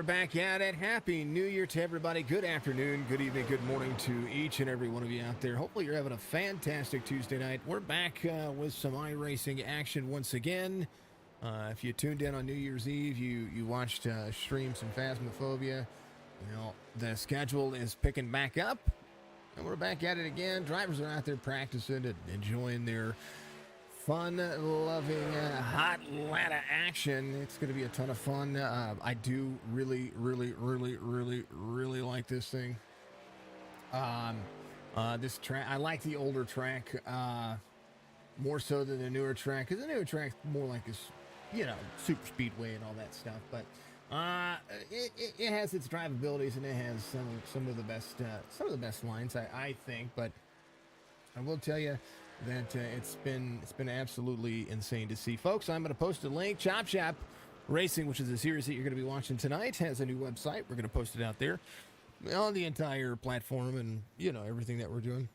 back at it. Happy New Year to everybody. Good afternoon, good evening, good morning to each and every one of you out there. Hopefully you're having a fantastic Tuesday night. We're back with some iRacing action once again. If you tuned in on New Year's Eve, you watched stream some Phasmophobia. You know, the schedule is picking back up, and we're back at it again. Drivers are out there practicing and enjoying their fun-loving hot Atlanta action. It's going to be a ton of fun. I do really like this thing. This track, I like the older track more so than the newer track, because the newer track's more like this, you know, super speedway and all that stuff. But it has its drivabilities, and it has some of the best lines, I think. But I will tell you that it's been absolutely insane to see. Folks, I'm going to post a link. Chop Shop Racing, which is a series that you're going to be watching tonight, has a new website. We're going to post it out there on the entire platform, and you know, everything that we're doing.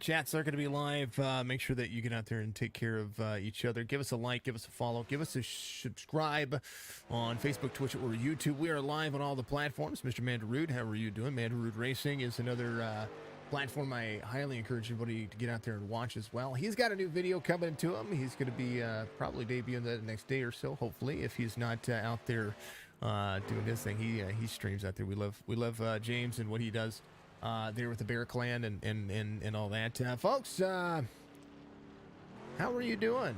Chats are going to be live. Make sure that you get out there and take care of each other. Give us a like, give us a follow, give us a subscribe on Facebook, Twitch, or YouTube. We are live on all the platforms. Mr. Mandarood, how are you doing? Mandarood Racing is another platform I highly encourage everybody to get out there and watch as well. He's got a new video coming to him. He's going to be probably debuting that next day or so, hopefully, if he's not out there doing this thing. He streams out there. We love James and what he does there with the Bear Clan and all that. Folks, how are you doing?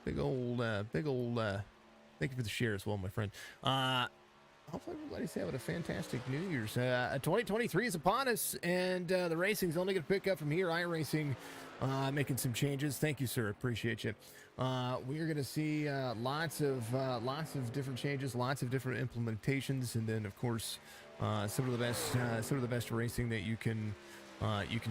Big old thank you for the share as well, my friend. Hopefully everybody's having a fantastic New Year's. 2023 is upon us, and the racing's only going to pick up from here. iRacing making some changes. Thank you, sir. Appreciate you. We are going to see lots of different changes, lots of different implementations, and then of course some of the best racing that you can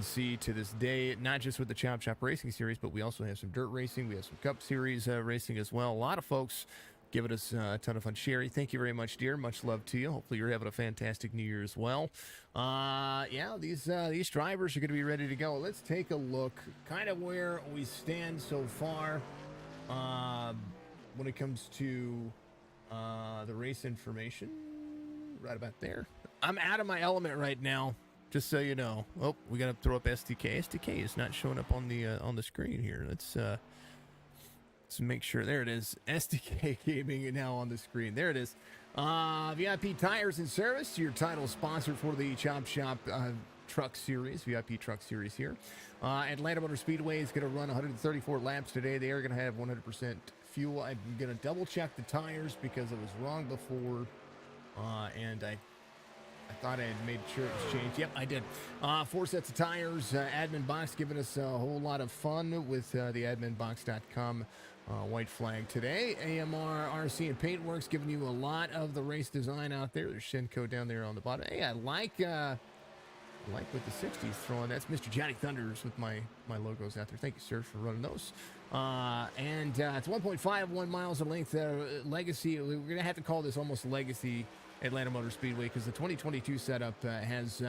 see to this day. Not just with the Chop Shop Racing Series, but we also have some dirt racing. We have some Cup Series racing as well. A lot of folks giving us a ton of fun. Sherry, thank you very much, dear. Much love to you. Hopefully you're having a fantastic New Year as well. Yeah, these drivers are going to be ready to go. Let's take a look kind of where we stand so far when it comes to the race information. Right about there. I'm out of my element right now, just so you know. Oh, we got to throw up SDK. SDK is not showing up on the screen here. Let's make sure. There it is. SDK Gaming now on the screen. There it is. VIP Tires and Service, your title sponsor for the Chop Shop Truck Series, VIP Truck Series here. Atlanta Motor Speedway is going to run 134 laps today. They are going to have 100% fuel. I'm going to double check the tires because it was wrong before, and I thought I had made sure it was changed. Yep, I did. 4 sets of tires. Admin Boxx giving us a whole lot of fun with the adminbox.com white flag today. AMR RC and Paintworks giving you a lot of the race design out there. There's Shenko down there on the bottom. Hey, I like what the 60s throwing. That's Mr. Johnny Thunders with my logos out there. Thank you, sir, for running those. And it's 1.51 miles in length. Legacy. We're gonna have to call this almost Legacy Atlanta Motor Speedway, because the 2022 setup has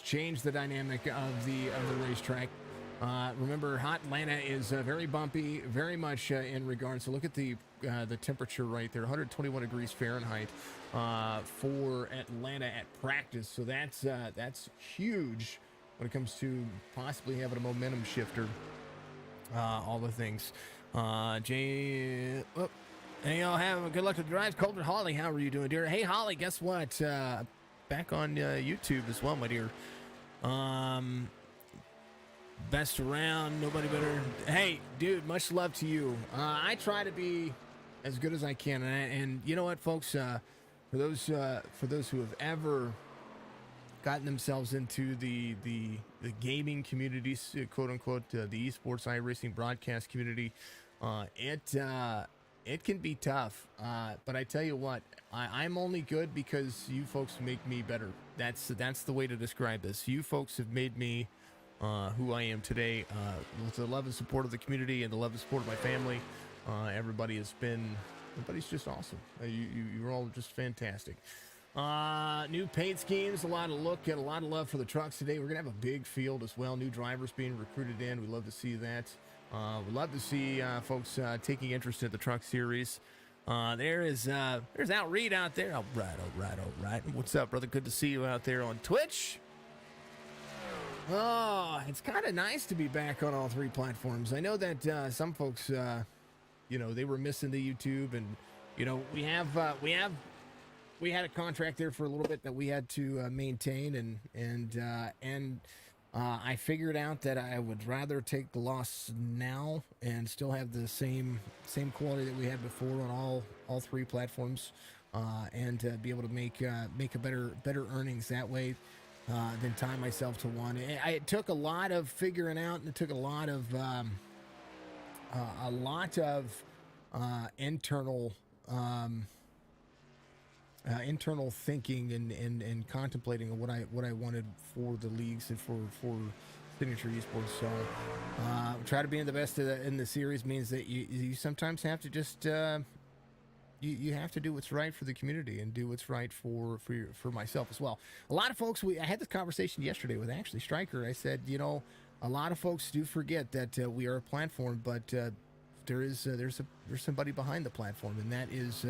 changed the dynamic of the racetrack. Remember, Hot Atlanta is very bumpy, very much in regards. So look at the temperature right there, 121 degrees Fahrenheit for Atlanta at practice. So that's huge when it comes to possibly having a momentum shifter. All the things. Hey, y'all, have a good luck to the drives. Colton Holly, how are you doing, dear? Hey, Holly, guess what? Back on YouTube as well, my dear. Best around, nobody better. Hey, dude, much love to you. I try to be as good as I can, and you know what, folks? For those who have ever gotten themselves into the gaming community, quote unquote, the esports iRacing broadcast community, it can be tough, but I tell you what, I'm only good because you folks make me better. That's the way to describe this. You folks have made me who I am today, with the love and support of the community and the love and support of my family. Everybody's just awesome. You're all just fantastic. New paint schemes, a lot of love for the trucks today. We're gonna have a big field as well. New drivers being recruited in. We love to see that. We'd love to see folks taking interest in the truck series. There's Outreed out there. All right. What's up, brother? Good to see you out there on Twitch. Oh, it's kind of nice to be back on all three platforms. I know that some folks, they were missing the YouTube, and we had a contract there for a little bit that we had to maintain, and I figured out that I would rather take the loss now and still have the same quality that we had before on all three platforms, and be able to make a better earnings that way. Than tie myself to one. It took a lot of figuring out, and it took a lot of internal thinking and contemplating of what I wanted for the leagues and for Signature Esports. So try to be in the best in the series means that you sometimes have to just you have to do what's right for the community and do what's right for myself as well. A lot of folks, I had this conversation yesterday with actually Stryker. I said, a lot of folks do forget that we are a platform, but there's somebody behind the platform, and that's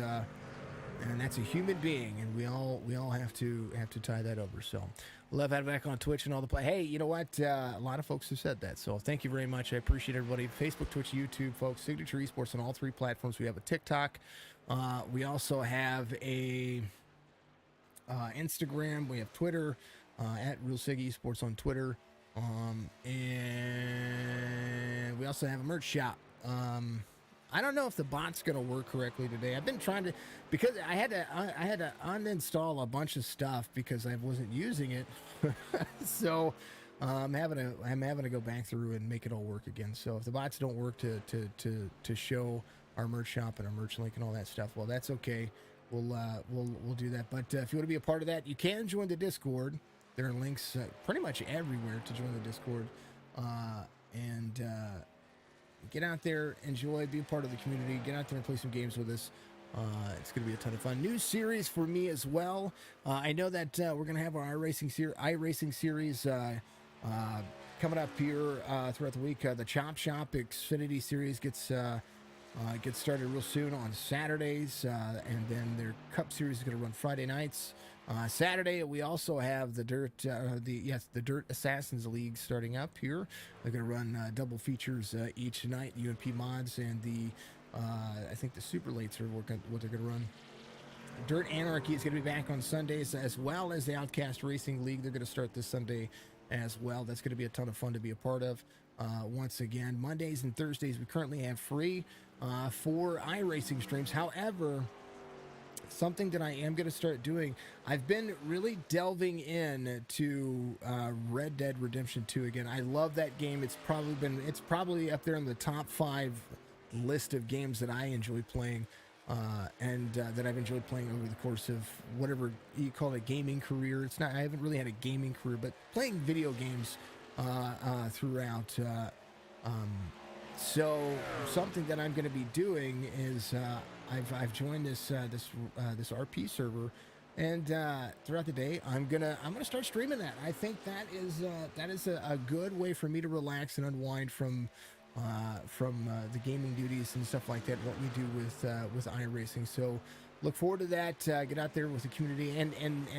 a human being, and we all have to tie that over. So love having back on Twitch and all the play. Hey, you know what? A lot of folks have said that, so thank you very much. I appreciate everybody. Facebook, Twitch, YouTube, folks. Signature Esports on all three platforms. We have a TikTok. We also have a Instagram. We have Twitter at Real Sig Esports on Twitter, and we also have a merch shop. I don't know if the bot's going to work correctly today. I've been trying to, because I had to uninstall a bunch of stuff because I wasn't using it. So I'm having to go back through and make it all work again. So if the bots don't work to show our merch shop and our merch link and all that stuff, well, that's okay. We'll do that. But if you want to be a part of that, you can join the Discord. There are links pretty much everywhere to join the Discord, and get out there, enjoy, be a part of the community. Get out there and play some games with us. It's going to be a ton of fun. New series for me as well. I know that we're going to have our iRacing series coming up here throughout the week. The Chop Shop Xfinity series gets started real soon on Saturdays, and then their Cup series is going to run Friday nights. Saturday we also have the Dirt Assassins League starting up here. They're going to run double features each night. UNP mods and I think the Super Lates are what they're going to run. Dirt Anarchy is going to be back on Sundays, as well as the Outcast Racing League. They're going to start this Sunday as well. That's going to be a ton of fun to be a part of. Once again, Mondays and Thursdays we currently have free for iRacing streams. However, something that I am going to start doing, I've been really delving in to Red Dead Redemption 2 again. I love that game. It's probably up there in the top 5 list of games that I enjoy playing, and that I've enjoyed playing over the course of whatever you call it, gaming career. It's not, I haven't really had a gaming career, but playing video games throughout. So something that I'm going to be doing is I've joined this RP server, and throughout the day I'm gonna start streaming that. I think that is a good way for me to relax and unwind from the gaming duties and stuff like that. What we do with iRacing. So look forward to that. Get out there with the community, and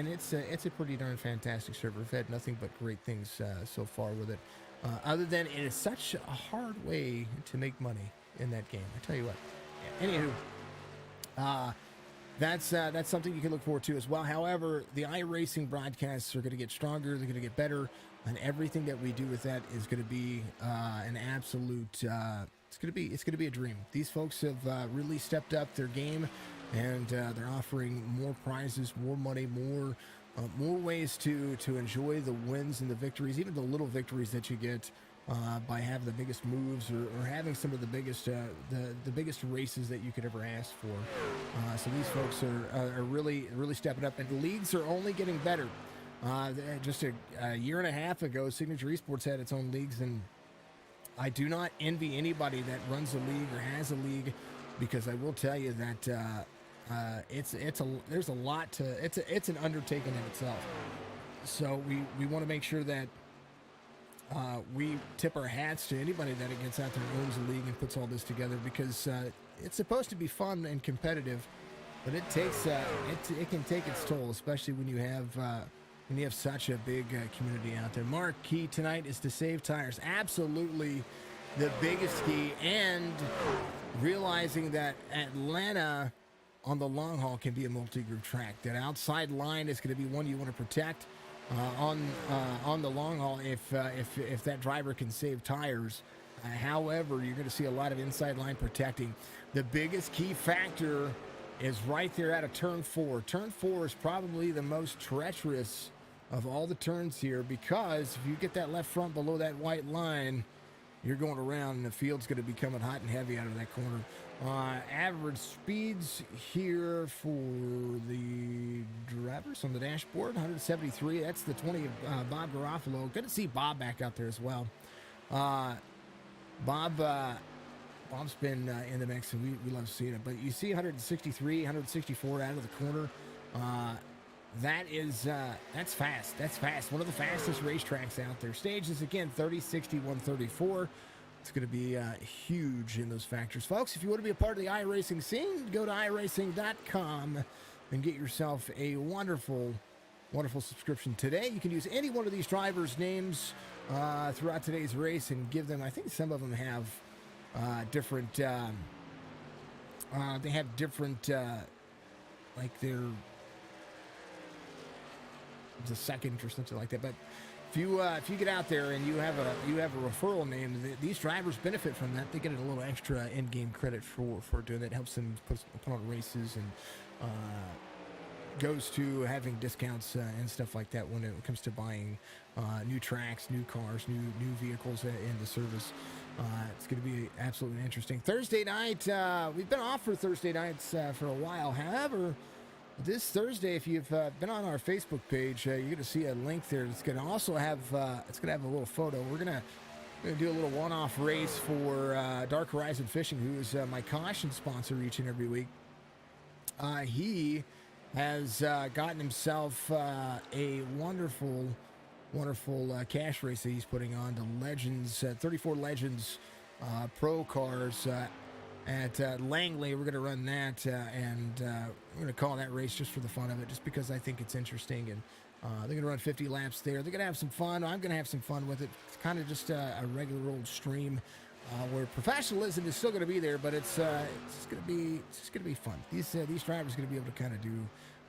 it's a pretty darn fantastic server. I've had nothing but great things so far with it. Other than it is such a hard way to make money in that game. I tell you what. Yeah. Anywho, that's something you can look forward to as well. However, the iRacing broadcasts are going to get stronger. They're going to get better, and everything that we do with that is going to be an absolute. It's going to be a dream. These folks have really stepped up their game, and they're offering more prizes, more money, more ways to enjoy the wins and the victories, even the little victories that you get by having the biggest moves or having some of the biggest races that you could ever ask for. So these folks are really stepping up, and the leagues are only getting better. Just a year and a half ago, Signature Esports had its own leagues, and I do not envy anybody that runs a league or has a league, because I will tell you that there's a lot to it's an undertaking in itself. So we want to make sure that we tip our hats to anybody that gets out there and owns a league and puts all this together, because it's supposed to be fun and competitive, but it takes it can take its toll, especially when you have such a big community out there. Mark, key tonight is to save tires. Absolutely, the biggest key, and realizing that Atlanta on the long haul can be a multi-group track. That outside line is going to be one you want to protect on the long haul if that driver can save tires. However, you're going to see a lot of inside line protecting. The biggest key factor is right there out of turn 4. Turn 4 is probably the most treacherous of all the turns here, because if you get that left front below that white line, you're going around and the field's going to be coming hot and heavy out of that corner. Average speeds here for the drivers on the dashboard, 173. That's the 20 of Bob Garofalo. Good to see Bob back out there as well. Bob's been in the mix, and we love seeing it. But you see 163, 164 out of the corner. That's fast. That's fast. One of the fastest racetracks out there. Stages, again, 30, 60, 134. It's going to be huge in those factors. Folks, if you want to be a part of the iRacing scene, go to iracing.com and get yourself a wonderful, wonderful subscription today. You can use any one of these drivers' names throughout today's race and give them, I think some of them have different, they have different, like their, the second or something like that. But if you get out there and you have a referral name, these drivers benefit from that. They get a little extra in-game credit for doing that. Helps them put on races, and goes to having discounts and stuff like that when it comes to buying new tracks, new cars, new vehicles into service. It's going to be absolutely interesting. Thursday night, we've been off for Thursday nights for a while. However, this Thursday, if you've been on our Facebook page, you're going to see a link there. It's going to also have a little photo. We're going to do a little one-off race for Dark Horizon Fishing, who is my caution sponsor each and every week. He has gotten himself a wonderful cash race that he's putting on, the Legends, 34 Legends Pro cars at Langley. We're going to run that, and we're going to call that race just for the fun of it, just because I think it's interesting. And they're going to run 50 laps there. They're going to have some fun. I'm going to have some fun with it. It's kind of just a regular old stream where professionalism is still going to be there, but it's just going to be fun. These drivers are going to be able to kind of do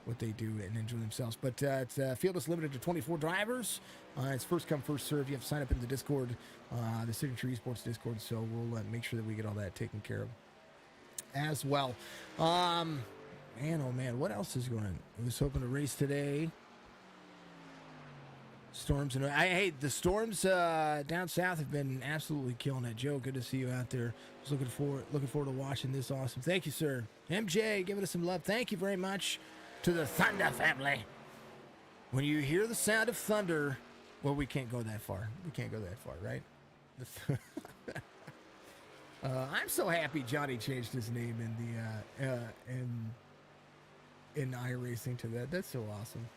what they do and enjoy themselves. But field is limited to 24 drivers. It's first come, first serve. You have to sign up in the Discord, the Signature Esports Discord, so we'll make sure that we get all that taken care of as well. Man, oh man, what else is going on? I was hoping to race today. Storms, and hey, the storms down south have been absolutely killing it. Joe, good to see you out there. Just looking forward to watching this. Awesome. Thank you, sir. MJ, giving us some love. Thank you very much to the Thunder family. When you hear the sound of thunder, well, we can't go that far. We can't go that far, right? I'm so happy Johnny changed his name in the in iRacing to that. That's so awesome.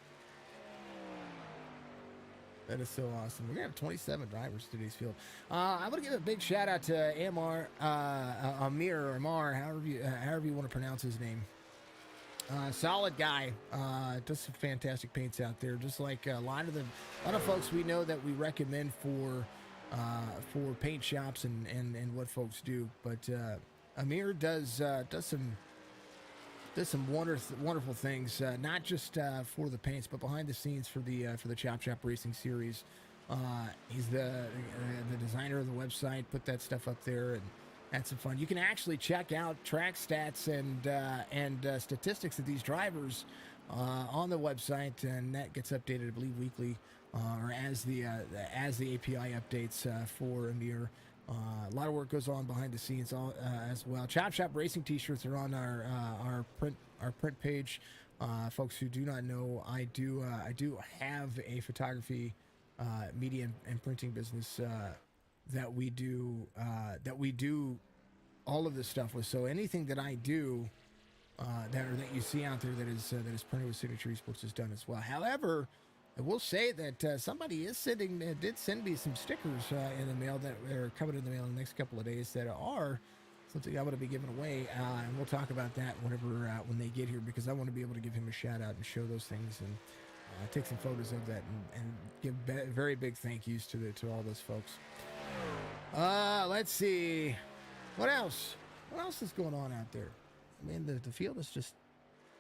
That is so awesome. We're gonna have 27 drivers to today's field. I want to give a big shout out to AMR, AMR, however you want to pronounce his name. Solid guy. Does some fantastic paints out there. Just like a lot of folks we know that we recommend for paint shops and what folks do. But Amir does some wonderful things, not just for the paints, but behind the scenes for the Chop Shop Racing series. He's the designer of the website. Put that stuff up there and had some fun. You can actually check out track stats and statistics of these drivers on the website, and that gets updated, I believe, weekly or as the API updates for Amir. A lot of work goes on behind the scenes as well. Chop Shop Racing T-shirts are on our print page. Folks who do not know, I do have a photography, media and printing business that we do all of this stuff with. So anything that I do that you see out there that is printed with Signature Esports is done as well. However, I will say that somebody did send me some stickers in the mail that are coming in the mail in the next couple of days that are something I'm going to be giving away, and we'll talk about that whenever when they get here, because I want to be able to give him a shout out and show those things and take some photos of that and give very big thank yous to all those folks. Let's see, what else is going on out there. I mean, the field is just,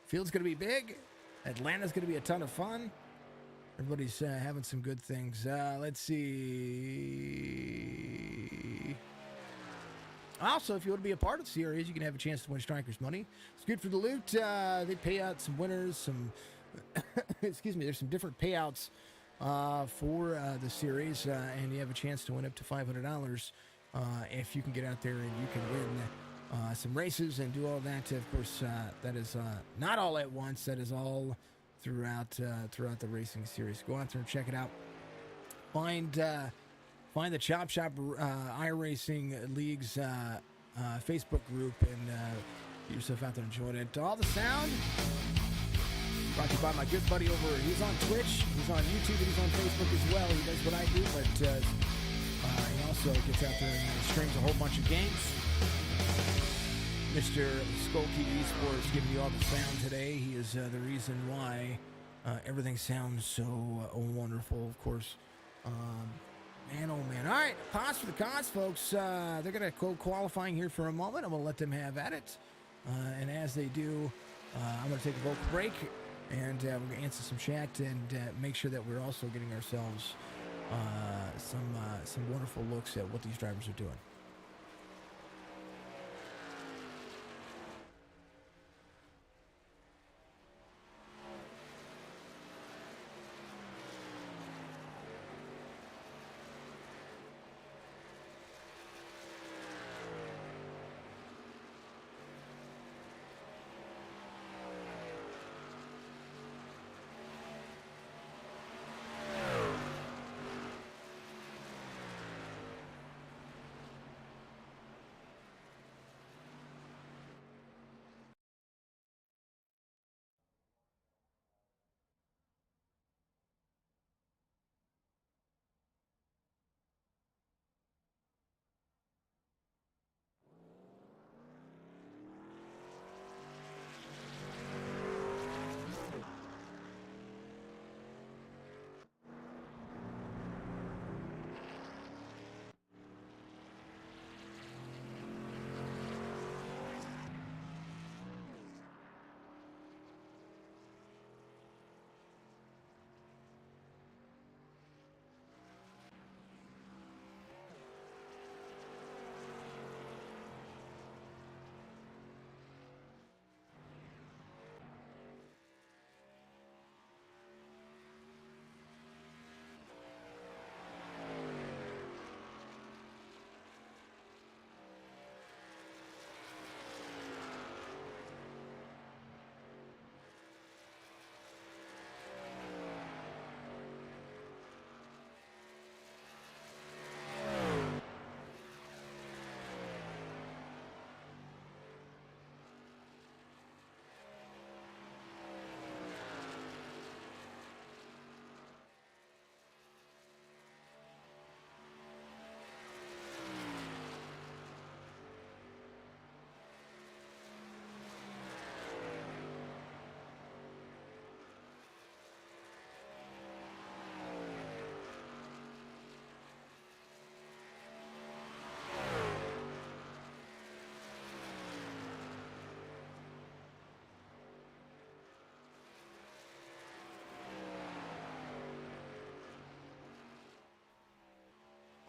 field's going to be big. Atlanta's going to be a ton of fun. Everybody's having some good things. Let's see. Also, if you want to be a part of the series, you can have a chance to win Strikers money. It's good for the loot. They pay out some winners, some excuse me, there's some different payouts for the series, and you have a chance to win up to $500 if you can get out there and you can win some races and do all that. Of course, that is not all at once. That is all throughout the racing series. Go out there and check it out. Find the Chop Shop iRacing League's Facebook group and get yourself out there and join it. All the sound brought to you by my good buddy over. He's on Twitch, he's on YouTube, and he's on Facebook as well. He does what I do, but he also gets out there and streams a whole bunch of games. Mr. Skolky Esports giving you all the sound today. He is the reason why everything sounds so wonderful, of course. Man, oh man. All right, pause for the cause, folks. They're going to go qualifying here for a moment. I'm going to let them have at it. And as they do, I'm going to take a vocal break, and we're going to answer some chat and make sure that we're also getting ourselves some wonderful looks at what these drivers are doing.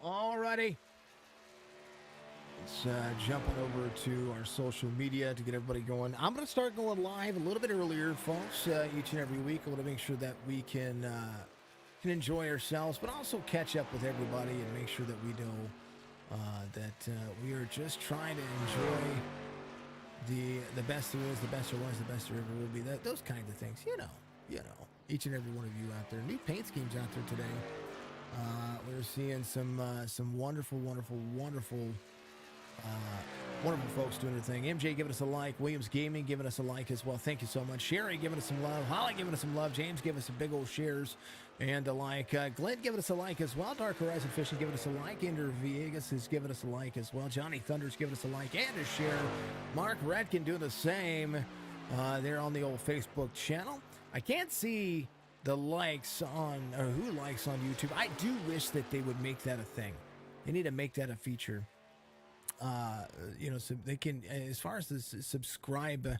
Alrighty. Let's jump on over to our social media to get everybody going. I'm going to start going live a little bit earlier, folks, each and every week. I want to make sure that we can enjoy ourselves, but also catch up with everybody and make sure that we know that we are just trying to enjoy the best there is, the best there was, the best there ever will be. Those kinds of things, you know, each and every one of you out there. New paint schemes out there today. We're seeing some wonderful Wonderful folks doing their thing. MJ giving us a like. Williams Gaming giving us a like as well. Thank you so much. Sherry giving us some love. Holly giving us some love. James giving us some big old shares and a like. Glenn giving us a like as well. Dark Horizon Fishing giving us a like. Ender Viegas is giving us a like as well. Johnny Thunder's giving us a like and a share. Mark Radkin doing the same there on the old Facebook channel. I can't see the likes on, or who likes on YouTube. I do wish that they would make that a thing. They need to make that a feature. So they can, as far as the subscriber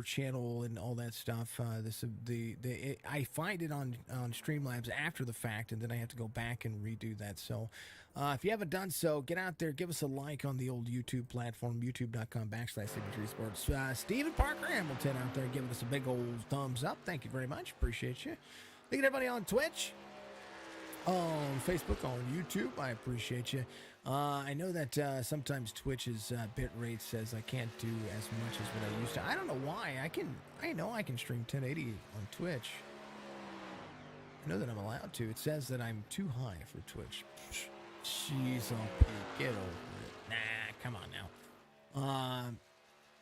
channel and all that stuff. I find it on Streamlabs after the fact, and then I have to go back and redo that. So, if you haven't done so, get out there, give us a like on the old YouTube platform, youtube.com/Signature Sports. Stephen Parker Hamilton out there giving us a big old thumbs up. Thank you very much. Appreciate you. Thank you to everybody on Twitch, on Facebook, on YouTube. I appreciate you. I know that sometimes Twitch's bit rate says I can't do as much as what I used to. I don't know why. I know I can stream 1080 on Twitch. I know that I'm allowed to. It says that I'm too high for Twitch. Jeez, get over it. Nah, come on now.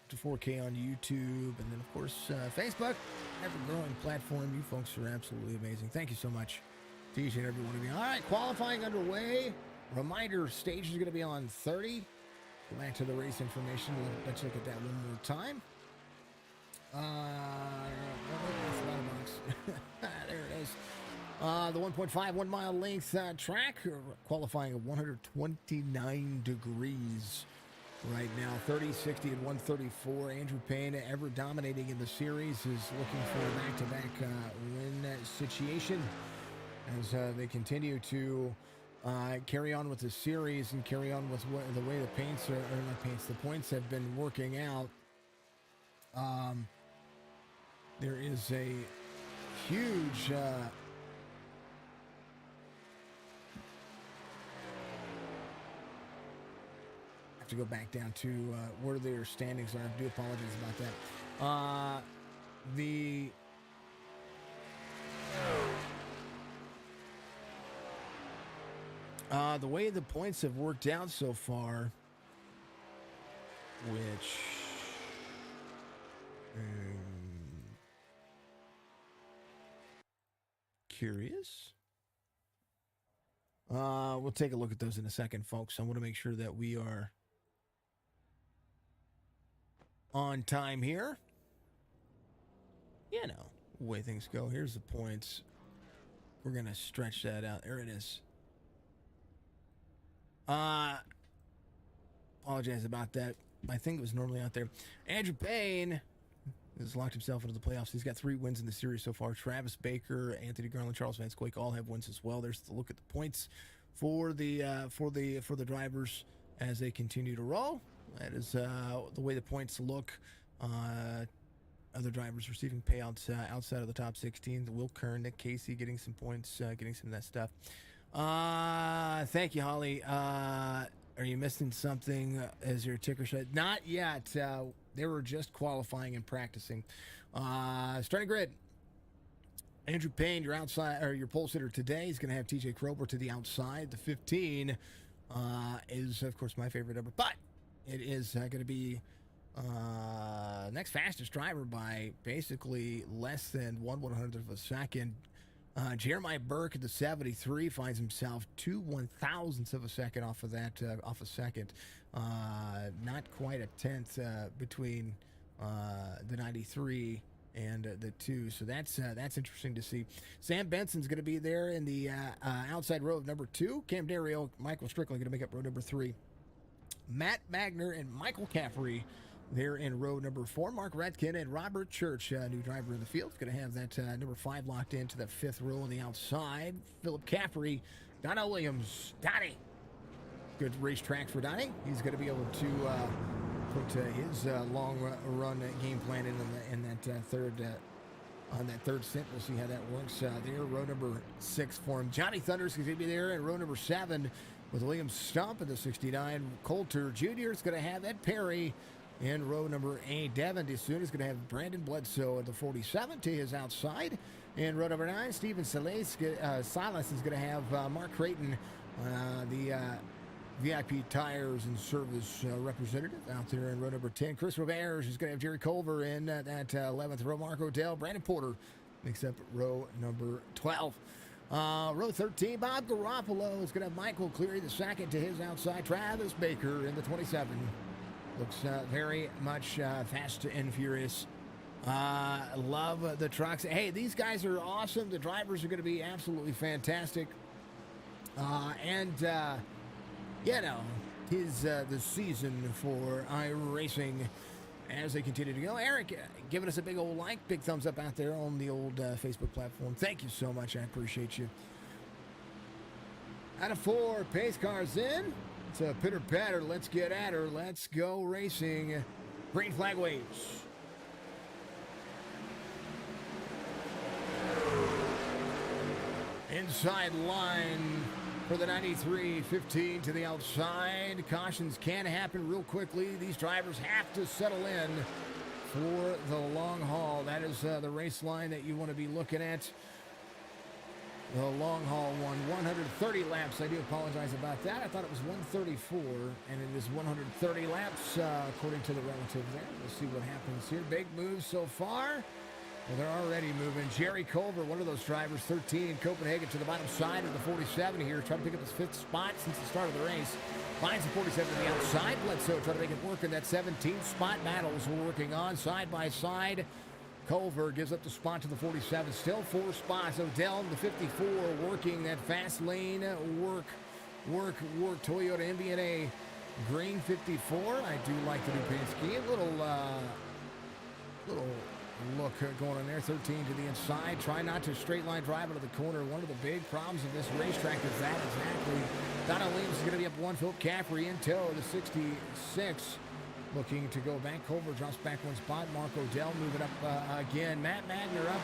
To 4K on YouTube, and then of course Facebook, ever-growing platform. You folks are absolutely amazing. Thank you so much to each and every one of you. All right, qualifying underway. Reminder, stage is going to be on 30. Go back to the race information. Let's look at that one more time. There it is. The 1.51 mile length track, qualifying at 129 degrees right now. 30, 60, and 134. Andrew Payne, ever dominating in the series, is looking for a back-to-back win situation as they continue to carry on with the series and carry on with the way the points have been working out. There is a huge have to go back down to where their standings are. I do apologize about that. The way the points have worked out so far, which curious. We'll take a look at those in a second, folks. I want to make sure that we are on time here. You know, the way things go. Here's the points. We're going to stretch that out. There it is. Apologize about that. I think it was normally out there. Andrew Payne has locked himself into the playoffs. He's got 3 wins in the series so far. Travis Baker, Anthony Garland, Charles Van Squake all have wins as well. There's the look at the points for the drivers as they continue to roll. That is the way the points look. Other drivers receiving payouts outside of the top 16. Will Kern, Nick Casey getting some points, getting some of that stuff. Thank you, Holly. Are you missing something as your ticker said? Not yet. They were just qualifying and practicing. Starting grid. Andrew Payne, your outside or your pole sitter today, is going to have TJ Krober to the outside. The 15 is, of course, my favorite number, but it is going to be next fastest driver by basically less than 1/100th of a second. Jeremiah Burke at the 73 finds himself 2/1000ths of a second off of that, off a second. Not quite a tenth between the 93 and the 2. So that's interesting to see. Sam Benson's going to be there in the outside row of number 2. Cam Dario, Michael Strickland going to make up row number 3. Matt Magner and Michael Caffrey there in row number 4. Mark Redkin and Robert Church, new driver in the field, is going to have that number 5 locked into the 5th row on the outside. Philip Caffrey, Donna Williams, Donnie. Good racetrack for Donnie. He's going to be able to put his long run game plan in that third on that third stint. We'll see how that works there. Row number 6 for him. Johnny Thunder's going to be there in row number 7 with William Stump at the 69. Coulter Jr. is going to have Ed Perry in row number 8. Devin DeSoon is going to have Brandon Bledsoe at the 47 to his outside. In row number 9, Steven Silas is going to have Mark Creighton, the VIP Tires and Service representative out there in row number 10. Chris Roberge is going to have Jerry Culver in that 11th row. Mark Odell, Brandon Porter makes up row number 12. Row 13, Bob Garoppolo is going to have Michael Cleary the second to his outside. Travis Baker in the 27. Looks very much fast and furious. Love the trucks. Hey, these guys are awesome. The drivers are going to be absolutely fantastic. You know, tis the season for Iracing as they continue to go. Eric, giving us a big old like, big thumbs up out there on the old Facebook platform. Thank you so much. I appreciate you. Out of 4, pace cars in. It's a pitter patter. Let's get at her. Let's go racing. Green flag waves. Inside line for the 93, 15 to the outside. Cautions can happen real quickly. These drivers have to settle in for the long haul. That is the race line that you want to be looking at. The long haul one, 130 laps. I do apologize about that. I thought it was 134, and it is 130 laps according to the relative there. We'll see what happens here. Big moves so far. Well, they're already moving. Jerry Culver, one of those drivers, 13 in Copenhagen, to the bottom side of the 47 here, trying to pick up his 5th spot since the start of the race. Finds the 47 to the outside. Bledsoe trying to make it work in that 17th spot. Battles we're working on side by side. Culver gives up the spot to the 47. Still 4 spots. Odell in the 54 working that fast lane. Work. Toyota MBNA green 54. I do like the new paint scheme. Little look going on there. 13 to the inside. Try not to straight line drive into the corner. One of the big problems of this racetrack is that exactly. Donna Williams is going to be up 1. Philip Caffrey in tow, the 66. Looking to go back. Culver drops back 1 spot. Mark Odell moving up again. Matt Magner up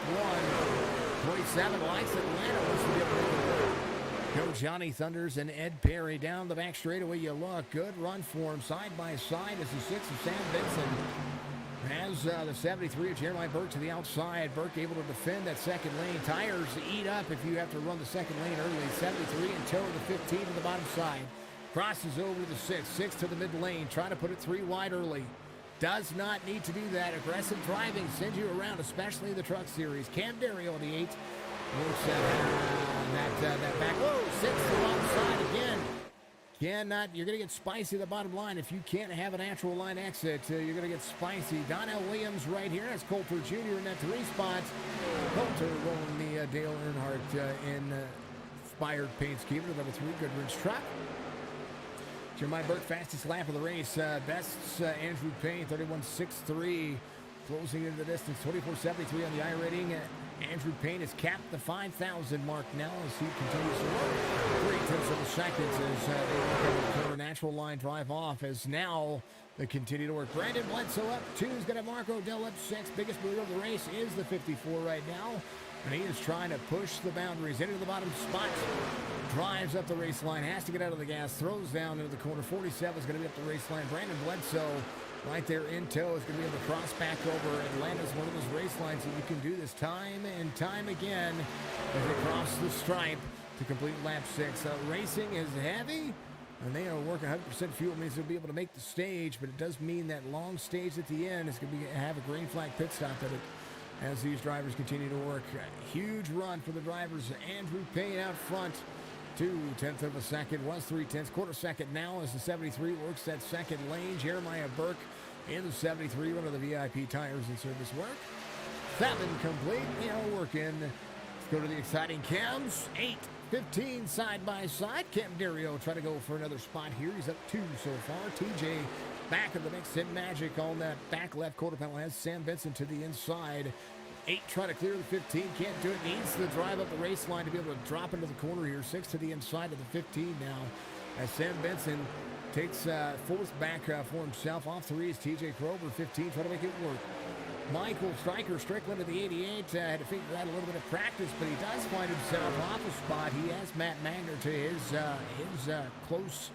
1. 47 likes Atlanta. Wants to be able to make it work. Go Johnny Thunders and Ed Perry down the back straightaway. You look. Good run for him. Side by side as the 6 of Sam Benson has the 73 of Jeremiah Burke to the outside. Burke able to defend that second lane. Tires eat up if you have to run the second lane early. 73 and tow the 15 to the bottom side. Crosses over to the 6. 6 to the mid lane. Try to put it 3 wide early. Does not need to do that. Aggressive driving sends you around, especially the truck series. Cam Dario, the 8. Works that back. Whoa, 6 to the bottom side again. Cannot, you're going to get spicy at the bottom line. If you can't have a natural line exit, you're going to get spicy. Donnell Williams right here. That's Coulter Jr. in that 3 spots. Coulter rolling the Dale Earnhardt inspired paint scheme to number 3, Goodrich truck. Jeremiah Burke, fastest lap of the race. Best's Andrew Payne, 31.63. Closing into the distance, 24.73 on the iRating. Andrew Payne has capped the 5,000 mark now as he continues to work. 3/10 of a second as they work over the natural line drive off as now they continue to work. Brandon Bledsoe up 2. He's going to have Mark Odell up 6. Biggest mover of the race is the 54 right now. And he is trying to push the boundaries into the bottom spot. Drives up the race line, has to get out of the gas, throws down into the corner. 47 is going to be up the race line. Brandon Bledsoe right there in tow is going to be able to cross back over. Atlanta's one of those race lines that you can do this time and time again as they cross the stripe to complete lap 6. Racing is heavy, and they are working 100% fuel. Means they'll be able to make the stage, but it does mean that long stage at the end is going to have a green flag pit stop at it as these drivers continue to work. Huge run for the drivers. Andrew Payne out front. 2/10 of a second, was 3/10. Quarter second now as the 73 works that second lane. Jeremiah Burke in the 73, one of the VIP Tires and Service work. 7 complete, they are working. Let's go to the exciting cams. 8, 15 side by side. Cam Dario try to go for another spot here. He's up 2 so far. TJ back of the mix in Magic on that back left quarter panel has Sam Benson to the inside. 8 trying to clear the 15, can't do it. Needs to drive up the race line to be able to drop into the corner here. 6 to the inside of the 15 now as Sam Benson takes 4th back for himself. Off 3 is TJ Krober, 15, trying to make it work. Michael Strickland at the 88 had to figure out a little bit of practice, but he does find himself off a spot. He has Matt Magner to his close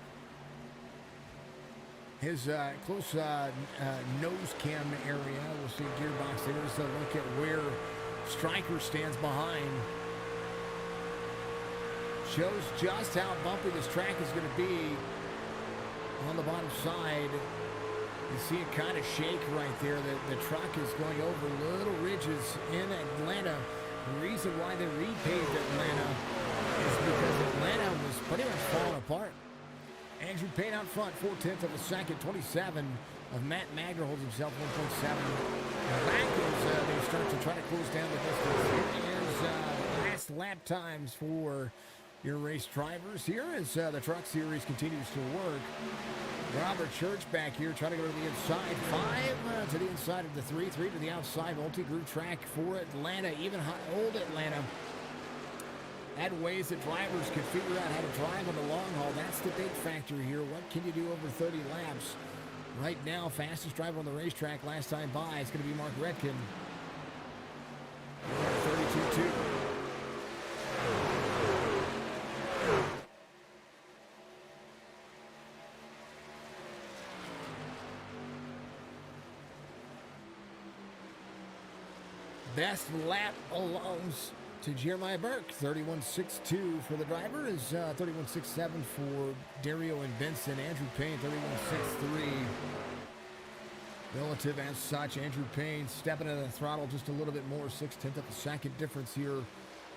nose cam area. We'll see gearbox there. There's a look at where Stryker stands behind. Shows just how bumpy this track is going to be on the bottom side. You see it kind of shake right there. The truck is going over little ridges in Atlanta. The reason why they repaved Atlanta is because Atlanta was pretty much falling apart. Andrew Payne out front, 4/10 of a second, 27 of Matt Magner holds himself 1.7. Back as they start to try to close down the distance. Here is last lap times for your race drivers. Here as the truck series continues to work. Robert Church back here trying to go to the inside. 5 to the inside of the 3. 3 to the outside. Multi-group track for Atlanta. Even old Atlanta had ways that drivers could figure out how to drive on the long haul. That's the big factor here. What can you do over 30 laps? Right now, fastest driver on the racetrack last time by is going to be Mark Redkin. 32.2. Best lap belongs to Jeremiah Burke. 31.62 for the driver is 31.67 for Dario and Benson. Andrew Payne, 31.63. Relative as such, Andrew Payne stepping to the throttle just a little bit more, 6/10 of a second difference here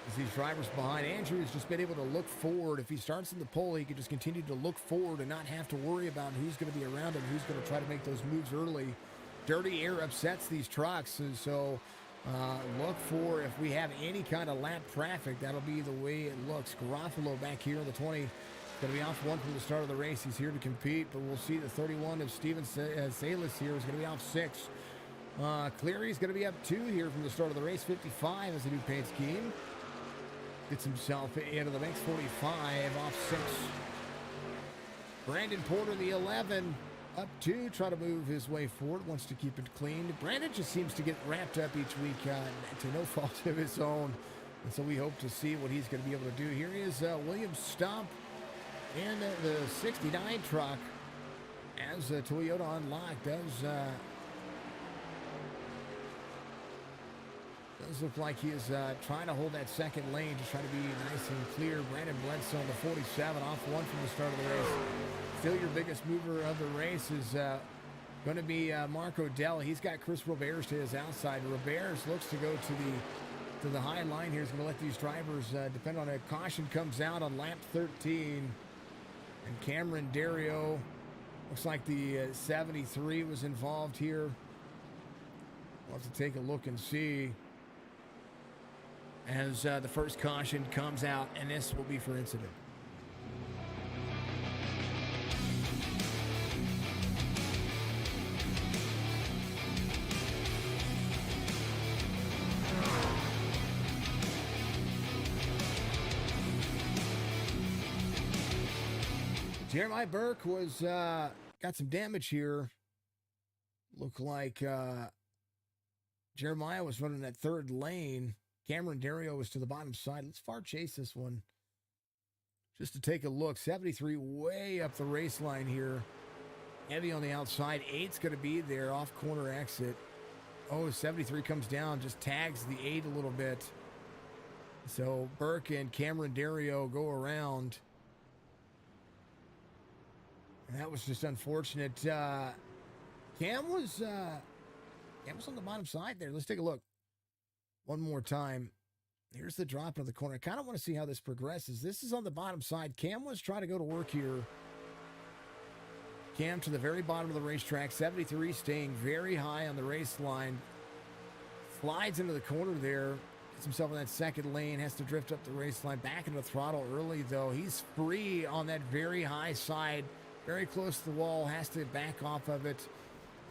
as these drivers behind. Andrew has just been able to look forward. If he starts in the pole, he can just continue to look forward and not have to worry about who's going to be around him, who's going to try to make those moves early. Dirty air upsets these trucks, and so look for, if we have any kind of lap traffic, that'll be the way it looks. Garofalo back here in the 20. Going to be off 1 from the start of the race. He's here to compete, but we'll see the 31 of Steven Salas here is going to be off 6. Cleary's going to be up 2 here from the start of the race. 55 as a new paint scheme. Gets himself into the mix. 45 off 6. Brandon Porter, the 11. Up 2, try to move his way forward, wants to keep it clean. Brandon just seems to get wrapped up each week to no fault of his own. And so we hope to see what he's going to be able to do. Here is William Stump and the 69 truck as Toyota Unlock does look like he is trying to hold that second lane, just trying to be nice and clear. Brandon Bledsoe on the 47, off 1 from the start of the race. Still your biggest mover of the race is going to be Mark O'Dell. He's got Chris Roberts to his outside. Roberts looks to go to the high line here. He's going to let these drivers depend on a caution comes out on lap 13. And Cameron Dario, looks like the 73 was involved here. We'll have to take a look and see as the first caution comes out, and this will be for incident. Jeremiah Burke was got some damage here. Looked like Jeremiah was running that third lane. Cameron Dario was to the bottom side. Let's far chase this one just to take a look. 73 way up the race line here. Heavy on the outside. 8's going to be there off corner exit. Oh, 73 comes down, just tags the 8 a little bit. So Burke and Cameron Dario go around. And that was just unfortunate. Cam was on the bottom side there. Let's take a look one more time. Here's the drop into the corner. I kind of want to see how this progresses. This is on the bottom side. Cam was trying to go to work here. Cam to the very bottom of the racetrack. 73 staying very high on the race line. Slides into the corner there. Gets himself in that second lane. Has to drift up the race line. Back into the throttle early, though. He's free on that very high side. Very close to the wall. Has to back off of it.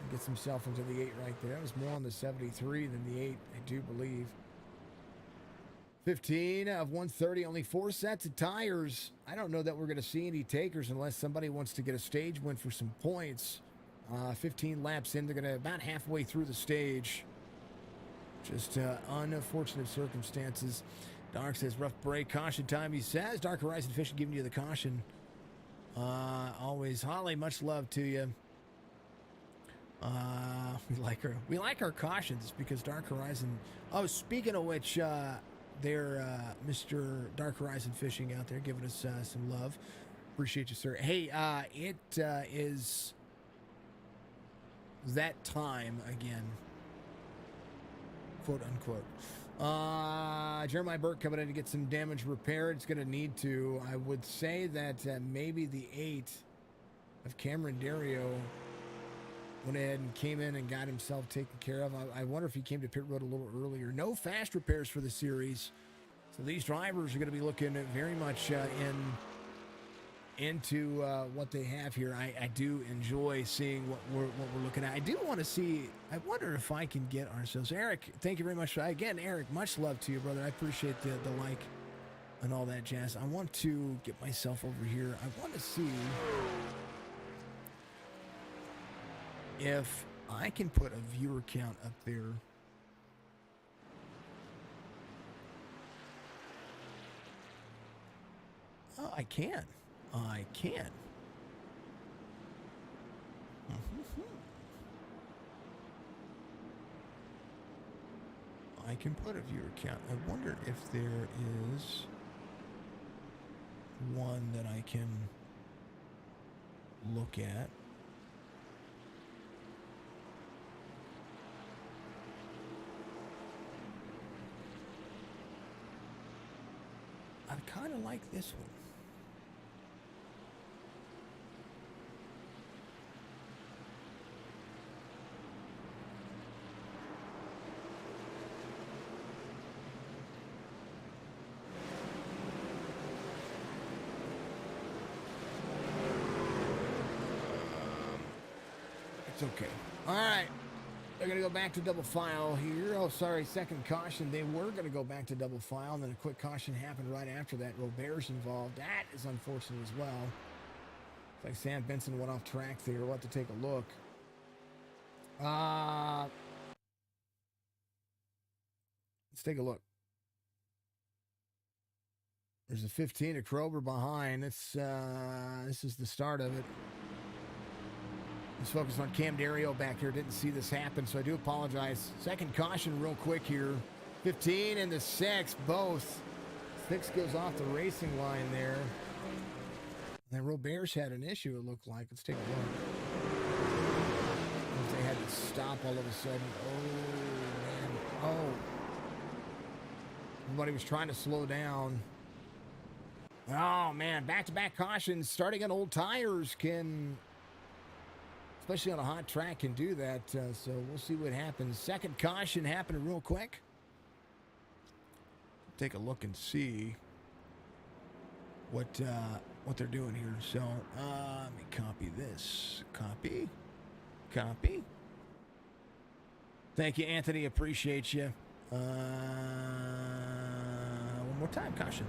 And gets himself into the 8 right there. That was more on the 73 than the 8, I do believe. 15 of 130. Only 4 sets of tires. I don't know that we're going to see any takers unless somebody wants to get a stage win for some points. 15 laps in. They're going to about halfway through the stage. Just unfortunate circumstances. Dark says rough break. Caution time, he says. Dark Horizon Fishing giving you the caution. Always. Holly, much love to you. We like our cautions because Dark Horizon. Oh, speaking of which, Mr. Dark Horizon Fishing out there giving us some love. Appreciate you, sir. Hey, it is that time again, quote unquote. Jeremiah Burke coming in to get some damage repaired. It's going to need to. I would say that maybe the 8 of Cameron Dario went ahead and came in and got himself taken care of. I wonder if he came to pit road a little earlier. No fast repairs for the series. So these drivers are going to be looking very much into what they have here. I do enjoy seeing what we're looking at. I do want to see, I wonder if I can get ourselves. Eric, thank you very much. Again, Eric, much love to you, brother. I appreciate the like and all that jazz. I want to get myself over here. I want to see if I can put a viewer count up there. Oh, I can. I can. I can put a viewer count. I wonder if there is one that I can look at. I kind of like this one. It's okay. All right. They're going to go back to double file here. Oh, sorry, second caution. They were going to go back to double file, and then a quick caution happened right after that. Robert's involved. That is unfortunate as well. It's like Sam Benson went off track there. We'll have to take a look. Let's take a look. There's a 15 of Krober behind. This is the start of it. Let's focus on Cam Dario back here. Didn't see this happen, so I do apologize. Second caution real quick here. 15 and the 6, both. 6 goes off the racing line there. And then Robert's had an issue, it looked like. Let's take a look. If they had to stop all of a sudden. Oh, man. Oh. Everybody was trying to slow down. Oh, man. Back-to-back cautions. Starting on old tires can... especially on a hot track, can do that. So we'll see what happens. Second caution happening real quick. Take a look and see what they're doing here. So let me copy this. Copy. Thank you, Anthony. Appreciate you. One more time, caution.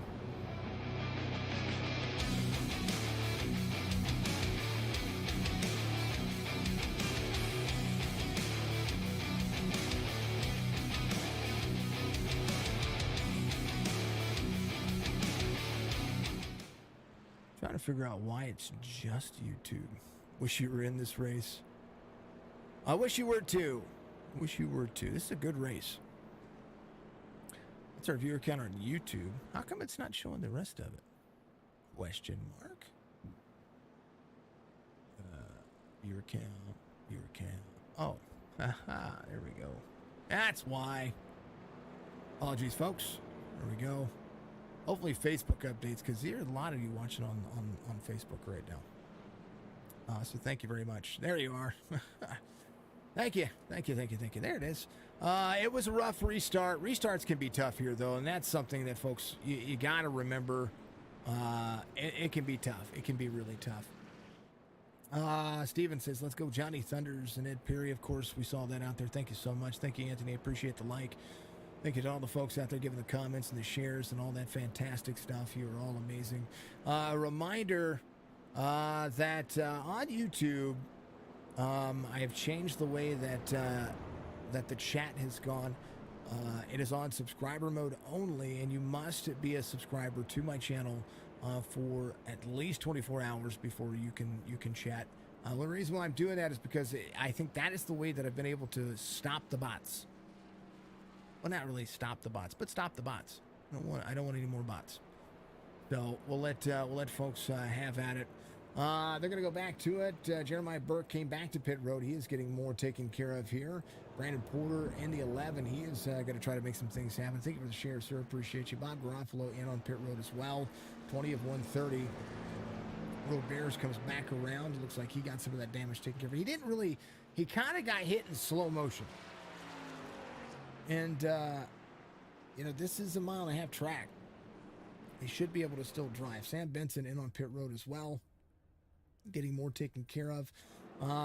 Trying to figure out why it's just YouTube. Wish you were in this race. I wish you were too. Wish you were too. This is a good race. That's our viewer count on YouTube. How come it's not showing the rest of it? Question mark. Viewer count. Oh, haha, there we go. That's why. Apologies, folks. There we go. Hopefully Facebook updates, because there are a lot of you watching on Facebook right now. So thank you very much. There you are. Thank you. There it is. It was a rough restart. Restarts can be tough here, though, and that's something that, folks, you got to remember. It can be tough. It can be really tough. Steven says, let's go Johnny Thunders and Ed Perry. Of course, we saw that out there. Thank you so much. Thank you, Anthony. I appreciate the like. Thank you to all the folks out there giving the comments and the shares and all that fantastic stuff. You are all amazing. A reminder that on YouTube, I have changed the way that the chat has gone. It is on subscriber mode only, and you must be a subscriber to my channel for at least 24 hours before you can chat. The reason why I'm doing that is because I think that is the way that I've been able to stop the bots. Well, not really stop the bots, but stop the bots. I don't want any more bots. So we'll let folks have at it. They're going to go back to it. Jeremiah Burke came back to pit road. He is getting more taken care of here. Brandon Porter in the 11. He is going to try to make some things happen. Thank you for the share, sir. Appreciate you. Bob Garofalo in on pit road as well. 20 of 130. Will Bears comes back around. It looks like he got some of that damage taken care of. He didn't really. He kind of got hit in slow motion. And, this is a 1.5 mile track. He should be able to still drive. Sam Benson in on pit road as well. Getting more taken care of.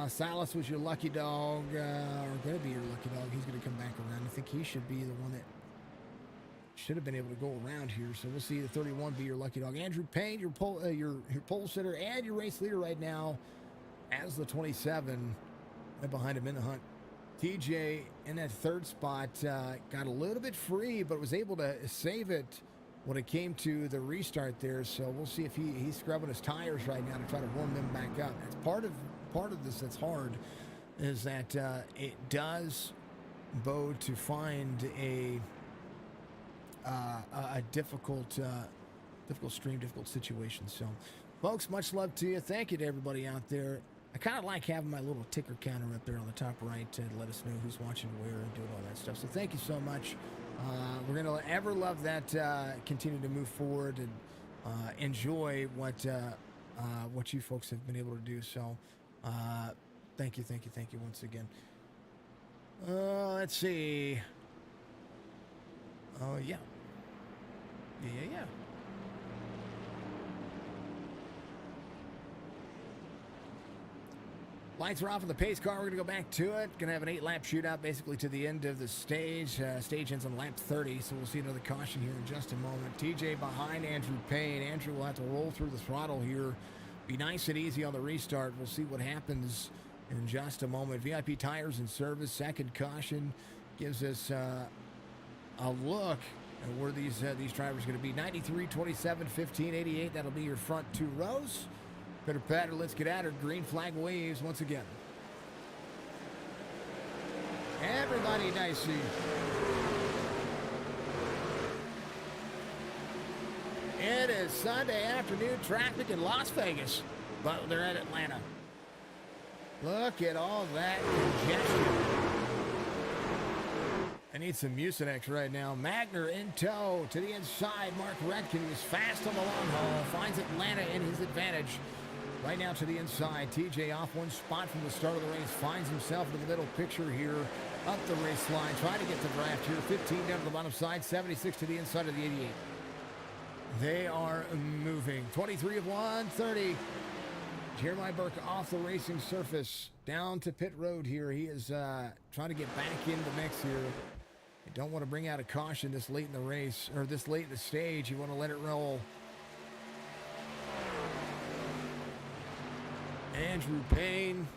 Silas was your lucky dog, or going to be your lucky dog. He's going to come back around. I think he should be the one that should have been able to go around here. So we'll see the 31 be your lucky dog. Andrew Payne, your pole sitter and your race leader right now as the 27. Right behind him in the hunt. TJ in that third spot got a little bit free, but was able to save it when it came to the restart there. So we'll see if he's scrubbing his tires right now to try to warm them back up. That's part of this that's hard, is that it does bode to find a difficult stream, difficult situation. So folks, much love to you. Thank you to everybody out there. I kind of like having my little ticker counter up there on the top right to let us know who's watching where and doing all that stuff. So thank you so much. We're going to ever love that, continue to move forward and enjoy what you folks have been able to do. So thank you once again. Let's see. Oh, yeah. Yeah. Lights are off on the pace car. We're going to go back to it. Going to have an 8-lap shootout basically to the end of the stage. Stage ends on lap 30, so we'll see another caution here in just a moment. TJ behind Andrew Payne. Andrew will have to roll through the throttle here. Be nice and easy on the restart. We'll see what happens in just a moment. VIP tires in service. Second caution gives us a look at where these drivers are going to be. 93, 27, 15, 88. That'll be your front two rows. Pitter patter, let's get at her. Green flag waves once again. Everybody dicey. It is Sunday afternoon traffic in Las Vegas, but they're at Atlanta. Look at all that congestion. I need some Mucinex right now. Magner in tow to the inside. Mark Redkin is fast on the long haul. Finds Atlanta in his advantage. Right now to the inside. TJ off one spot from the start of the race. Finds himself in the middle picture here. Up the race line. Trying to get the draft here. 15 down to the bottom side. 76 to the inside of the 88. They are moving. 23 of 130. Jeremiah Burke off the racing surface. Down to pit road here. He is trying to get back in the mix here. You don't want to bring out a caution this late in the race, or this late in the stage. You want to let it roll. Andrew Payne,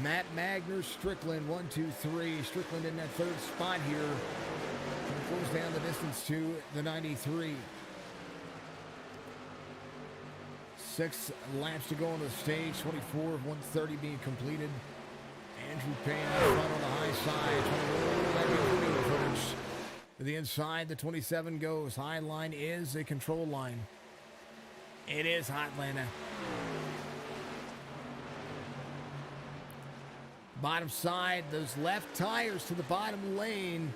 Matt Magner, Strickland, 1, 2, 3. Strickland in that third spot here. And goes down the distance to the 93. 6 laps to go on the stage. 24 of 130 being completed. Andrew Payne out front on the high side. To the inside, the 27 goes. High line is a control line. It is hot, Atlanta. Bottom side, those left tires to the bottom lane.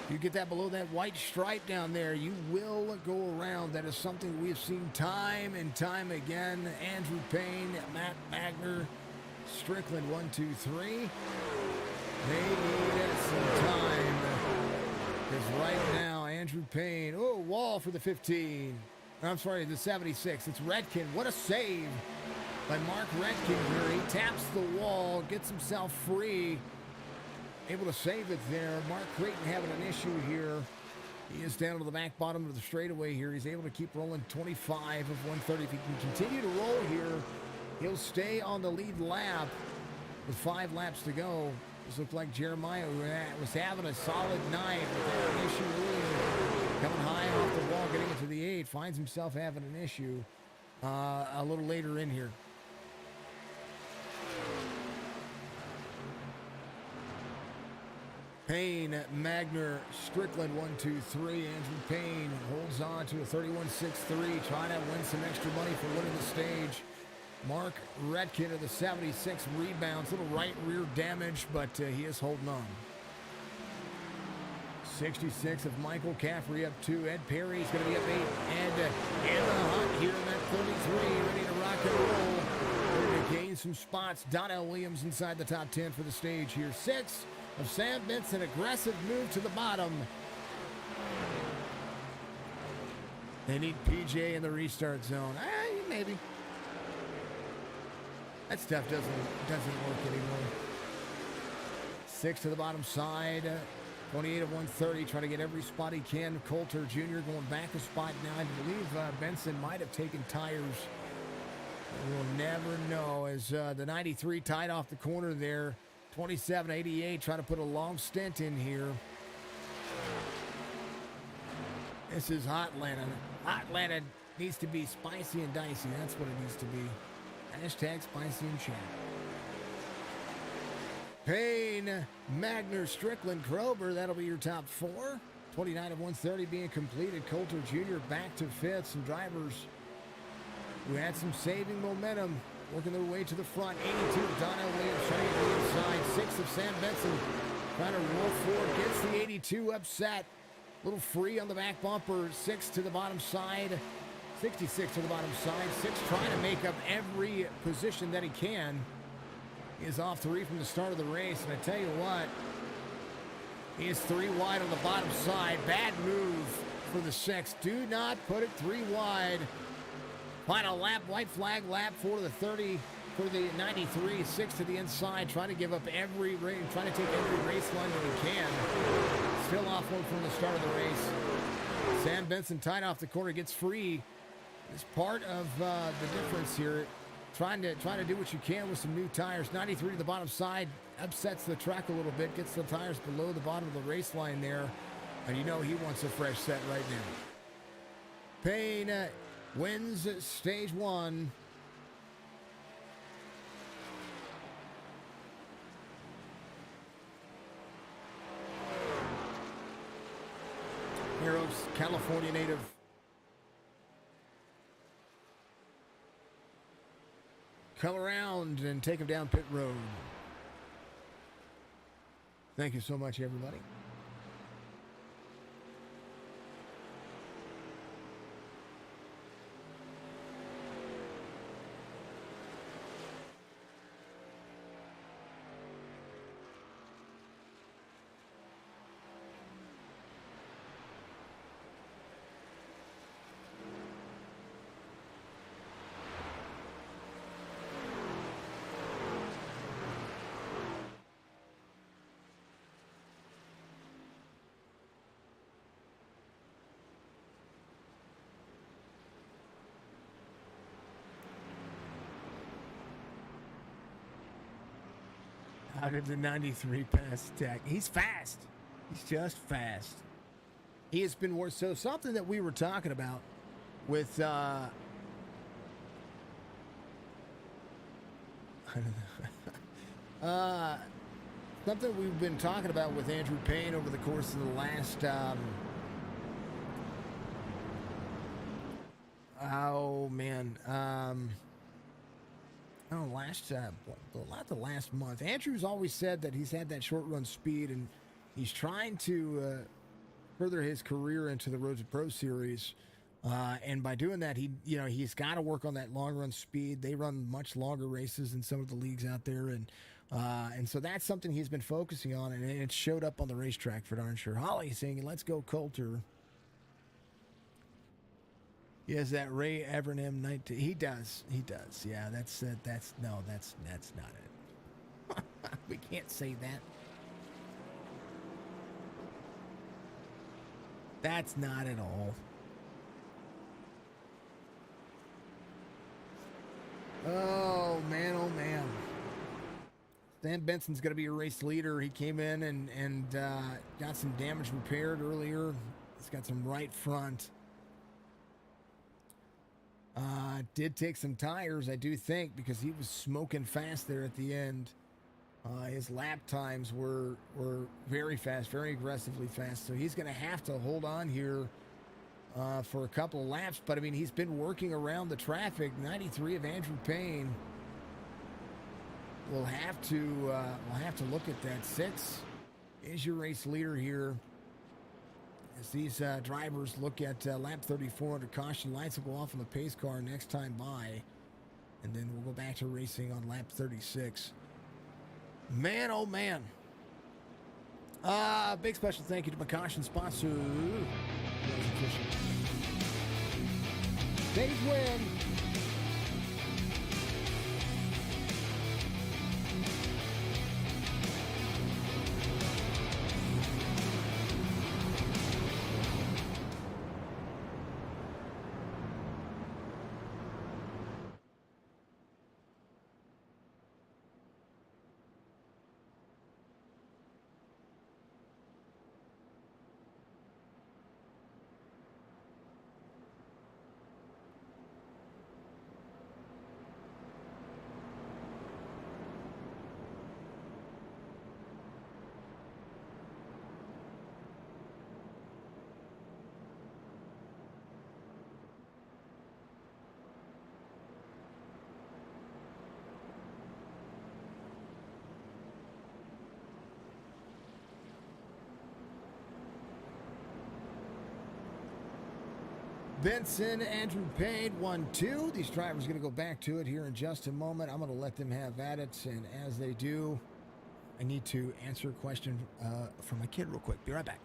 You get that below that white stripe down there, you will go around. That is something we have seen time and time again. Andrew Payne, Matt Magner, Strickland, 1, 2, 3. They need some time. Because right now, Andrew Payne, wall for the 15. I'm sorry, the 76. It's Redkin. What a save by Mark Redkin here. He taps the wall, gets himself free. Able to save it there. Mark Creighton having an issue here. He is down to the back bottom of the straightaway here. He's able to keep rolling 25 of 130. If he can continue to roll here, he'll stay on the lead lap with 5 laps to go. This looked like Jeremiah was having a solid night, but they had an issue earlier. Coming high off the wall, getting into the 8. Finds himself having an issue a little later in here. Payne, Magner, Strickland, 1, 2, 3. Andrew Payne holds on to a 31.63, trying to win some extra money for winning the stage. Mark Redkin of the 76 rebounds, little right rear damage, but he is holding on. 66 of Michael Caffrey up 2. Ed Perry's going to be up 8. Ed in the hunt here in that 33, ready to rock and roll. Ready to gain some spots. Donnell Williams inside the top 10 for the stage here. 6 of Sam Benson, aggressive move to the bottom. They need PJ in the restart zone. Maybe. That stuff doesn't work anymore. 6 to the bottom side. 28 of 130, trying to get every spot he can. Coulter Jr. going back a spot now. I believe Benson might have taken tires. We'll never know, as the 93 tied off the corner there. 27.88, trying to put a long stint in here. This is Hot Atlanta. Hot Atlanta needs to be spicy and dicey. That's what it needs to be. Hashtag spicy and chat. Payne, Magner, Strickland, Krober. That'll be your top 4. 29 of 130 being completed. Coulter Jr. back to 5th. Some drivers who had some saving momentum working their way to the front. 82 of Donnell Williams trying to get the inside. 6 of Sam Benson trying to roll forward. Gets the 82 upset. A little free on the back bumper. 6 to the bottom side. 66 to the bottom side. 6 trying to make up every position that he can. He is off 3 from the start of the race. And I tell you what, he is 3 wide on the bottom side. Bad move for the 6. Do not put it 3 wide. Final lap, white flag lap for the 30, for the 93. 6 to the inside, trying to give up every race, trying to take every race line that he can. Still off 1 from the start of the race. Sam Benson tied off the corner, gets free. It's part of the difference here. Trying to do what you can with some new tires. 93 to the bottom side, upsets the track a little bit, gets the tires below the bottom of the race line there. And you know he wants a fresh set right now. Payne wins stage 1. Heroes, California native. Come around and take him down pit road. Thank you so much, everybody. How did the 93 pass Tech? He's fast. He's just fast. He has been worse. So something that we were talking about with something we've been talking about with Andrew Payne over the course of the last not the last month. Andrew's always said that he's had that short run speed, and he's trying to further his career into the Road to Pro Series. And by doing that, he's got to work on that long run speed. They run much longer races than some of the leagues out there, and so that's something he's been focusing on, and it showed up on the racetrack for darn sure. Holly saying, "Let's go Coulter." He has that Ray Evernham 19. He does. Yeah, that's not it. We can't say that. That's not at all. Oh man. Sam Benson's going to be a race leader. He came in and got some damage repaired earlier. He's got some right front. Did take some tires, I do think, because he was smoking fast there at the end. His lap times were very fast, very aggressively fast. So he's going to have to hold on here for a couple of laps. But I mean, he's been working around the traffic. 93 of Andrew Payne. We'll have to look at that. 6 is your race leader here. As these drivers look at lap 34 under caution, lights will go off on the pace car next time by, and then we'll go back to racing on lap 36. Man, oh man. Big special thank you to my caution sponsor. Stage win. Benson, Andrew Payne, 1-2. These drivers are going to go back to it here in just a moment. I'm going to let them have at it, and as they do, I need to answer a question from my kid real quick. Be right back.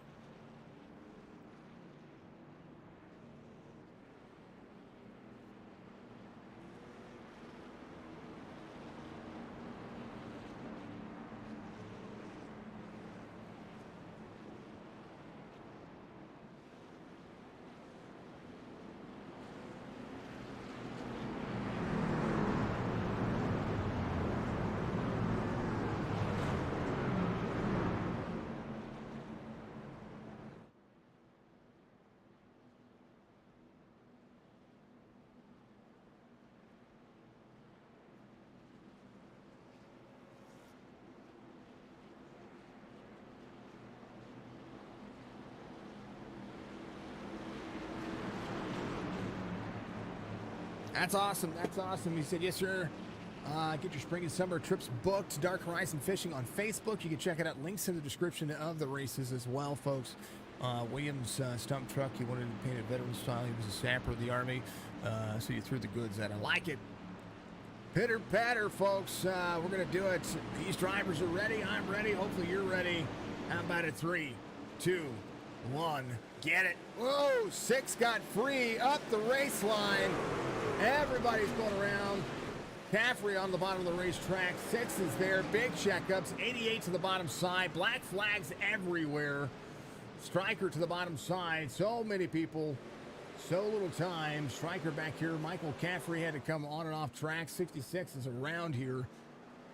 That's awesome. That's awesome. He said, yes, sir. Get your spring and summer trips booked. Dark Horizon Fishing on Facebook. You can check it out. Links in the description of the races as well, folks. Williams stump truck. He wanted to paint it veteran style. He was a sapper of the Army. So you threw the goods at. I like it. Pitter patter, folks. We're going to do it. These drivers are ready. I'm ready. Hopefully you're ready. How about it? 3, 2, 1. Get it. Whoa, 6 got free up the race line. Everybody's going around. Caffrey on the bottom of the racetrack. 6 is there. Big checkups. 88 to the bottom side. Black flags everywhere. Striker to the bottom side. So many people. So little time. Striker back here. Michael Caffrey had to come on and off track. 66 is around here.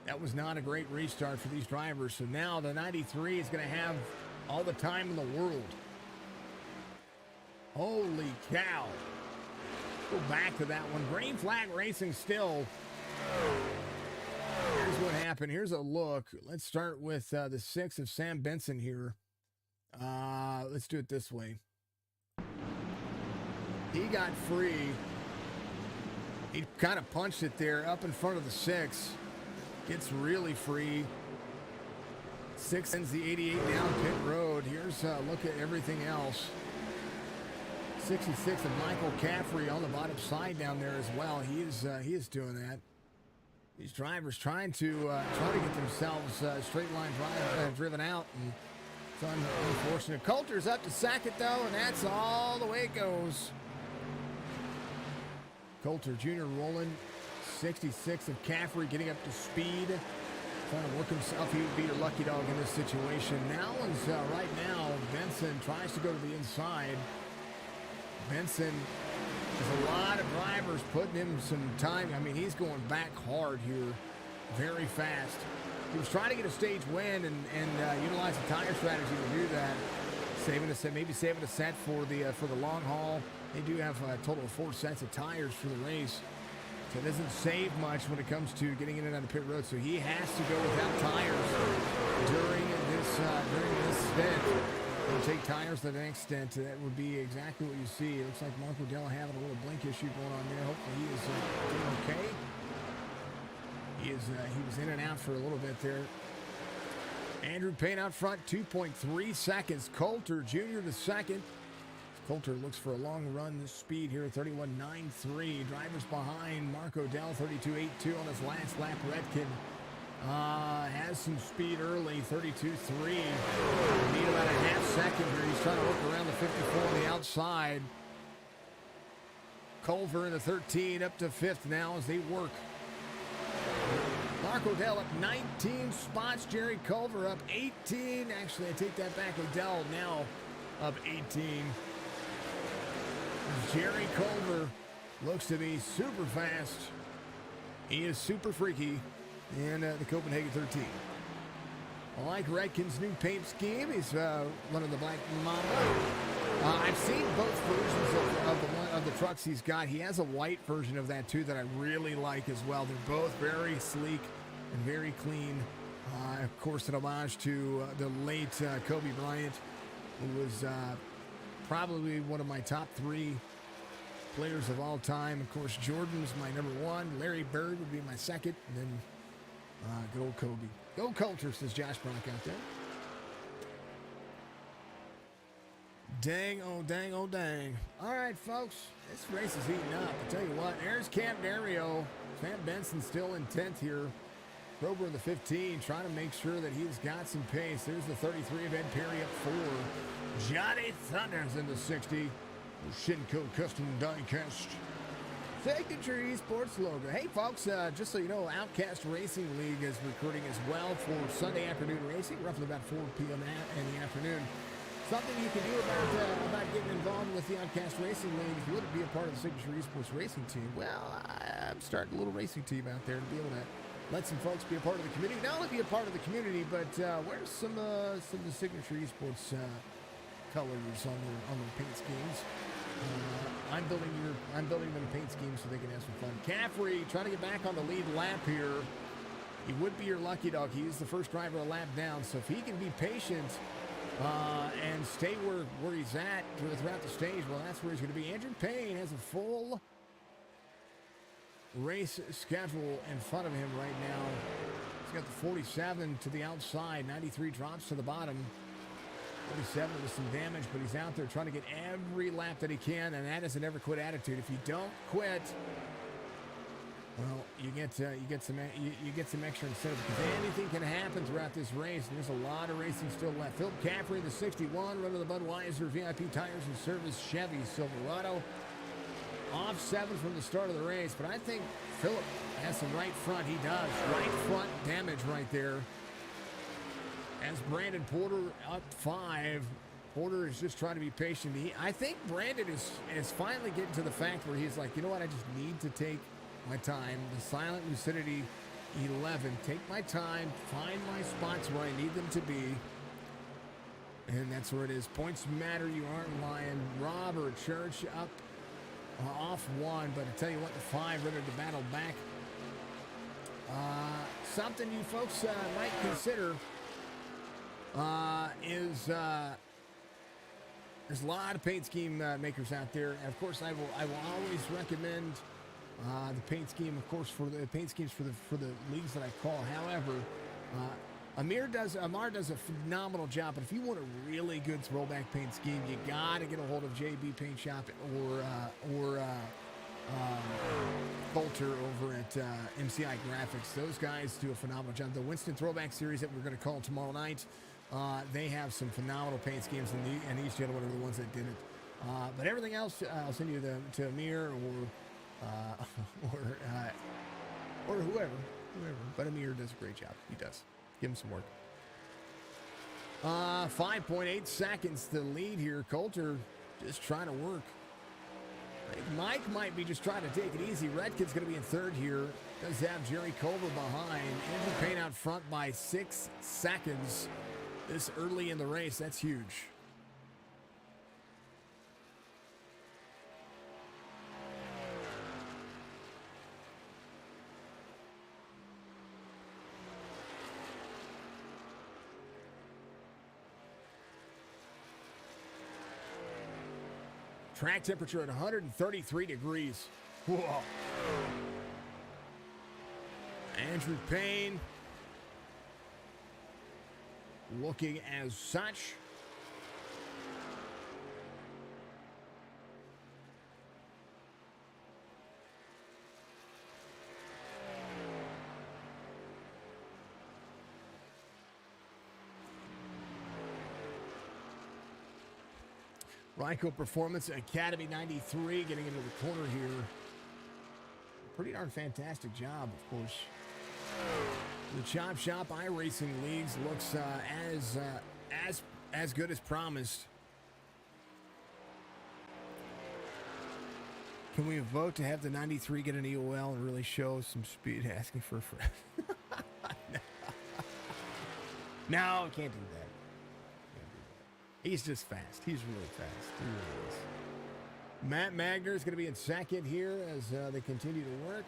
That was not a great restart for these drivers. So now the 93 is going to have all the time in the world. Holy cow. Go back to that one. Green flag racing still. Here's what happened. Here's a look. Let's start with the 6 of Sam Benson here. Let's do it this way. He got free. He kind of punched it there up in front of the 6. Gets really free. 6 sends the 88 down pit road. Here's a look at everything else. 66 of Michael Caffrey on the bottom side down there as well. He is doing that. These drivers trying to get themselves straight line driven out, and it's unfortunate. Coulter's up to second though, and that's all the way it goes. Coulter Jr. rolling. 66 of Caffrey getting up to speed. Trying to work himself. He would be your lucky dog in this situation. Now one's right now. Benson tries to go to the inside. Benson, there's a lot of drivers putting him some time. I mean, he's going back hard here, very fast. He was trying to get a stage win and utilize the tire strategy to do that. Maybe saving a set for the long haul. They do have a total of 4 sets of tires for the race. So it doesn't save much when it comes to getting in and out of pit road. So he has to go without tires during this stint. He'll take tires to the next stint. That would be exactly what you see. It looks like Marco Della having a little blink issue going on there. Hopefully he is doing okay. He was in and out for a little bit there. Andrew Payne out front, 2.3 seconds. Coulter Jr. to second. Coulter looks for a long run speed here, 31.93. Drivers behind, Marco Dell, 32.82 on his last lap. Redkin has some speed early, 32.3. Need about a half second here. He's trying to work around the 54 on the outside. Culver in the 13, up to 5th now as they work. Marco Dell up 19 spots. Jerry Culver up 18. Actually, I take that back. Odell now up 18. Jerry Culver looks to be super fast. He is super freaky in the Copenhagen 13. I like Redkin's new paint scheme. He's running the black Mamba. I've seen both versions of the trucks he's got. He has a white version of that too that I really like as well. They're both very sleek and very clean. Of course, an homage to the late Kobe Bryant, who was probably one of my top 3 players of all time. Of course, Jordan was my number 1. Larry Bird would be my second. And then good old Kobe. Go Coulter, says Josh Bronk out there. Dang, oh dang, oh dang. All right, folks, this race is heating up. I tell you what, there's Camp Dario. Sam Benson still in 10th here. Grover in the 15, trying to make sure that he's got some pace. There's the 33 of Ed Perry up 4. Johnny Thunders in the 60. Shinko Custom Diecast. Signature Esports logo. Hey, folks, just so you know, Outcast Racing League is recruiting as well for Sunday afternoon racing, roughly about 4 p.m. in the afternoon. Something you can do about getting involved with the Outcast Racing League if you want to be a part of the Signature Esports racing team. Well, I'm starting a little racing team out there to be able to let some folks be a part of the community. Not only be a part of the community, but wear some of the Signature Esports colors on their paint schemes. I'm building them paint schemes so they can have some fun. Caffrey trying to get back on the lead lap here. He would be your lucky dog. He is the first driver a lap down, so if he can be patient and stay where he's at throughout the stage, well, that's where he's going to be. Andrew Payne has a full race schedule in front of him right now. He's got the 47 to the outside, 93 drops to the bottom. 47 with some damage, but he's out there trying to get every lap that he can, and that is a never quit attitude. If you don't quit, well, you get some extra incentive because anything can happen throughout this race, and there's a lot of racing still left. Philip Caffrey, the 61, running the Budweiser VIP Tires and Service Chevy Silverado. Off 7 from the start of the race, but I think Philip has some right front. He does. Right front damage right there. As Brandon Porter up 5. Porter is just trying to be patient. I think Brandon is finally getting to the fact where he's like, you know what, I just need to take my time. The Silent Lucidity 11. Take my time, find my spots where I need them to be. And that's where it is. Points matter, you aren't lying. Robert Church up off 1, but I tell you what, the 5 ready to battle back. Something you folks might consider is there's a lot of paint scheme makers out there, and of course I will always recommend the paint scheme, of course, for the paint schemes for the leagues that I call. However, AMR does a phenomenal job, but if you want a really good throwback paint scheme, you gotta get a hold of JB Paint Shop or Coulter over at MCI Graphics. Those guys do a phenomenal job. The Winston Throwback Series that we're going to call tomorrow night, they have some phenomenal paint schemes, and these gentlemen are the ones that did it. But everything else, I'll send you to Amir or whoever. But Amir does a great job. He does. Give him some work. 5.8 seconds to lead here. Coulter just trying to work. Mike might be just trying to take it easy. Redkin's going to be in 3rd here. Does have Jerry Culver behind. Andrew Payne out front by 6 seconds this early in the race. That's huge. Track temperature at 133 degrees. Whoa. Andrew Payne looking as such. Ryko Performance Academy 93 getting into the corner here. Pretty darn fantastic job, of course. The Chop Shop iRacing Leagues looks as good as promised. Can we vote to have the 93 get an EOL and really show some speed? Asking for a friend. No, can't do that. He's just fast. He's really fast. He really is. Matt Magner is going to be in second here as they continue to work.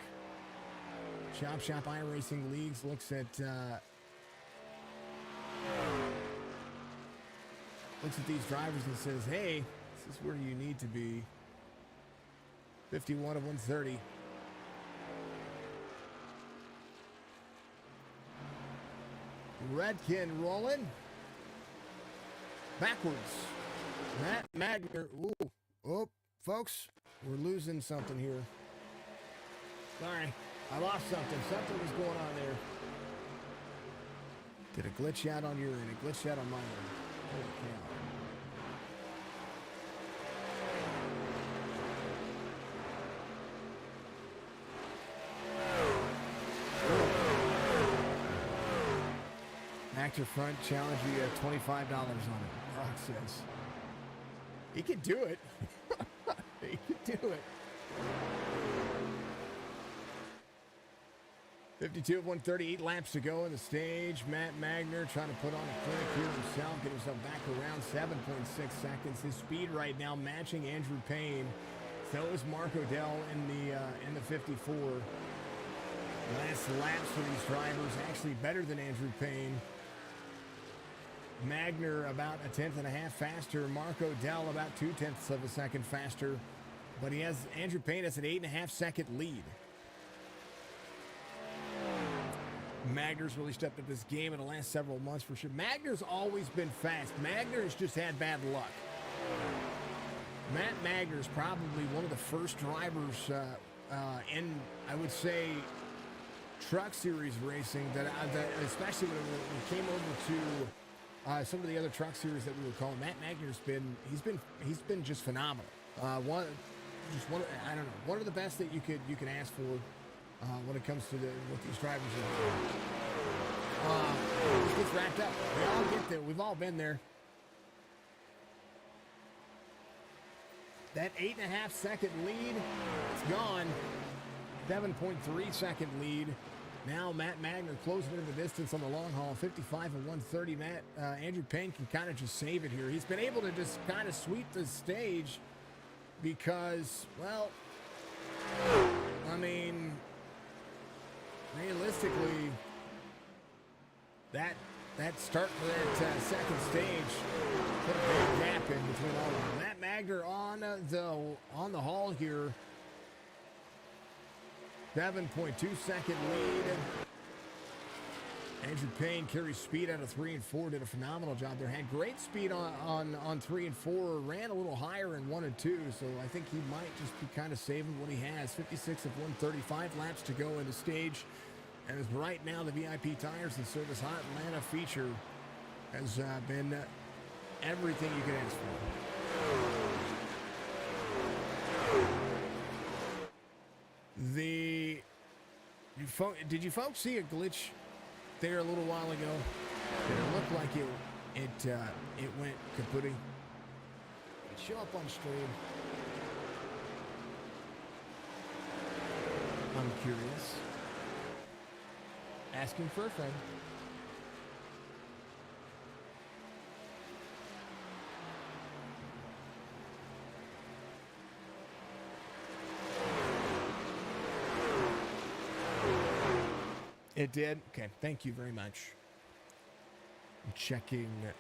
Chop Shop iRacing Leagues looks at these drivers and says, "Hey, this is where you need to be." 51 of 130. Redkin rolling. Backwards. Matt Magner. Ooh. Oh, folks, we're losing something here. Sorry, I lost something. Something was going on there. Did it glitch out on your end? It glitched out on my end. Holy cow. Actor Front challenge you at $25 on it. Rock says. He can do it. He can do it. 52 of 138 laps to go in the stage. Matt Magner trying to put on a clinic here himself, get himself back around 7.6 seconds. His speed right now matching Andrew Payne. So is Mark Odell in the 54. Last laps for these drivers actually better than Andrew Payne. Magner about a tenth and a half faster. Mark Odell about 0.2 of a second faster. But he has Andrew Payne has an 8.5 second lead. Magner's really stepped up his game in the last several months for sure. Magner's always been fast. Magner's just had bad luck. Matt Magner's probably one of the first drivers in, I would say, truck series racing that especially when we came over to some of the other truck series that we were calling. Matt Magner's he's been just phenomenal. One of the best that you can ask for when it comes to what these drivers are. This gets wrapped up. We all get there. We've all been there. That 8.5 second lead, it's gone. 7.3 second lead. Now Matt Magner closing into the distance on the long haul, 55 of 130. Andrew Payne can kind of just save it here. He's been able to just kind of sweep the stage because, well, I mean, realistically, that start for that second stage put a big gap in between all of them. Matt Magner on the haul here. 7.2 second lead. Andrew Payne carries speed out of 3 and 4. Did a phenomenal job there. Had great speed on 3 and 4. Ran a little higher in 1 and 2. So I think he might just be kind of saving what he has. 56 of 135 laps to go in the stage. And as right now, the VIP Tires and Service Hot Atlanta feature has been everything you can ask for. Did you folks see a glitch there a little while ago? Did it look like it went kapooty? It show up on stream. I'm curious. Asking for a friend. It did? Okay, thank you very much. I'm checking on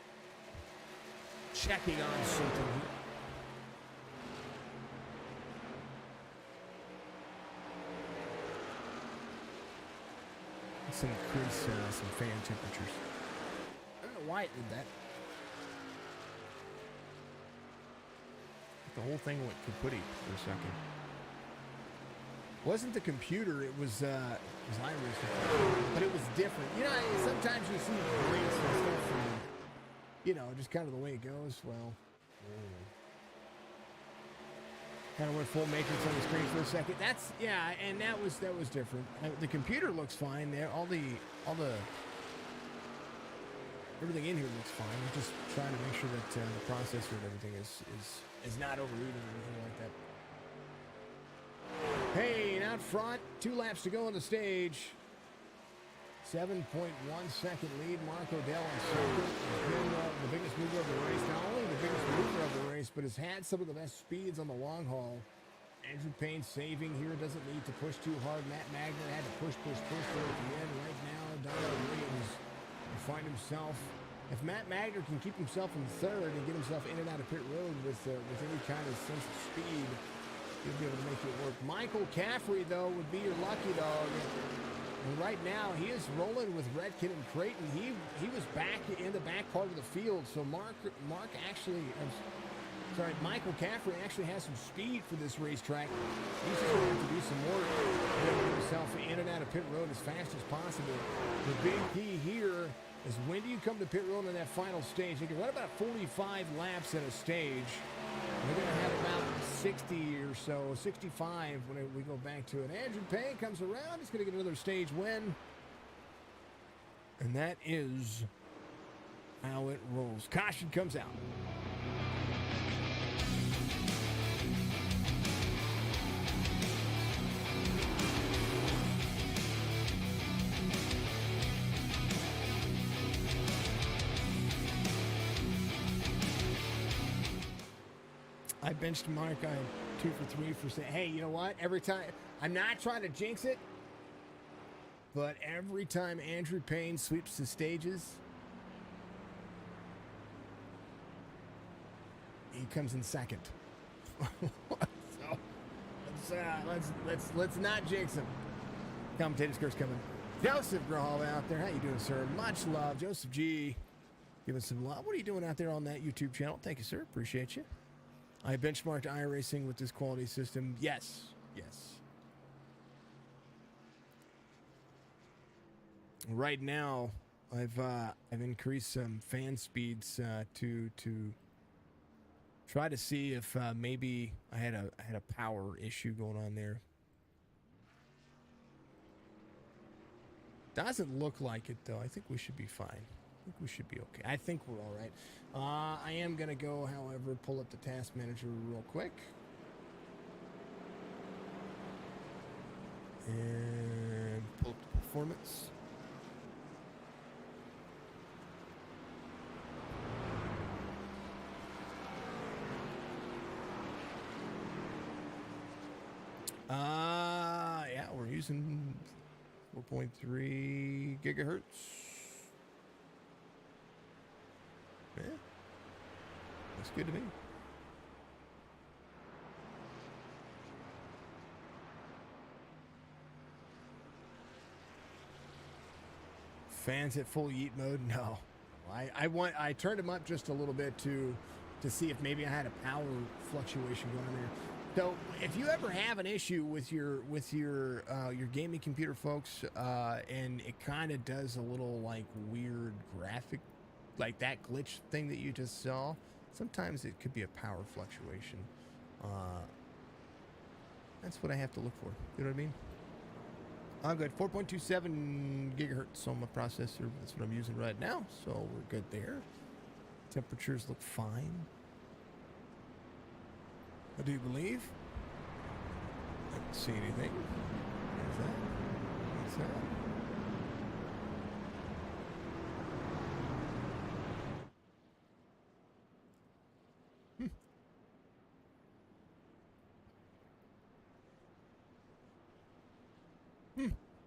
something. Let's increase some fan temperatures. I don't know why it did that. The whole thing went kaputty for a second. Wasn't the computer, it was Iracing, but it was different. You know, sometimes you see race and stuff and, you know, just kind of the way it goes. Well, kind of went full matrix on the screen for a second. That's, yeah, and that was different. The computer looks fine there. Everything in here looks fine. I'm just trying to make sure that the processor and everything is not overheating or anything like that. Hey, and out front, 2 laps to go on the stage. 7.1 second lead. Mark Odell in second has been the biggest mover of the race. Not only the biggest mover of the race, but has had some of the best speeds on the long haul. Andrew Payne saving here. Doesn't need to push too hard. Matt Magner had to push there at the end. Right now, Donald Williams will find himself. If Matt Magner can keep himself in third and get himself in and out of pit road with any kind of sense of speed, he'll be able to make it work. Michael Caffrey, though, would be your lucky dog. And right now, he is rolling with Redkin and Creighton. He was back in the back part of the field, so Michael Caffrey actually has some speed for this racetrack. He's just going to have to do some work to get himself in and out of pit road as fast as possible. The big key here is when do you come to pit road in that final stage? You can run about 45 laps at a stage. We're going to have about 60 or so, 65 when we go back to it. Andrew Payne comes around. He's going to get another stage win. And that is how it rolls. Caution comes out. I benched Mark. I 2 for 3 for saying, hey, you know what? Every time, I'm not trying to jinx it, but every time Andrew Payne sweeps the stages, he comes in second. So let's not jinx him. Commentator's curse coming. Joseph Grahal out there. How you doing, sir? Much love. Joseph G. Give us some love. What are you doing out there on that YouTube channel? Thank you, sir. Appreciate you. I benchmarked Iracing with this quality system. Yes. Right now, I've increased some fan speeds to try to see if maybe I had a power issue going on there. Doesn't look like it though. I think we should be fine. I think we should be okay. I think we're all right. I am going to go, however, pull up the task manager real quick. And pull up the performance. Yeah, we're using 4.3 gigahertz. Yeah, looks good to me. Fans at full yeet mode? No, I turned them up just a little bit to see if maybe I had a power fluctuation going on there. So if you ever have an issue with your gaming computer, folks, and it kind of does a little like weird graphic, like that glitch thing that you just saw, sometimes it could be a power fluctuation. That's what I have to look for. You know what I mean? I'm good. 4.27 gigahertz on my processor. That's what I'm using right now. So we're good there. Temperatures look fine. I do believe. I don't see anything. What's that? What's that?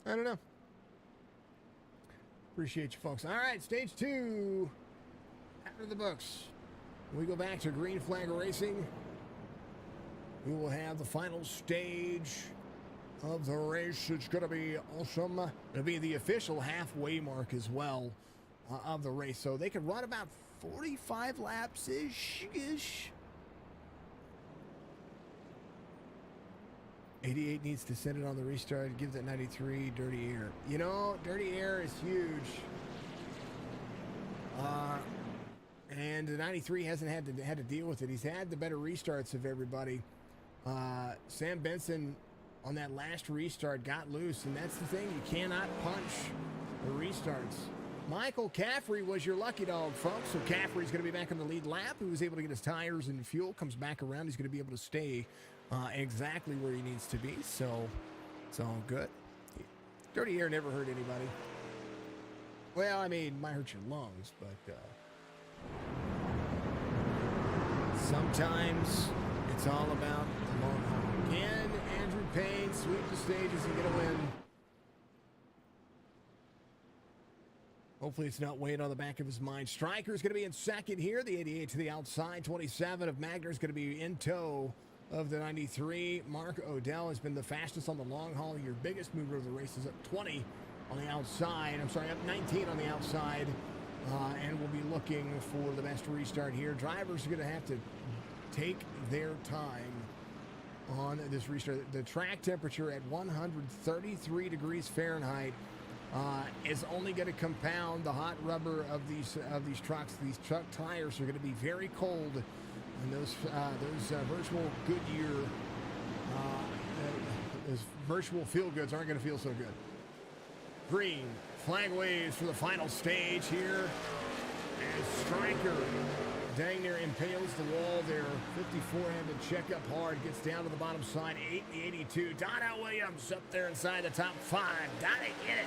I don't know. Appreciate you folks. All right, stage 2. After the books. We go back to green flag racing. We will have the final stage of the race. It's going to be awesome. It'll be the official halfway mark as well of the race. So they could run about 45 laps-ish. 88 needs to send it on the restart. Give that 93 dirty air. You know, dirty air is huge. And the 93 hasn't had to deal with it. He's had the better restarts of everybody. Sam Benson on that last restart got loose, and that's the thing. You cannot punch the restarts. Michael Caffrey was your lucky dog, folks. So Caffrey's going to be back on the lead lap. He was able to get his tires and fuel. Comes back around. He's going to be able to stay exactly where he needs to be. So it's all good. Dirty air never hurt anybody. Well, I mean, might hurt your lungs, but sometimes it's all about the long haul. Can Andrew Payne sweep the stages and get a win? Hopefully it's not weighing on the back of his mind. Stryker's going to be in second here. The 88 to the outside. 27 of Magner's going to be in tow of the 93. Mark Odell has been the fastest on the long haul. Your biggest mover of the race is up 20 on the outside. I'm sorry, up 19 on the outside. And we'll be looking for the best restart here. Drivers are going to have to take their time on this restart. The track temperature at 133 degrees Fahrenheit is only going to compound the hot rubber of these trucks. These truck tires are going to be very cold, and those virtual Goodyear, those virtual feel goods aren't going to feel so good. Green flag waves for the final stage here as Stryker dang near impales the wall there. 54-handed check up hard, gets down to the bottom side. 82. Donnell Williams up there inside the top 5. Donnie, get it.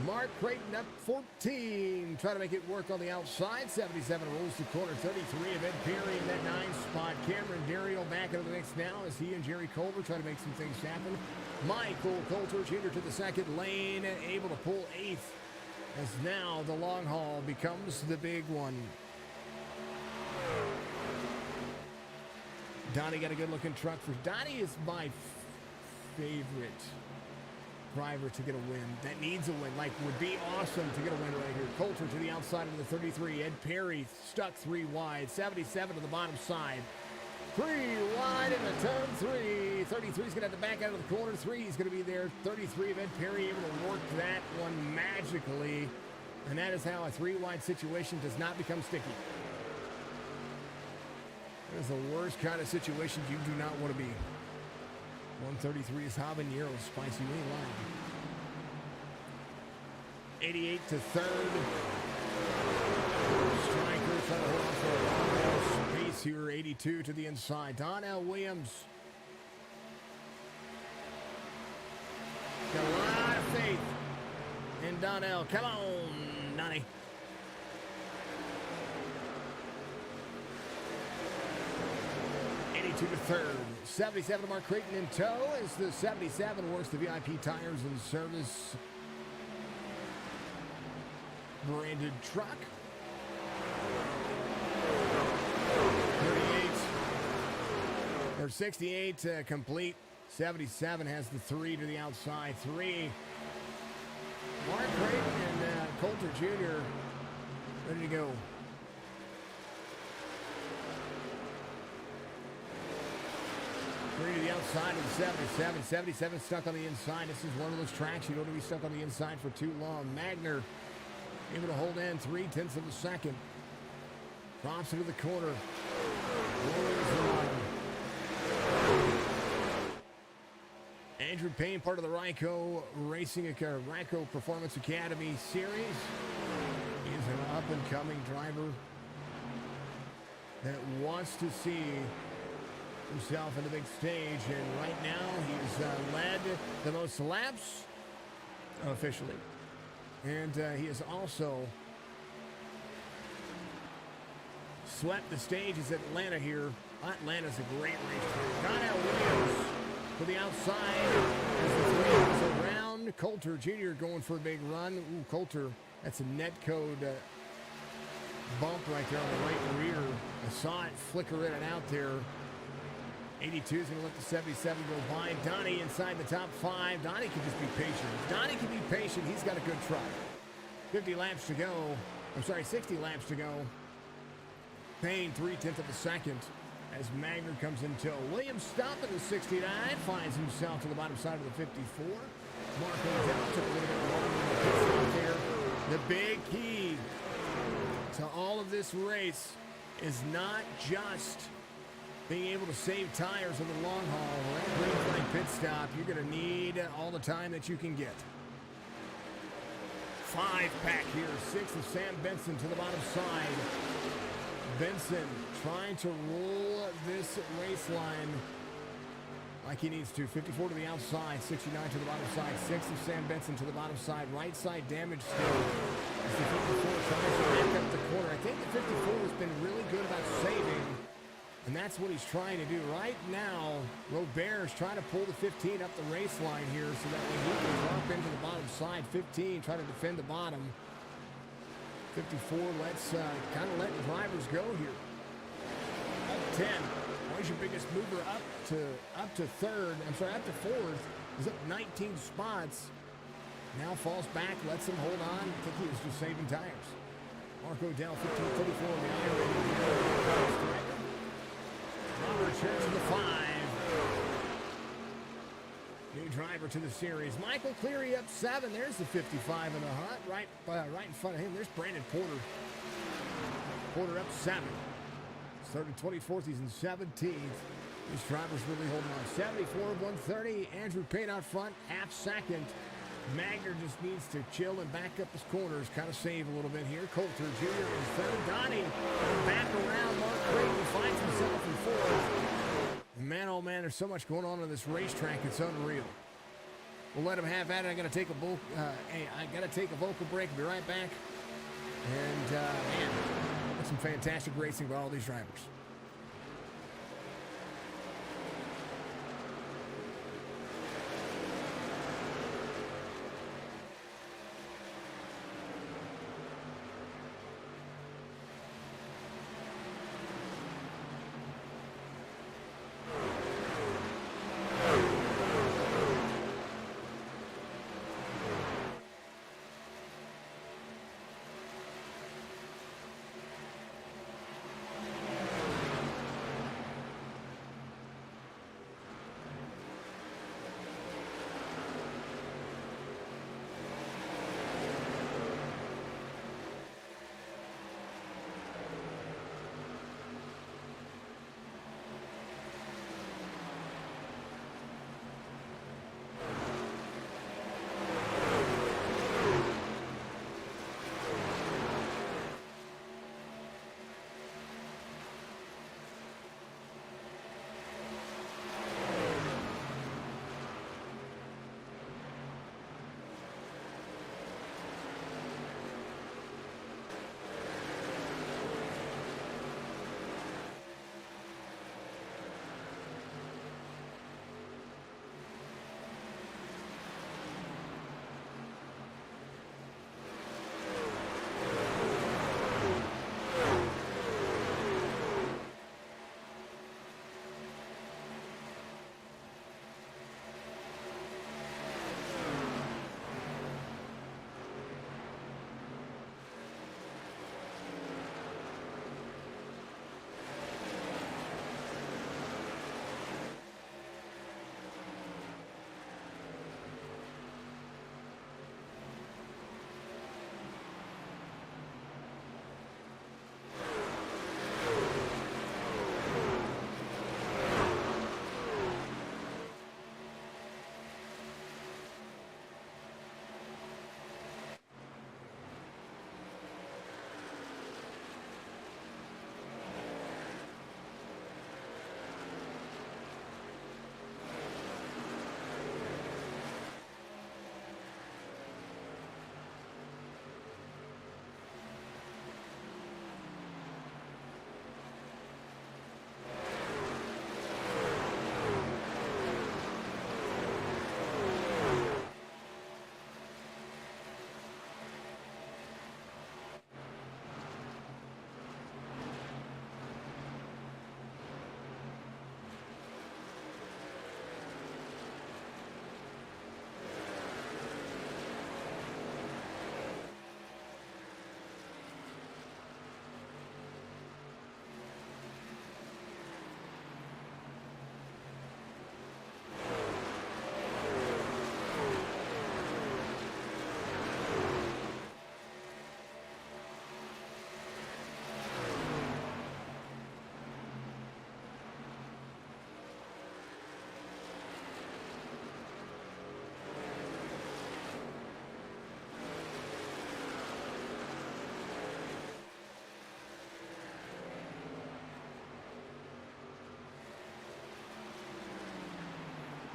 Mark Creighton up 14. Try to make it work on the outside. 77 rolls to corner. 33 of Ed Perry in that 9 spot. Cameron Dario back into the mix now as he and Jerry Culver try to make some things happen. Michael Coulter Jr. to the second lane, able to pull 8th as now the long haul becomes the big one. Donnie got a good looking truck for Donnie is my favorite driver to get a win. That needs a win. Like, would be awesome to get a win right here. Coulter to the outside of the 33. Ed Perry stuck 3 wide. 77 to the bottom side. 3 wide in the turn 3. 33 is going to have to back out of the corner. 3 is going to be there. 33 of Ed Perry able to work that one magically. And that is how a 3 wide situation does not become sticky. That is the worst kind of situation you do not want to be. 133 is Habanero Spicy. We ain't lying. 88 to third. Stryker trying to hold on for a long space here. 82 to the inside. Donnell Williams. Got a lot of faith in Donnell. Come on, Donnie. To third. 77 to Mark Creighton in tow as the 77 works the VIP tires and service branded truck. 38 or 68 complete. 77 has the 3 to the outside. 3. Mark Creighton and Coulter Jr. ready to go. 3 to the outside of the 77. 77 stuck on the inside. This is one of those tracks you don't want to be stuck on the inside for too long. Magner able to hold in 3/10 of a second. Drops into the corner. Andrew Payne, part of the Ryco Performance Academy series. He is an up-and-coming driver that wants to see himself in the big stage, and right now he's led the most laps officially, and he has also swept the stages at Atlanta here. Atlanta's a great race. Donnell Williams to the outside as the 3 goes around. Coulter Jr. going for a big run. Ooh, Coulter, that's a net code bump right there on the right rear. I saw it flicker in and out there. 82 is going to let the 77 go by. Donnie inside the top 5. Donnie can just be patient. If Donnie can be patient, he's got a good truck. 50 laps to go. I'm sorry, 60 laps to go. Payne 3/10 of a second as Magner comes in tow. Williams stopping the 69, finds himself to the bottom side of the 54. Marco Dell took a little bit longer in the pit stop there. The big key to all of this race is not just being able to save tires on the long haul. Or at green flag pit stop, you're going to need all the time that you can get. 5-pack here. 6 of Sam Benson to the bottom side. Benson trying to roll this race line like he needs to. 54 to the outside, 69 to the bottom side. 6 of Sam Benson to the bottom side. Right side damage still. As the 54 tries to back up the corner. I think the 54 has been really good about saving, and that's what he's trying to do. Right now, Robert's trying to pull the 15 up the race line here so that when he can drop into the bottom side, 15 trying to defend the bottom. 54 lets kind of let the drivers go here. Up 10. Always your biggest mover up to third. I'm sorry, up to fourth. He's up 19 spots. Now falls back, lets him hold on. I think he was just saving tires. Marco Dell 15:34 on the iron. Robert Church in the 5. New driver to the series. Michael Cleary up 7. There's the 55 in the hut. Right in front of him. There's Brandon Porter. Porter up 7. Started 24th. He's in 17th. These drivers really holding on. 74 of 130. Andrew Payne out front. Half second. Magner just needs to chill and back up his corners. Kind of save a little bit here. Coulter Jr. in third. Donnie back around. Mark Creighton finds himself in fourth. Man, oh man, there's so much going on this racetrack. It's unreal. We'll let him have at it. I got to take a vocal break. I'll be right back. And man, that's some fantastic racing by all these drivers.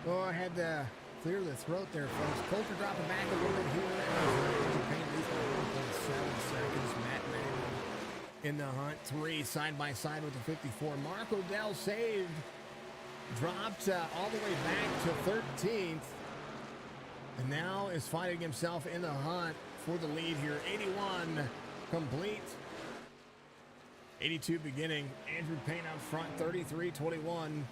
Oh, I had to clear the throat there, folks. Coulter dropping back a little bit here. Pain leads by 1.7 seconds. Matt Magner in the hunt. 3 side by side with the 54. Mark O'Dell saved. Dropped all the way back to 13th. And now is finding himself in the hunt for the lead here. 81 complete. 82 beginning. Andrew Payne up front. 33-21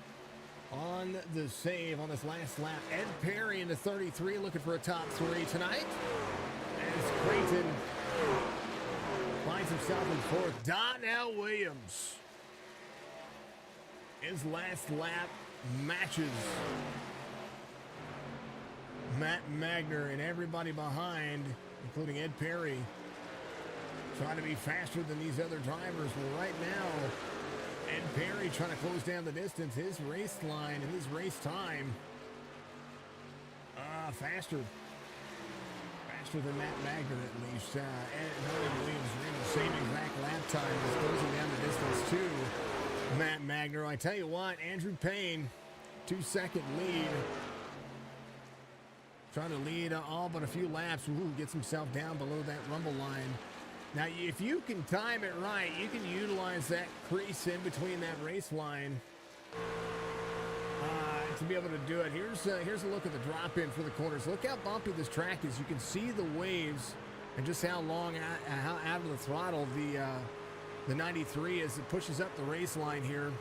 on the save on this last lap. Ed Perry into 33 looking for a top 3 tonight. As Creighton finds himself in 4th. Donnell Williams. His last lap matches Matt Magner and everybody behind, including Ed Perry, trying to be faster than these other drivers. Well, right now, Ed Perry trying to close down the distance. His race line and his race time faster than Matt Magner at least. Ed Williams ran the same exact lap time as closing down the distance to Matt Magner. I tell you what, Andrew Payne, 2-second lead. Trying to lead all but a few laps. Ooh, gets himself down below that rumble line. Now, if you can time it right, you can utilize that crease in between that race line to be able to do it. Here's a look at the drop in for the corners. Look how bumpy this track is. You can see the waves and just how long, how out of the throttle the 93 is. It pushes up the race line here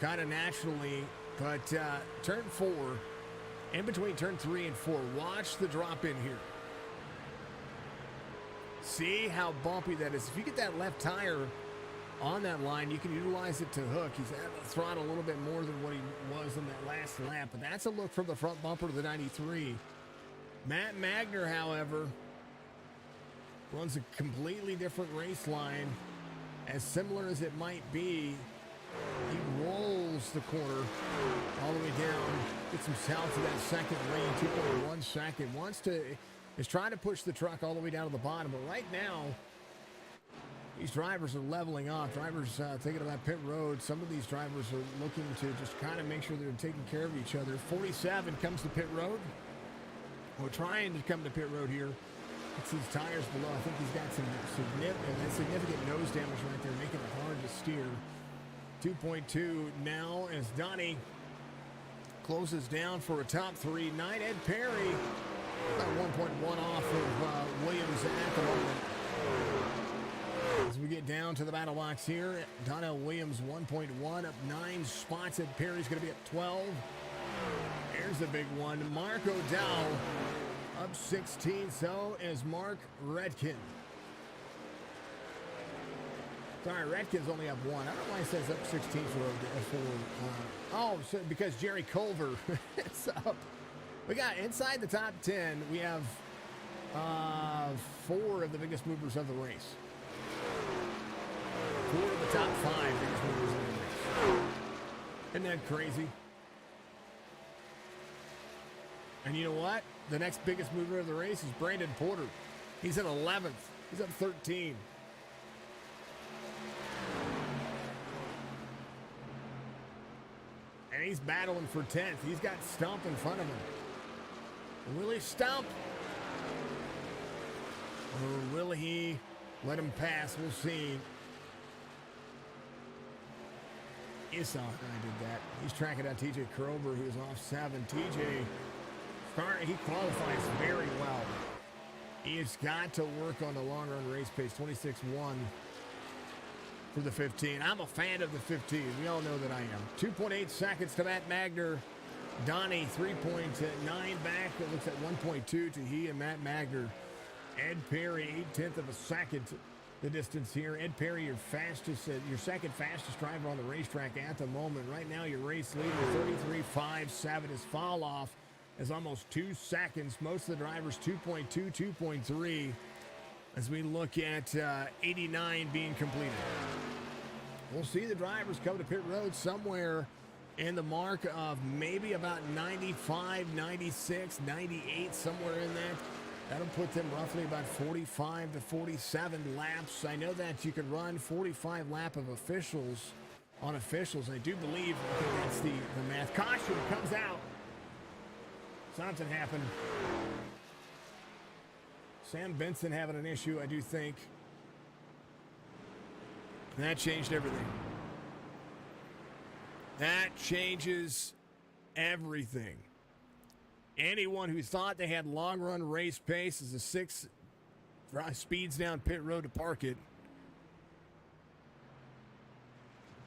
kind of naturally. But turn 4, in between turn 3 and 4, watch the drop in here. See how bumpy that is. If you get that left tire on that line, you can utilize it to hook. He's at the throttle a little bit more than what he was in that last lap. But that's a look from the front bumper to the 93. Matt Magner, however, runs a completely different race line. As similar as it might be, he rolls the corner all the way down, gets himself to that second lane, 2.1 second. Is trying to push the truck all the way down to the bottom. But right now, these drivers are leveling off. Drivers thinking about pit road. Some of these drivers are looking to just kind of make sure they're taking care of each other. 47 comes to pit road. We're trying to come to pit road here. It's his tires below. I think he's got some significant nose damage right there, making it hard to steer. 2.2 now as Donnie closes down for a top 3. Ed Perry about 1.1 off of Williams at the moment. As we get down to the battle box here, Donnell Williams 1.1 up 9 spots. Ed Perry's going to be up 12. Here's the big one. Mark O'Dell up 16. So is Mark Redkin. Sorry, Redkin's only up 1. I don't know why it says up 16 for because Jerry Culver is up. We got inside the top 10, we have 4 of the biggest movers of the race. 4 of the top 5 biggest movers of the race. Isn't that crazy? And you know what? The next biggest mover of the race is Brandon Porter. He's at 11th. He's up 13. And he's battling for 10th. He's got Stump in front of him. Will he Stump? Or will he let him pass? We'll see. Issa did that. He's tracking down TJ Krober, who's off 7. TJ, he qualifies very well. He's got to work on the long run race pace. 26-1 for the 15. I'm a fan of the 15. We all know that I am. 2.8 seconds to Matt Magner. Donnie 3.9 back. It looks at 1.2 to he and Matt Magner. Ed Perry 1/10 of a second the distance here. Ed Perry, your second fastest driver on the racetrack at the moment. Right now, your race leader 33.57. His fall off is almost 2 seconds. Most of the drivers 2.2, 2.3. As we look at 89 being completed. We'll see the drivers come to pit road somewhere in the mark of maybe about 95, 96, 98, somewhere in that. That'll put them roughly about 45 to 47 laps. I know that you could run 45 lap of officials on officials. I do believe, I think that's the math. Caution comes out Something happened. Sam Benson having an issue, I do think. That changed everything. That changes everything. Anyone who thought they had long-run race pace as a 6 speeds down pit road to park it.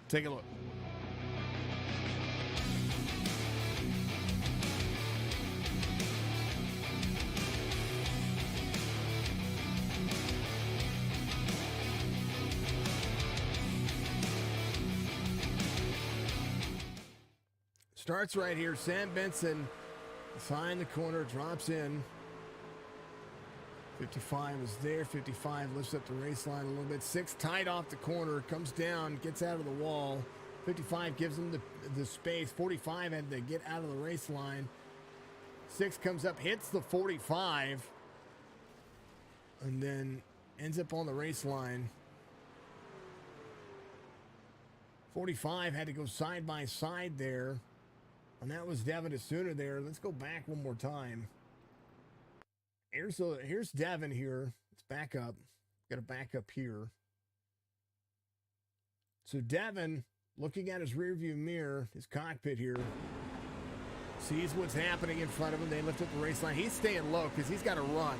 Take a look. Starts right here. Sam Benson behind the corner, drops in. 55 is there. 55 lifts up the race line a little bit. 6 tight off the corner, comes down, gets out of the wall. 55 gives him the space. 45 had to get out of the race line. 6 comes up, hits the 45, and then ends up on the race line. 45 had to go side by side there. And that was Devin Asuna there. Let's go back one more time. Here's Devin here. Let's back up. Got to back up here. So Devin, looking at his rearview mirror, his cockpit here, sees what's happening in front of him. They lift up the race line. He's staying low because he's got to run.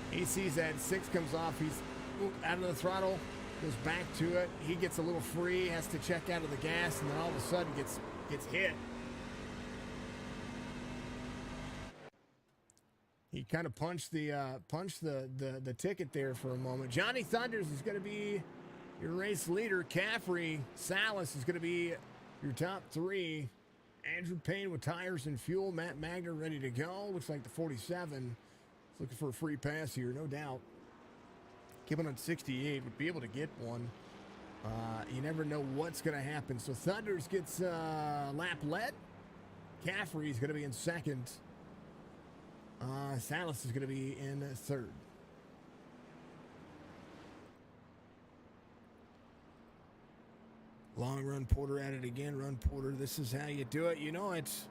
He sees that 6 comes off. He's out of the throttle, goes back to it. He gets a little free, has to check out of the gas, and then all of a sudden gets hit. He kind of punched the ticket there for a moment. Johnny Thunders is going to be your race leader. Caffrey Salas is going to be your top 3. Andrew Payne with tires and fuel. Matt Magner ready to go. Looks like the 47 is looking for a free pass here, no doubt. Keeping on 68, would be able to get one. You never know what's going to happen. So Thunders gets lap led. Caffrey is going to be in second. Salas is going to be in third. Long run Porter at it again. Run Porter. This is how you do it. You know it's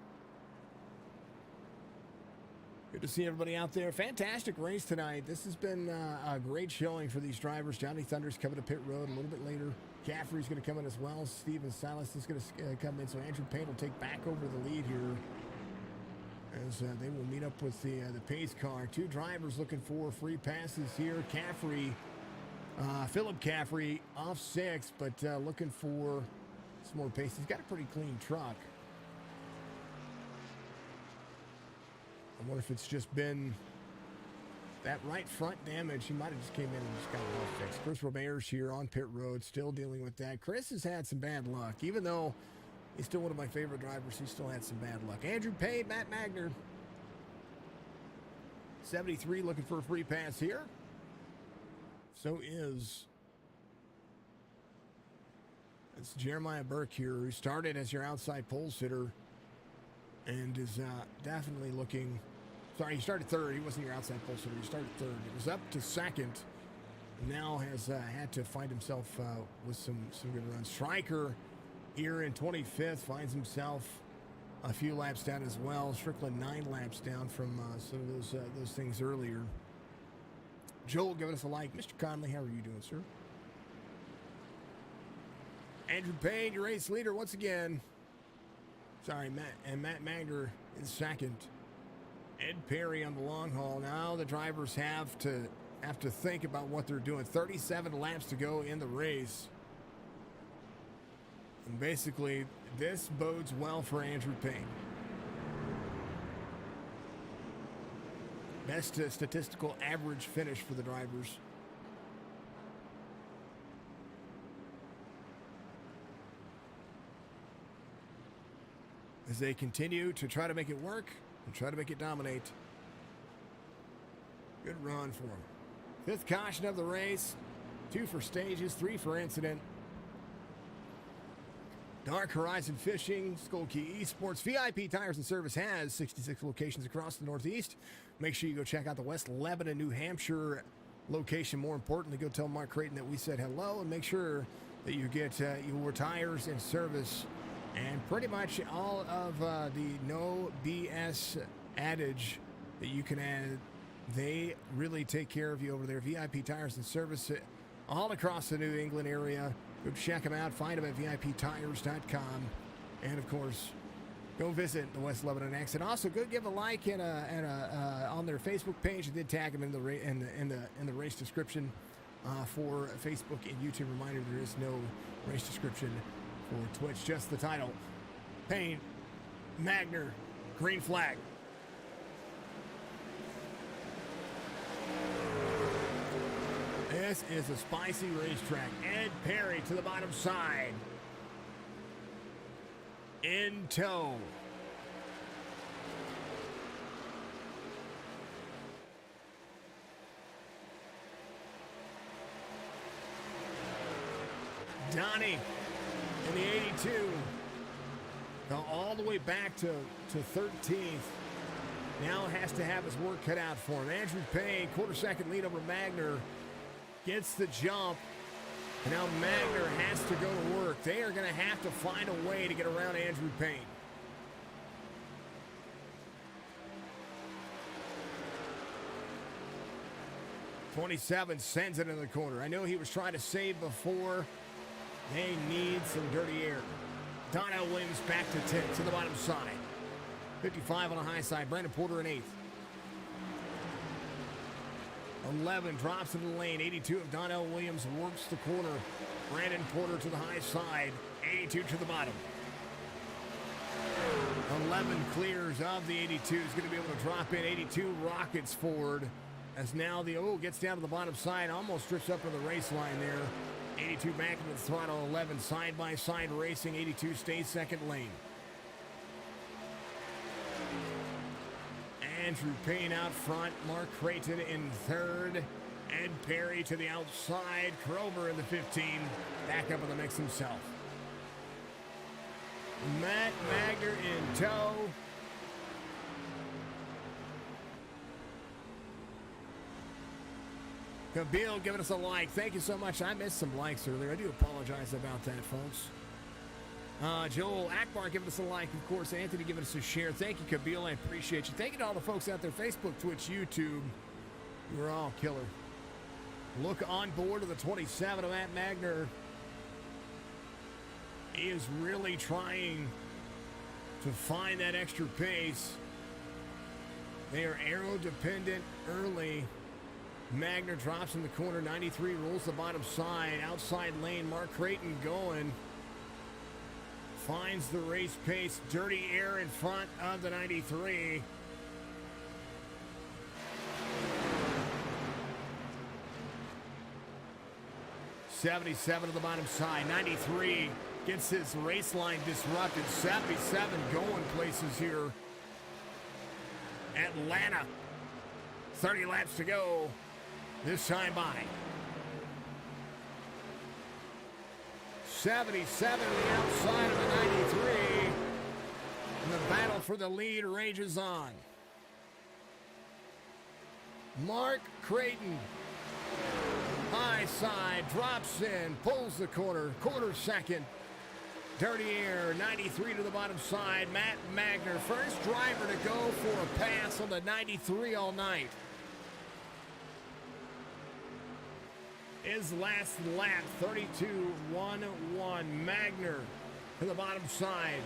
good to see everybody out there. Fantastic race tonight. This has been a great showing for these drivers. Johnny Thunders coming to pit road a little bit later. Caffrey's going to come in as well. Steven Salas is going to come in. So Andrew Payne will take back over the lead here, as they will meet up with the pace car. 2 drivers looking for free passes here. Caffrey, Philip Caffrey off 6, but looking for some more pace. He's got a pretty clean truck. I wonder if it's just been that right front damage. He might have just came in and just got it all fixed. Chris Robert's here on pit road, still dealing with that. Chris has had some bad luck, even though he's still one of my favorite drivers. He still had some bad luck. Andrew Payne, Matt Magner. 73 looking for a free pass here. So is it's Jeremiah Burke here, who started as your outside pole sitter and is definitely looking. Sorry, he started third. He wasn't your outside pole sitter. He started third. It was up to second. Now has had to find himself with some good runs. Stryker here in 25th finds himself a few laps down as well. Strickland 9 laps down from some of those things earlier. Joel giving us a like. Mr. Conley, how are you doing, sir? Andrew Payne, your race leader once again. Sorry, Matt Magner in second. Ed Perry on the long haul. Now the drivers have to think about what they're doing. 37 laps to go in the race. And basically, this bodes well for Andrew Payne. Best statistical average finish for the drivers. As they continue to try to make it work and try to make it dominate. Good run for him. 5th caution of the race. 2 for stages, 3 for incident. Dark Horizon Fishing, Skull Key Esports, VIP Tires and Service has 66 locations across the Northeast. Make sure you go check out the West Lebanon, New Hampshire location. More importantly, go tell Mark Creighton that we said hello, and make sure that you get your tires and service and pretty much all of the no BS adage that you can add. They really take care of you over there. VIP Tires and Service all across the New England area. Go check them out. Find them at VIPtires.com. And, of course, go visit the West Lebanon X. And also, go give a like on their Facebook page. I did tag them in the race description for Facebook and YouTube. Reminder, there is no race description for Twitch. Just the title. Payne, Magner, green flag. This is a spicy racetrack. Ed Perry to the bottom side. In tow. Donnie in the 82. Now all the way back to 13th. Now has to have his work cut out for him. Andrew Payne, quarter-second lead over Magner. Gets the jump. And now Magner has to go to work. They are going to have to find a way to get around Andrew Payne. '27 sends it in the corner. I know he was trying to save before. They need some dirty air. Donnell Williams back to 10th to the bottom side. 55 on the high side. Brandon Porter in 8th. 11 drops into the lane. 82 of Donnell Williams works the corner. Brandon Porter to the high side. 82 to the bottom. 11 clears of the 82. Is going to be able to drop in. 82 rockets forward. As now gets down to the bottom side. Almost drifts up to the race line there. 82 back into the throttle. 11 side-by-side racing. 82 stays second lane. Andrew Payne out front. Mark Creighton in third. Ed Perry to the outside. Krober in the 15. Back up in the mix himself. Matt Magner in tow. Kabeel giving us a like. Thank you so much. I missed some likes earlier. I do apologize about that, folks. Joel Akbar giving us a like, of course. Anthony giving us a share. Thank you, Kabeel. I appreciate you. Thank you to all the folks out there, Facebook, Twitch, YouTube. You're all killer. Look on board of the 27 of Matt Magner. He is really trying to find that extra pace. They are aero dependent early. Magner drops in the corner. 93 rolls the bottom side. Outside lane. Mark Creighton going. Finds the race pace. Dirty air in front of the 93. '77 to the bottom side. 93 gets his race line disrupted. 77 going places here. Atlanta. 30 laps to go. This time by. 77 on the outside of the 93. And the battle for the lead rages on. Mark Creighton. High side, drops in, pulls the corner, quarter second. Dirty air, 93 to the bottom side. Matt Magner, first driver to go for a pass on the 93 all night. His last lap, 32.11. Magner to the bottom side.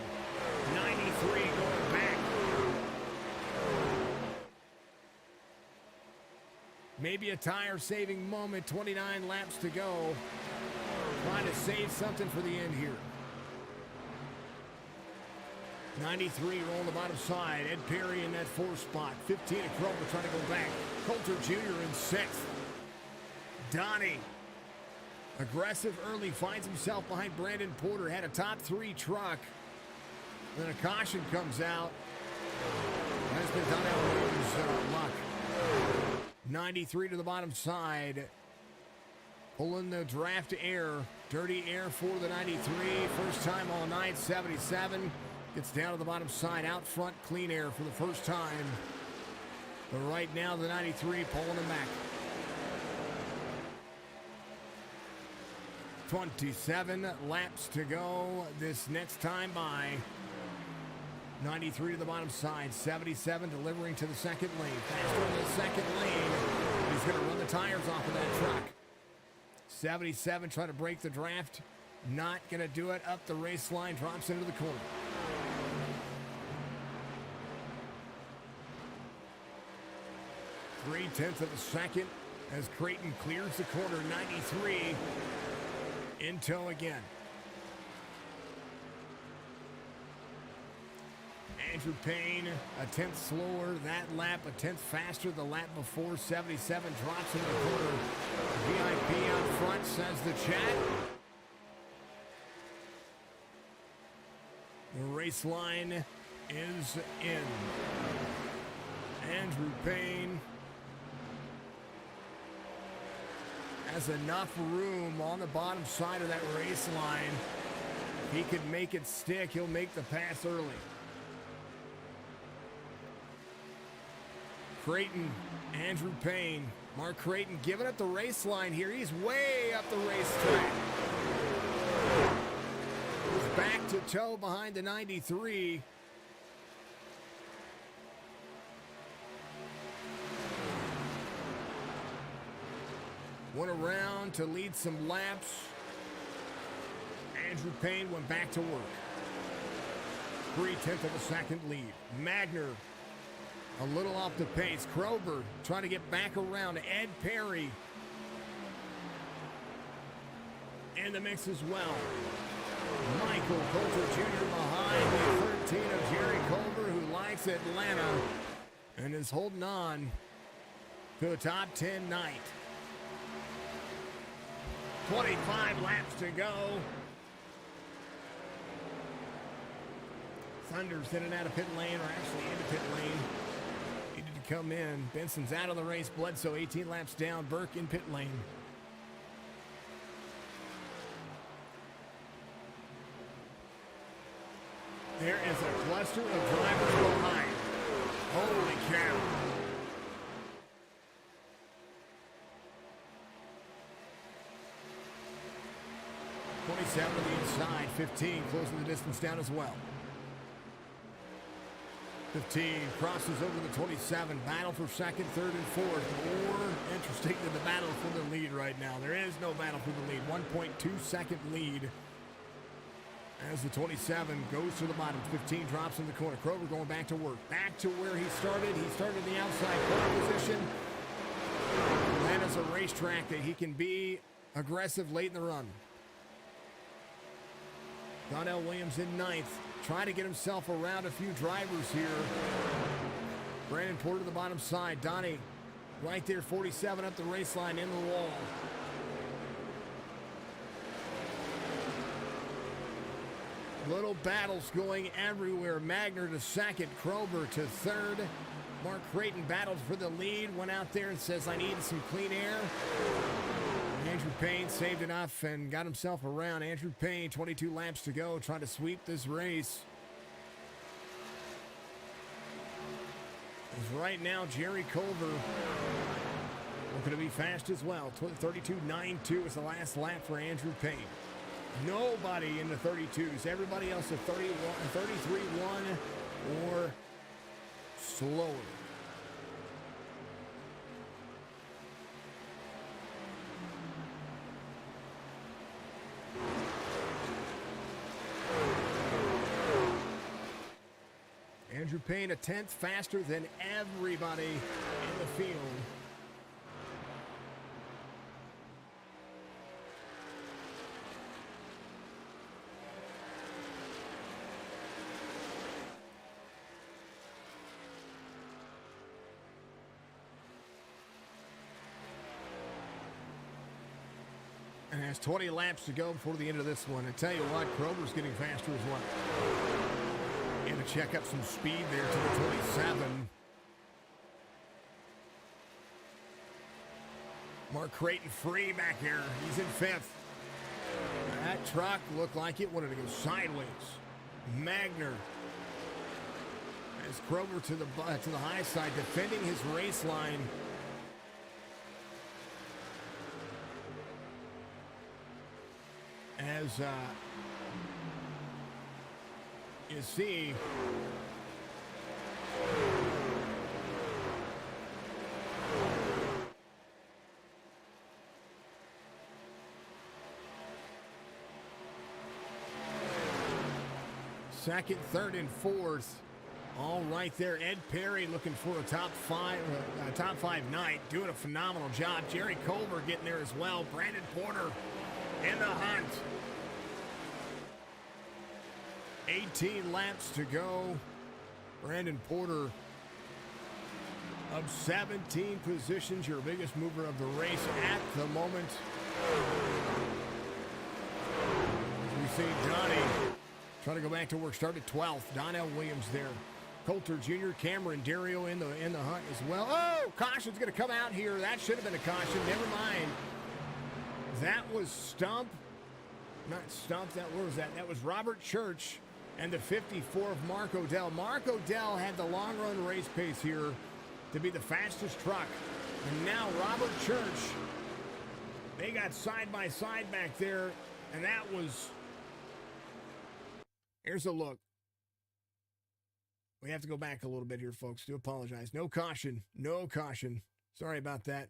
93 going back. Maybe a tire-saving moment. 29 laps to go. Trying to save something for the end here. 93 rolling the bottom side. Ed Perry in that 4 spot. 15 of Kroger trying to go back. Coulter Jr. in 6th. Donnie, aggressive early, finds himself behind Brandon Porter. Had a top 3 truck. Then a caution comes out. That's been Donnell Williams' luck. 93 to the bottom side. Pulling the draft air. Dirty air for the 93. First time all night. 77 gets down to the bottom side. Out front, clean air for the first time. But right now, the 93 pulling him back. 27 laps to go this next time by. 93 to the bottom side. 77 delivering to the second lane. Faster in the second lane. He's going to run the tires off of that truck. 77 trying to break the draft. Not going to do it. Up the race line. Drops into the corner. Three-tenths of a second as Creighton clears the corner. 93 in tow again. Andrew Payne a tenth slower that lap, a tenth faster the lap before. 77 drops into the corner. VIP out front, says the chat. The race line is in. Andrew Payne has enough room on the bottom side of that race line. If he could make it stick, he'll make the pass early. Creighton, Andrew Payne. Mark Creighton giving up the race line here. He's way up the racetrack. He's back to toe behind the 93. Went around to lead some laps. Andrew Payne went back to work. 3/10 of a second lead. Magner a little off the pace. Krober trying to get back around. Ed Perry in the mix as well. Michael Coulter Jr. behind the 13 of Jerry Culver, who likes Atlanta and is holding on to a top 10 night. 25 laps to go. Thunder's in and out of pit lane, or actually into pit lane. Needed to come in. Benson's out of the race. Bledsoe 18 laps down. Burke in pit lane. There is a cluster of drivers behind. Holy cow. '27 to the inside. 15 closing the distance down as well. 15 crosses over the 27. Battle for second, third, and fourth. More interesting than the battle for the lead right now. There is no battle for the lead. 1.2 second lead as the 27 goes to the bottom. 15 drops in the corner. Kroger going back to work. Back to where he started. He started the outside corner position. Atlanta's a racetrack that he can be aggressive late in the run. Donnell Williams in ninth. Trying to get himself around a few drivers here. Brandon Porter to the bottom side. Donnie right there, 47 up the race line in the wall. Little battles going everywhere. Magner to second. Krober to third. Mark Creighton battled for the lead. Went out there and says, I need some clean air. Andrew Payne saved enough and got himself around. Andrew Payne, 22 laps to go, trying to sweep this race. As right now, Jerry Culver looking to be fast as well. 32.92 is the last lap for Andrew Payne. Nobody in the 32s. Everybody else at 31, 33.1 or slower. Andrew Payne a tenth faster than everybody in the field. And has 20 laps to go before the end of this one. I tell you what, Kroger's getting faster as well. And to check up some speed there to the 27. Mark Creighton free back here. He's in fifth. That truck looked like it wanted to go sideways. Magner as Kroger to the high side, defending his race line. As you see. Second, third, and fourth. All right there. Ed Perry looking for a top five night, doing a phenomenal job. Jerry Culver getting there as well. Brandon Porter in the hunt. 18 laps to go. Brandon Porter of 17 positions, your biggest mover of the race at the moment. We see Donnie trying to go back to work. Started 12th. Donnell Williams there. Coulter Jr., Cameron Dario in the hunt as well. Oh, caution's going to come out here. That should have been a caution. Never mind. That was Stump. Not Stump. Where was that? That was Robert Church and the 54 of Mark Odell. Mark Odell had the long run race pace here to be the fastest truck. And now Robert Church, they got side by side back there. And that was, here's a look. We have to go back a little bit here, folks. Do apologize. No caution. No caution. Sorry about that.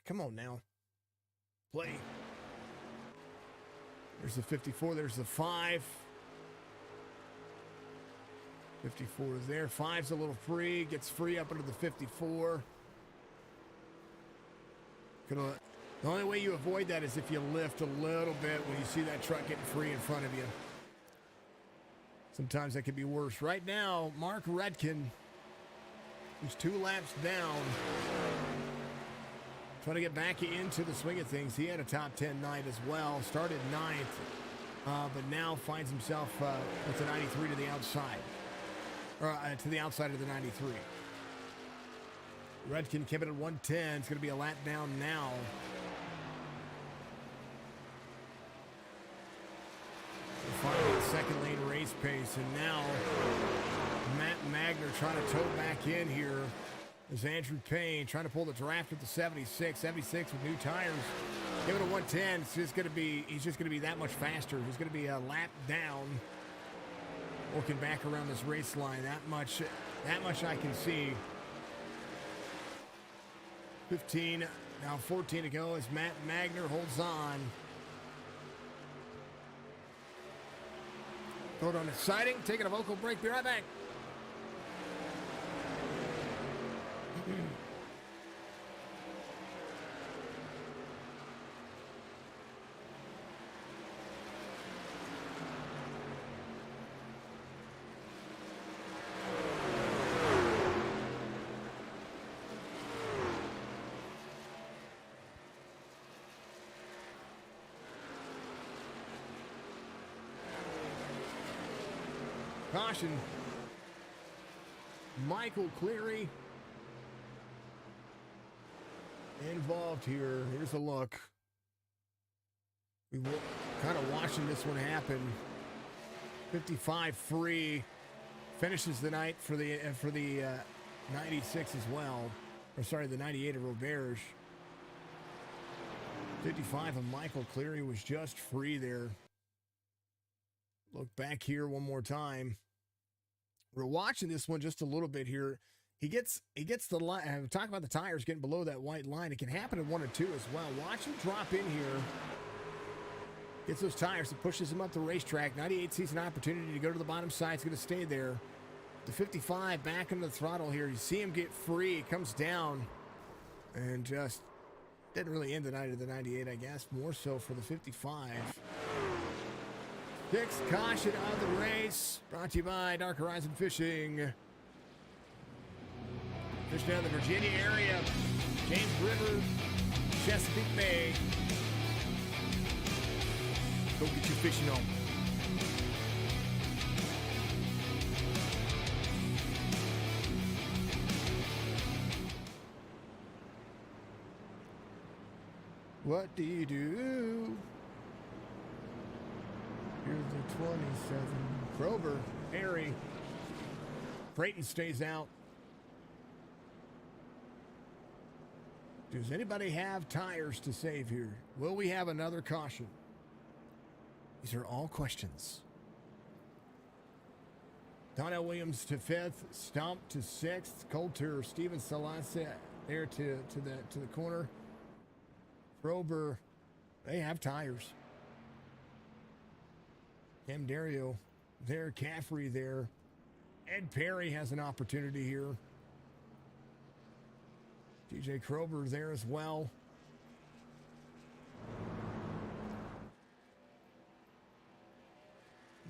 Come on now. Play. There's the 54. There's the 5. 54 is there. 5's a little free. Gets free up into the 54. The only way you avoid that is if you lift a little bit when you see that truck getting free in front of you. Sometimes that could be worse. Right now, Mark Redkin, who's 2 laps down, trying to get back into the swing of things. He had a top 10 night as well. Started 9th, but now finds himself with the 93 to the outside. To the outside of the 93. Redkin kept it at 110. It's going to be a lap down now. Finally, second lane race pace, and now Matt Magner trying to tow back in here. There's Andrew Payne trying to pull the draft at the 76 with new tires. Give it a 110. He's just gonna be that much faster. He's gonna be a lap down, working back around this race line. That much I can see. 15, now 14 to go as Matt Magner holds on. Going on exciting, taking a vocal break. Be right back. Caution. Michael Cleary involved here. Here's a look. We were kind of watching this one happen. 55 free finishes the night for the 96 as well. Or sorry, the 98 of Roberge. 55 of Michael Cleary was just free there. Look back here one more time. We're watching this one just a little bit here. He gets the line. I'm talking about the tires getting below that white line. It can happen in 1 or 2 as well. Watch him drop in here. Gets those tires. It pushes him up the racetrack. 98 sees an opportunity to go to the bottom side. It's going to stay there. The 55 back into the throttle here. You see him get free. It comes down and just didn't really end the night of the 98, I guess. More so for the 55. Sixth caution of the race, brought to you by Dark Horizon Fishing. Fish down the Virginia area, James River, Chesapeake Bay. Go get your fishing on. What do you do? Here's the 27. Krober, Harry. Creighton stays out. Does anybody have tires to save here? Will we have another caution? These are all questions Donnell Williams to 5th, Stump to 6th, Coulter, Steven Salasa there to the corner. Frober, they have tires. Cam Dario there, Caffrey there. Ed Perry has an opportunity here. TJ Krober there as well.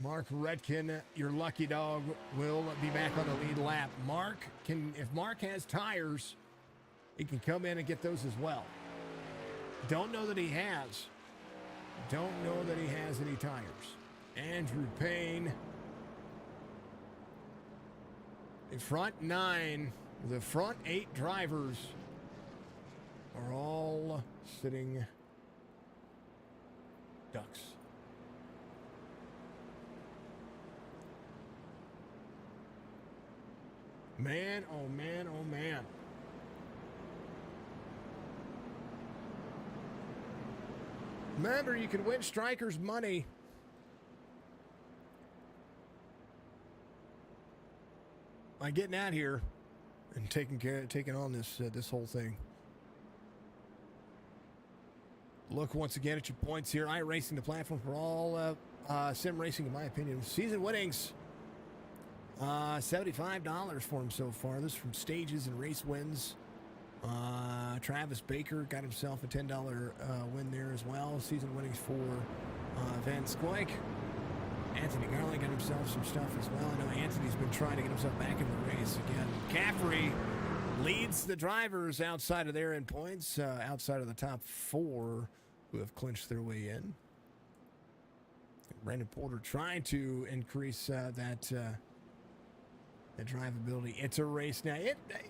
Mark Redkin, your lucky dog, will be back on the lead lap. If Mark has tires, he can come in and get those as well. Don't know that he has. Don't know that he has any tires. Andrew Payne. The front 9, the front 8 drivers are all sitting ducks. Man, oh man, oh man. Remember, you can win Strikers money. By getting out here and taking on this whole thing. Look once again at your points here. Iracing, the platform for all sim racing, in my opinion. Season winnings. $75 for him so far. This is from stages and race wins. Travis Baker got himself a $10 win there as well. Season winnings for Van Scoik. Anthony Garland got himself some stuff as well. I know Anthony's been trying to get himself back in the race again. Caffrey leads the drivers outside of there in points, outside of the top 4 who have clinched their way in. Brandon Porter trying to increase that drivability. It's a race now.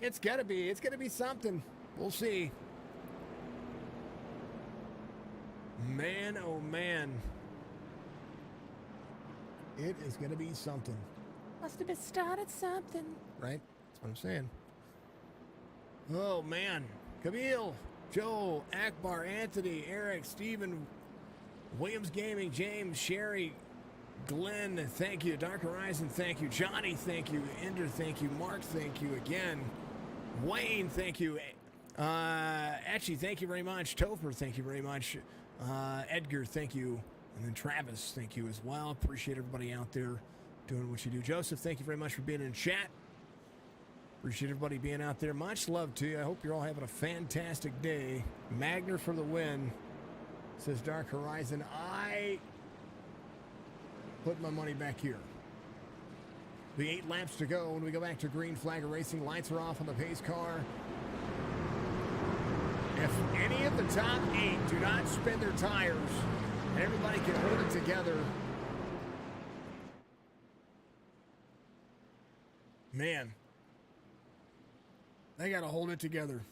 It's gotta be something. We'll see. Man, oh man. It is gonna be something. Must have been started something. Right? That's what I'm saying. Oh man. Camille, Joe, Akbar, Anthony, Eric, Steven, Williams Gaming, James, Sherry, Glenn, thank you. Dark Horizon, thank you. Johnny, thank you. Ender, thank you. Mark, thank you again. Wayne, thank you. Etchy, thank you very much. Topher, thank you very much. Edgar, thank you. And then Travis, thank you as well. Appreciate everybody out there doing what you do. Joseph, thank you very much for being in chat. Appreciate everybody being out there. Much love to you. I hope you're all having a fantastic day. Magner for the win, says Dark Horizon. I put my money back here. The 8 laps to go when we go back to green flag racing. Lights are off on the pace car. If any of the top 8 do not spin their tires, and everybody can hold it together, man, they got to hold it together.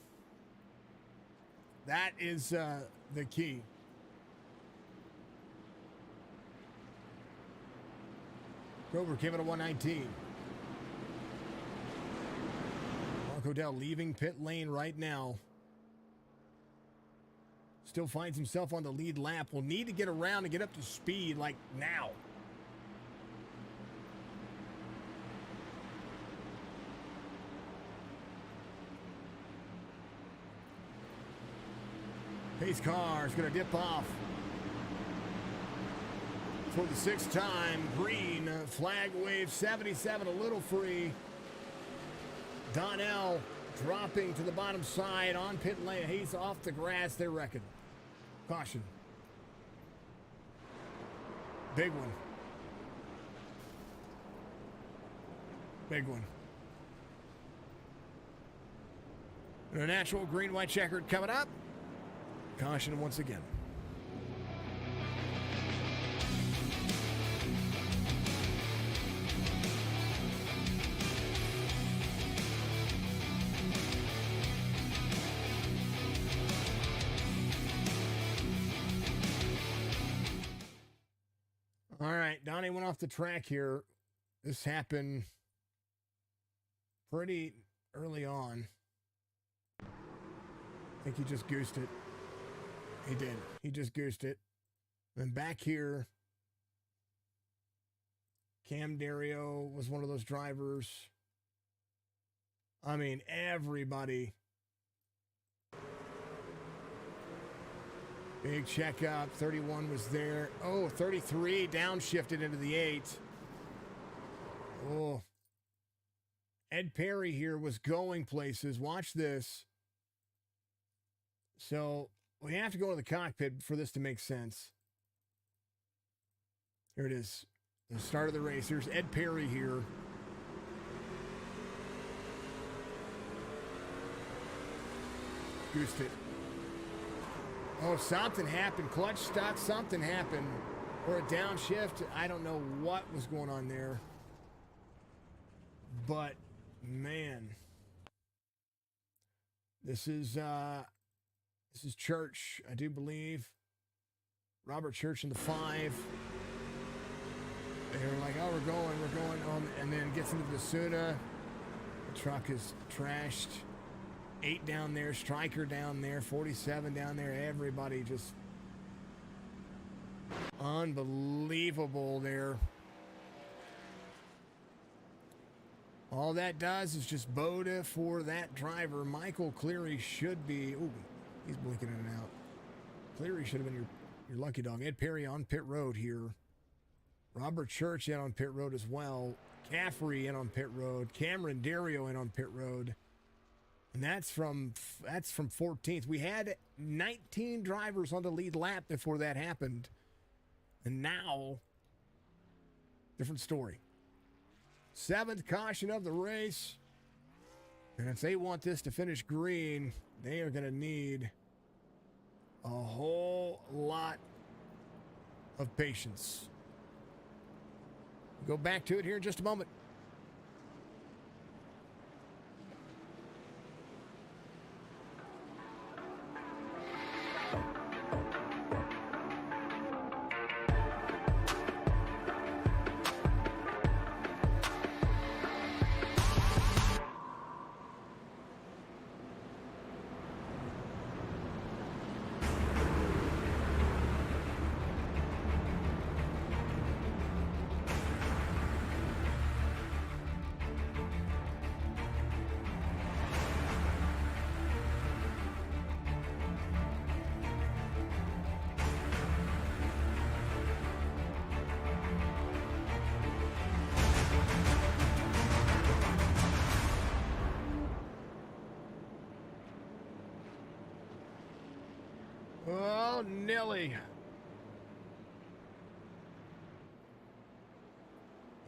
That is the key. Grover came in at 119. Mark Odell leaving pit lane right now. Still finds himself on the lead lap. Will need to get around and get up to speed like now. Pace car is going to dip off for the 6th time. Green flag wave 77, a little free. Donnell dropping to the bottom side on pit lane. He's off the grass. They're wrecking. Caution. Big one. Big one. And a natural green-white checkered coming up. Caution once again. All right, Donnie went off the track here. This happened pretty early on. I think he just goosed it. He did. He just goosed it. And back here, Cam Dario was one of those drivers. I mean, everybody. Big checkup. 31 was there. Oh, 33 downshifted into the 8. Oh. Ed Perry here was going places. Watch this. So we have to go to the cockpit for this to make sense. Here it is. The start of the race. Here's Ed Perry here. Goosed it. Oh, something happened. Clutch stuck. Something happened. Or a downshift. I don't know what was going on there. But, man. This is Church, I do believe. Robert Church in the 5. They're like, oh, we're going on. And then gets into the Suna. The truck is trashed. 8 down there, Stryker down there, 47 down there. Everybody just unbelievable there. All that does is just bode for that driver. Michael Cleary should be. Ooh, he's blinking in and out. Cleary should have been your lucky dog. Ed Perry on pit road here. Robert Church in on pit road as well. Caffrey in on pit road. Cameron Dario in on pit road. And that's from 14th. We had 19 drivers on the lead lap before that happened. And now, different story. 7th caution of the race. And if they want this to finish green, they are going to need a whole lot of patience. We'll go back to it here in just a moment. Oh, Nelly.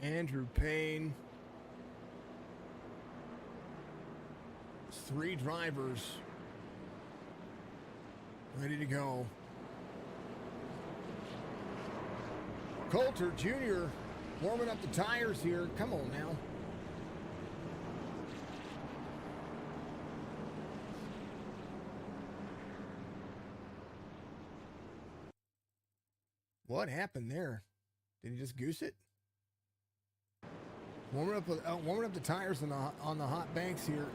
Andrew Payne. 3 drivers ready to go. Coulter Jr. warming up the tires here. Come on now. What happened there? Did he just goose it? Warming up the tires on the hot banks here.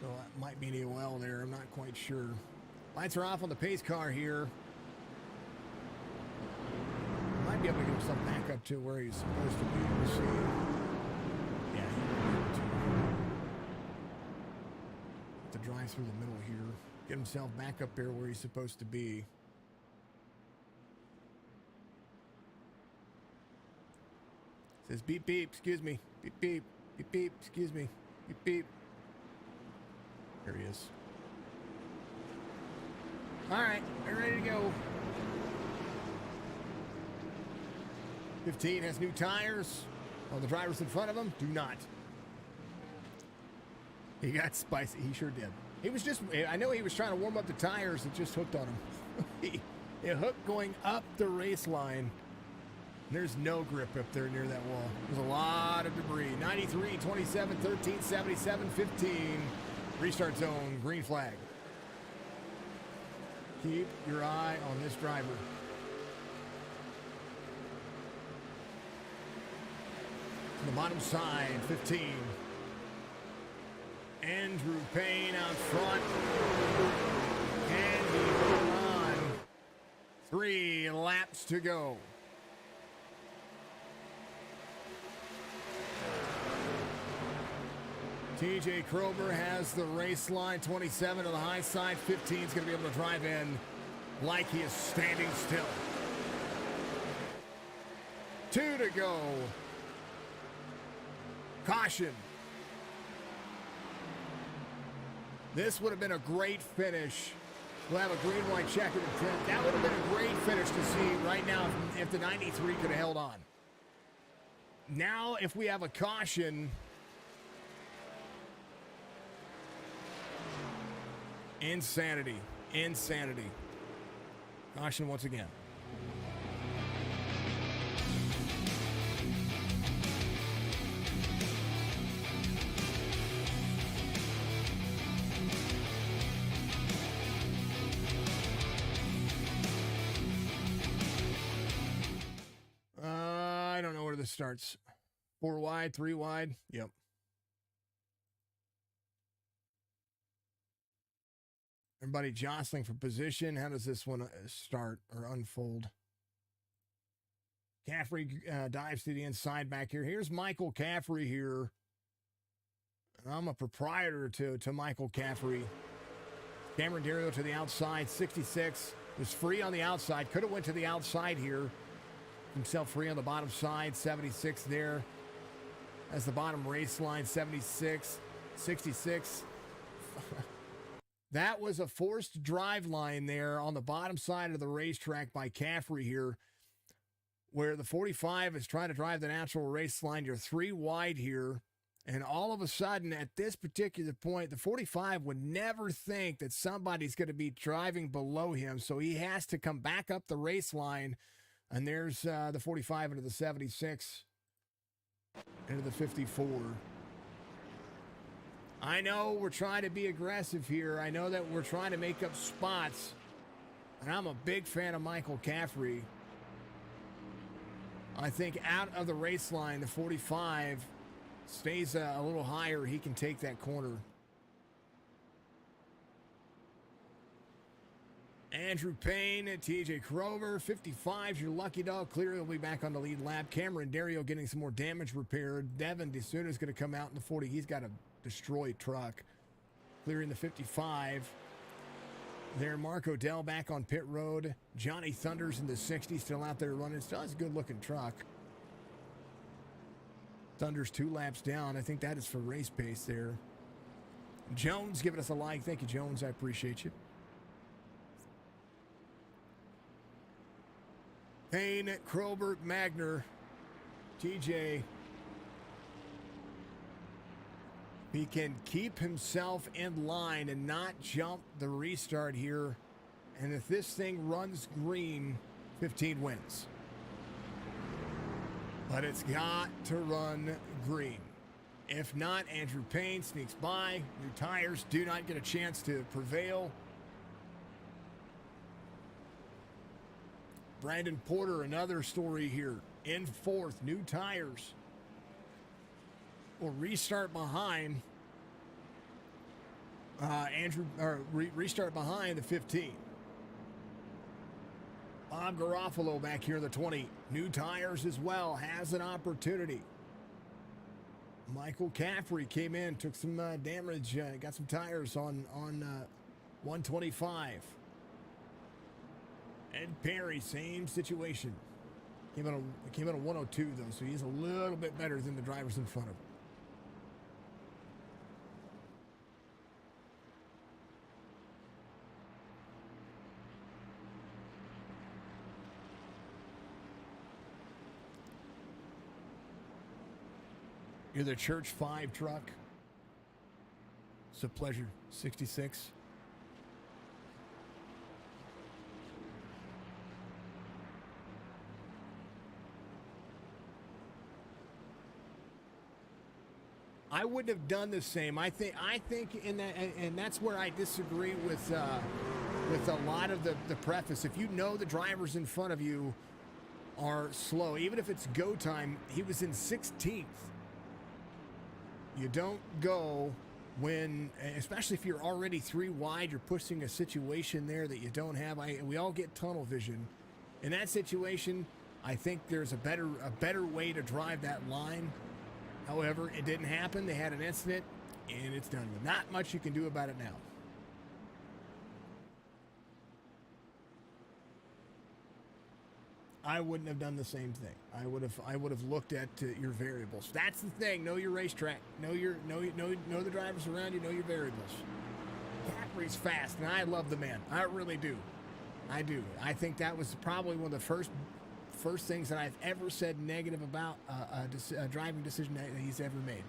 So that might be an EOL there. I'm not quite sure. Lights are off on the pace car here. Might be able to get himself back up to where he's supposed to be. We'll see. Yeah, he have to drive through the middle here. Get himself back up there where he's supposed to be. Says beep beep, excuse me. Beep beep, beep beep, excuse me. Beep beep. There he is. All right, we're ready to go. 15 has new tires. Oh, the drivers in front of him do not. He got spicy. He sure did. He was just, I know he was trying to warm up the tires. It just hooked on him. It hooked going up the race line. There's no grip up there near that wall. There's a lot of debris. 93, 27, 13, 77, 15. Restart zone, green flag. Keep your eye on this driver. To the bottom side, 15. Andrew Payne out front. Can he hold on? 3 laps to go. TJ Krober has the race line, 27 to the high side. 15 is going to be able to drive in like he is standing still. 2 to go. Caution. This would have been a great finish. We'll have a green, white, checkered intent. That would have been a great finish to see right now if the 93 could have held on. Now, if we have a caution, insanity. Insanity. Caution once again. I don't know where this starts. 4 wide, 3 wide. Yep. Everybody jostling for position. How does this one start or unfold? Caffrey dives to the inside back here. Here's Michael Caffrey here. I'm a proprietor to Michael Caffrey. Cameron Dario to the outside. 66 was free on the outside. Could have went to the outside here. Himself free on the bottom side. 76 there. As the bottom race line. 76. 66. That was a forced drive line there on the bottom side of the racetrack by Caffrey here, where the 45 is trying to drive the natural race line. You're 3 wide here, and all of a sudden, at this particular point, the 45 would never think that somebody's going to be driving below him, so he has to come back up the race line, and there's the 45 into the 76, into the 54. I know we're trying to be aggressive here. I know that we're trying to make up spots. And I'm a big fan of Michael Caffrey. I think out of the race line, the 45 stays a little higher. He can take that corner. Andrew Payne, TJ Krober, 55's your lucky dog. Cleary will be back on the lead lap. Cameron Dario getting some more damage repaired. Devin DeSuna is going to come out in the 40. He's got a destroyed truck. Clearing the 55. There, Mark Odell back on pit road. Johnny Thunders in the 60, still out there running. Still has a good-looking truck. Thunders 2 laps down. I think that is for race pace there. Jones giving us a like. Thank you, Jones. I appreciate you. Payne, Krobert, Magner, TJ. He can keep himself in line and not jump the restart here. And if this thing runs green, 15 wins. But it's got to run green. If not, Andrew Payne sneaks by. New tires do not get a chance to prevail. Brandon Porter, another story here. In 4th, new tires. Will restart behind restart behind the 15. Bob Garofalo back here in the 20. New tires as well. Has an opportunity. Michael Caffrey came in, took some damage, got some tires on 125. Ed Perry, same situation. Came out of 102 though, so he's a little bit better than the drivers in front of him. You're the Church 5 truck. It's a pleasure. 66. I wouldn't have done the same. I think in that, and that's where I disagree with a lot of the preface. If you know the drivers in front of you are slow, even if it's go time, he was in 16th. You don't go when, especially if you're already 3 wide, you're pushing a situation there that you don't have. We all get tunnel vision. In that situation, I think there's a better way to drive that line. However, it didn't happen. They had an incident, and it's done. Not much you can do about it now. I wouldn't have done the same thing. I would have looked at your variables. That's the thing. Know your racetrack. Know the drivers around you. Know your variables. Capri's fast, and I love the man. I really do. I do. I think that was probably one of the first things that I've ever said negative about a driving decision that he's ever made.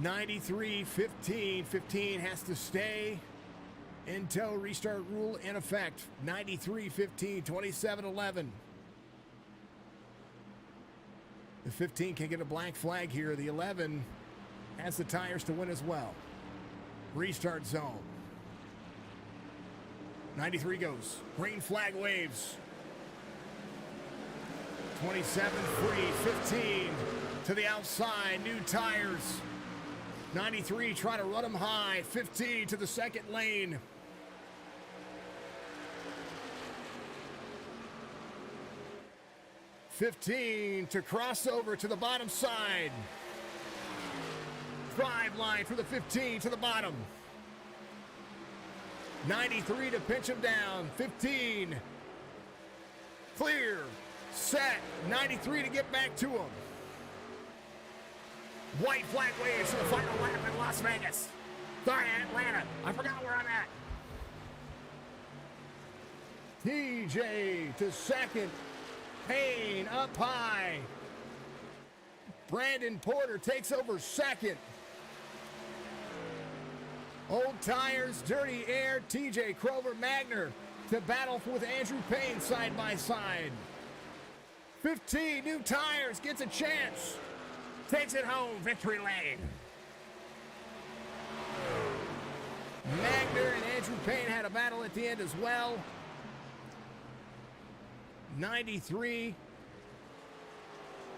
93-15. 15 has to stay until restart rule in effect. 93-15, 27-11. The 15 can get a black flag here. The 11 has the tires to win as well. Restart zone. 93 goes. Green flag waves. 27 free. 15 to the outside. New tires. 93 trying to run them high. 15 to the second lane. $15 to cross over to the bottom side. Drive line for the 15 to the bottom. 93 to pinch him down. 15. Clear. Set. 93 to get back to him. White flag waves for the final lap in Las Vegas. Sorry, Atlanta. I forgot where I'm at. TJ to second. Payne up high. Brandon Porter takes over second. Old tires, dirty air. TJ Crover Magner to battle with Andrew Payne side by side. 15 new tires, gets a chance. Takes it home, victory lane. Magner and Andrew Payne had a battle at the end as well. 93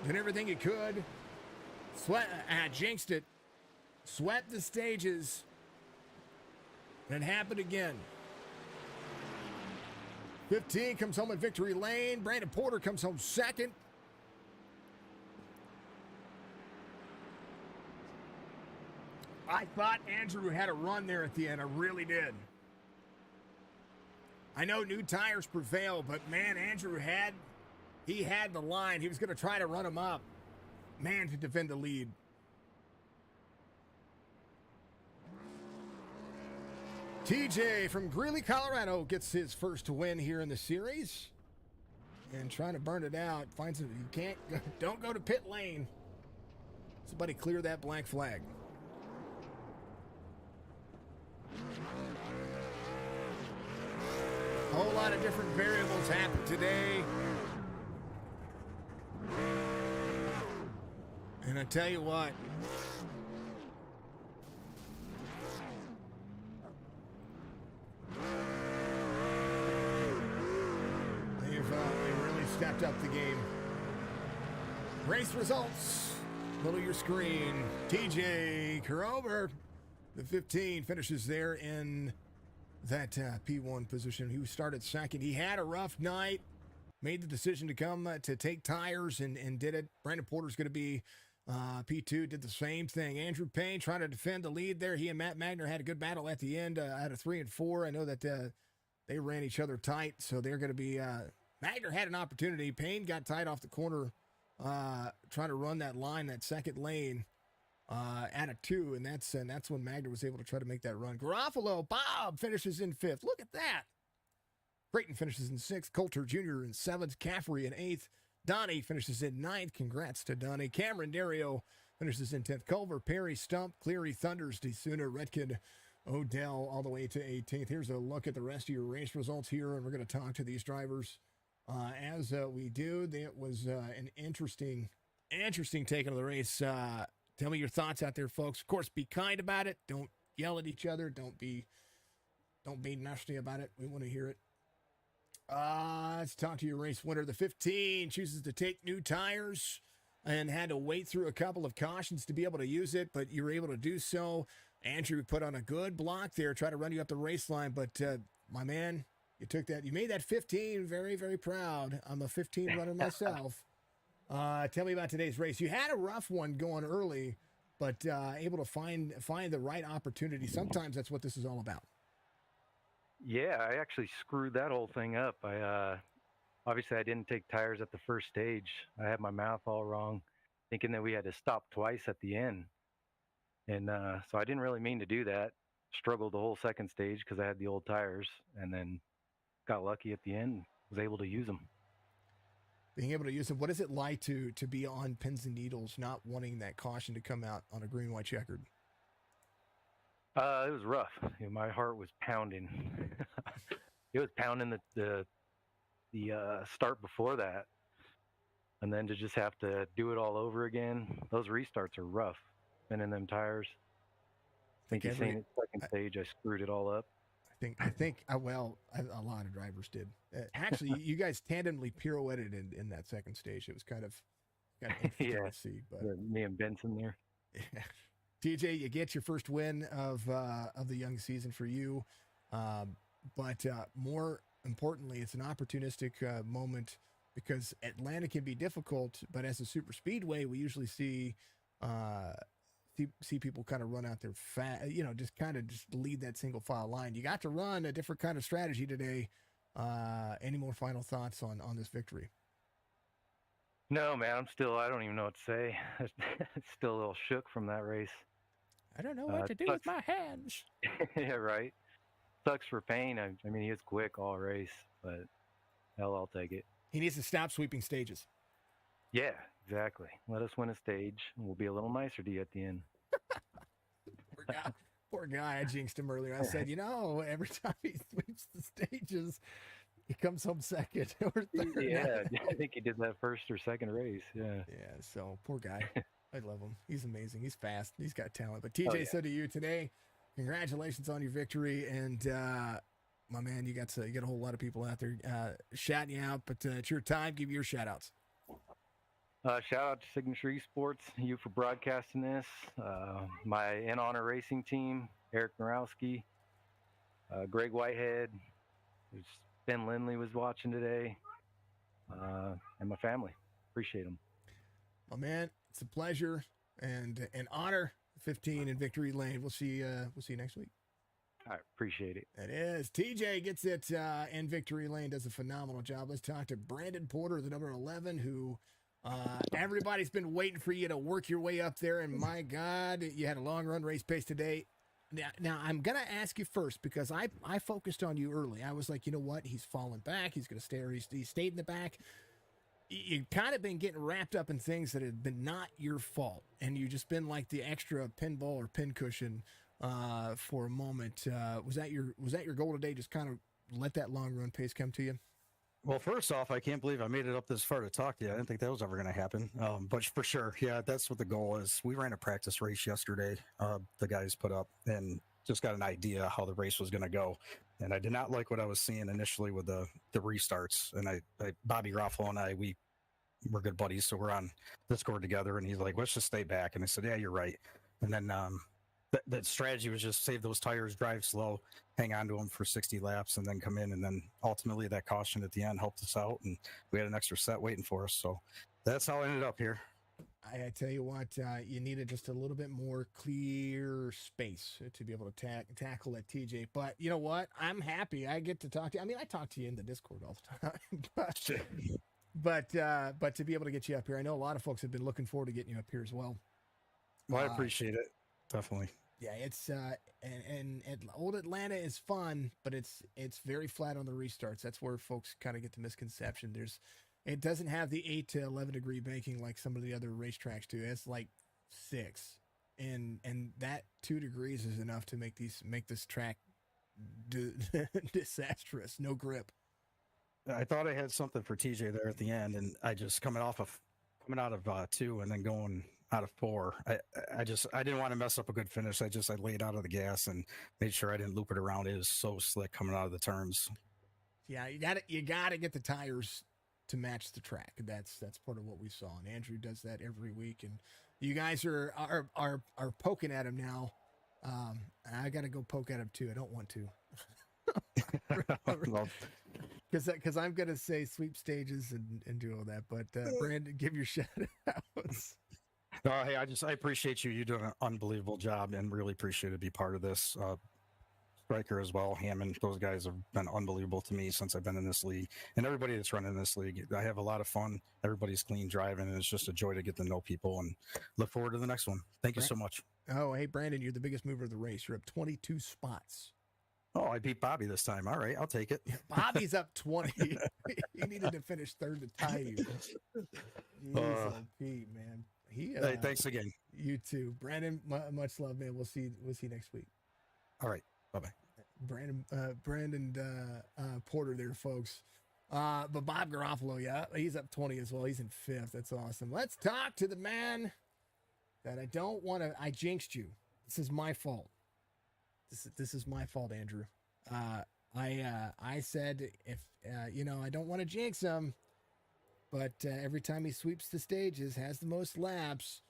did everything he could. Jinxed it. Swept the stages. And it happened again. 15 comes home in victory lane. Brandon Porter comes home second. I thought Andrew had a run there at the end. I really did. I know new tires prevail, but man, Andrew had the line. He was going to try to run him up. Man, to defend the lead. TJ from Greeley, Colorado gets his first win here in the series. And trying to burn it out. Finds it. You can't. Don't go to pit lane. Somebody clear that black flag. A whole lot of different variables happened today. And I tell you what. They really stepped up the game. Race results. Middle of your screen. TJ Crover, the 15, finishes there in that P1 position. He started second. He had a rough night. Made the decision to come to take tires and did it. Brandon Porter's going to be P2. Did the same thing. Andrew Payne trying to defend the lead there. He and Matt Magner had a good battle at the end out of 3 and 4. I know that they ran each other tight, so they're going to be... Magner had an opportunity. Payne got tight off the corner trying to run that line, that second lane. At a 2, and that's when Magner was able to try to make that run. Garofalo, Bob finishes in 5th. Look at that. Creighton finishes in 6th. Coulter Jr. in 7th. Caffrey in 8th. Donnie finishes in 9th. Congrats to Donnie. Cameron Dario finishes in 10th. Culver, Perry, Stump, Cleary, Thunders, DeSuna, Redkid, Odell, all the way to 18th. Here's a look at the rest of your race results here, and we're going to talk to these drivers as we do. It was an interesting take on the race. Tell me your thoughts out there, folks. Of course, be kind about it. Don't yell at each other. Don't be nasty about it. We want to hear it. Let's talk to your race winner. The 15 chooses to take new tires. and had to wait through a couple of cautions to be able to use it, but you were able to do so. Andrew put on a good block there, try to run you up the race line, but my man, you took that. You made that 15. Very, very proud. I'm a 15 runner myself. Tell me about today's race. You had a rough one going early, but able to find the right opportunity. Sometimes that's what this is all about. Yeah, I actually screwed that whole thing up. Obviously I didn't take tires at the first stage. I had my math all wrong, thinking that we had to stop twice at the end. And so I didn't really mean to do that. Struggled the whole second stage because I had the old tires, and then got lucky at the end, was able to use them. Being able to use them, what is it like to be on pins and needles, not wanting that caution to come out on a green, white checkered? It was rough. My heart was pounding. It was pounding the start before that, and then to just have to do it all over again. Those restarts are rough. Been in them tires. I think you've seen it second stage. I screwed it all up. I think a lot of drivers did. Actually, you guys tandemly pirouetted in that second stage. It was kind of interesting to see. But me and Benson there. Yeah. TJ, you get your first win of the young season for you, but more importantly, it's an opportunistic moment because Atlanta can be difficult. But as a super speedway, we usually see people kind of run out there fast, just lead that single file line. You got to run a different kind of strategy today. Any more final thoughts on this victory? No, man, I don't even know what to say. Still a little shook from that race. I don't know what to do with my hands. Yeah, right. Sucks for Payne. I mean, he was quick all race, but hell, I'll take it. He needs to stop sweeping stages. Yeah, exactly. Let us win a stage, and we'll be a little nicer to you at the end. Poor guy. I jinxed him earlier. I said, every time he sweeps the stages, he comes home second or third. Yeah, I think he did that first or second race. Yeah. Yeah, so poor guy. I love him. He's amazing. He's fast. He's got talent. But TJ said to you today, congratulations on your victory. And my man, you got a whole lot of people out there shouting you out, but it's your time. Give your shout outs. Shout out to Signature Esports, you for broadcasting this. My AMR Racing team, Eric Norowski, Greg Whitehead, Ben Lindley was watching today, and my family. Appreciate them. My man, it's a pleasure and an honor. 15 in Victory Lane. We'll see you next week. I appreciate it. It is. TJ gets it in Victory Lane, does a phenomenal job. Let's talk to Brandon Porter, the number 11, who everybody's been waiting for you to work your way up there. And my God, you had a long run race pace today. Now I'm going to ask you first because I focused on you early. I was like, you know what? He's falling back. He's going to stay, or he stayed in the back. You've kind of been getting wrapped up in things that have been not your fault. And you've just been like the extra pinball or pincushion for a moment. Was that your goal today? Just kind of let that long run pace come to you? Well, first off, I can't believe I made it up this far to talk to you. I didn't think that was ever going to happen. But for sure, yeah, that's what the goal is. We ran a practice race yesterday. The guys put up and just got an idea how the race was going to go. And I did not like what I was seeing initially with the restarts. And Bobby Garofalo and I, we're good buddies. So we're on Discord together and he's like, let's just stay back. And I said, yeah, you're right. And then, that strategy was just save those tires, drive slow, hang on to them for 60 laps, and then come in. And then ultimately that caution at the end helped us out, and we had an extra set waiting for us. So that's how I ended up here. I tell you what, you needed just a little bit more clear space to be able to tackle that, TJ. But you know what? I'm happy I get to talk to you. I mean, I talk to you in the Discord all the time. but to be able to get you up here, I know a lot of folks have been looking forward to getting you up here as well. Well, I appreciate it. Definitely. Yeah, it's and old Atlanta is fun, but it's very flat on the restarts. That's where folks kind of get the misconception. It doesn't have the 8 to 11 degree banking like some of the other racetracks do. It's like 6, and that 2 degrees is enough to make this track disastrous. No grip. I thought I had something for TJ there at the end, and I just coming out of 2 and then going out of 4. I didn't want to mess up a good finish. I laid out of the gas and made sure I didn't loop it around. It was so slick coming out of the turns. Yeah, you got to get the tires to match the track. That's part of what we saw, and Andrew does that every week. And you guys are poking at him now. I got to go poke at him too. I don't want to. Well, Because I'm gonna say sweep stages and do all that, but Brandon, give your shout outs. hey, I appreciate you. You're doing an unbelievable job, and really appreciate to be part of this. Striker as well, Hammond. Those guys have been unbelievable to me since I've been in this league, and everybody that's running this league. I have a lot of fun. Everybody's clean driving, and it's just a joy to get to know people. And look forward to the next one. Thank you so much. Oh, hey Brandon, you're the biggest mover of the race. You're up 22 spots. Oh, I beat Bobby this time. All right, I'll take it. Bobby's up 20. He needed to finish third to tie you. Jeez, Pete, man. Hey, thanks again. You too, Brandon. Much love, man. We'll see you next week. All right, bye bye. Brandon Porter there, folks. But Bob Garofalo, yeah, he's up 20 as well. He's in 5th. That's awesome. Let's talk to the man that I don't want to. I jinxed you. This is my fault. This is my fault, Andrew. I said if I don't want to jinx him, but every time he sweeps the stages, has the most laps,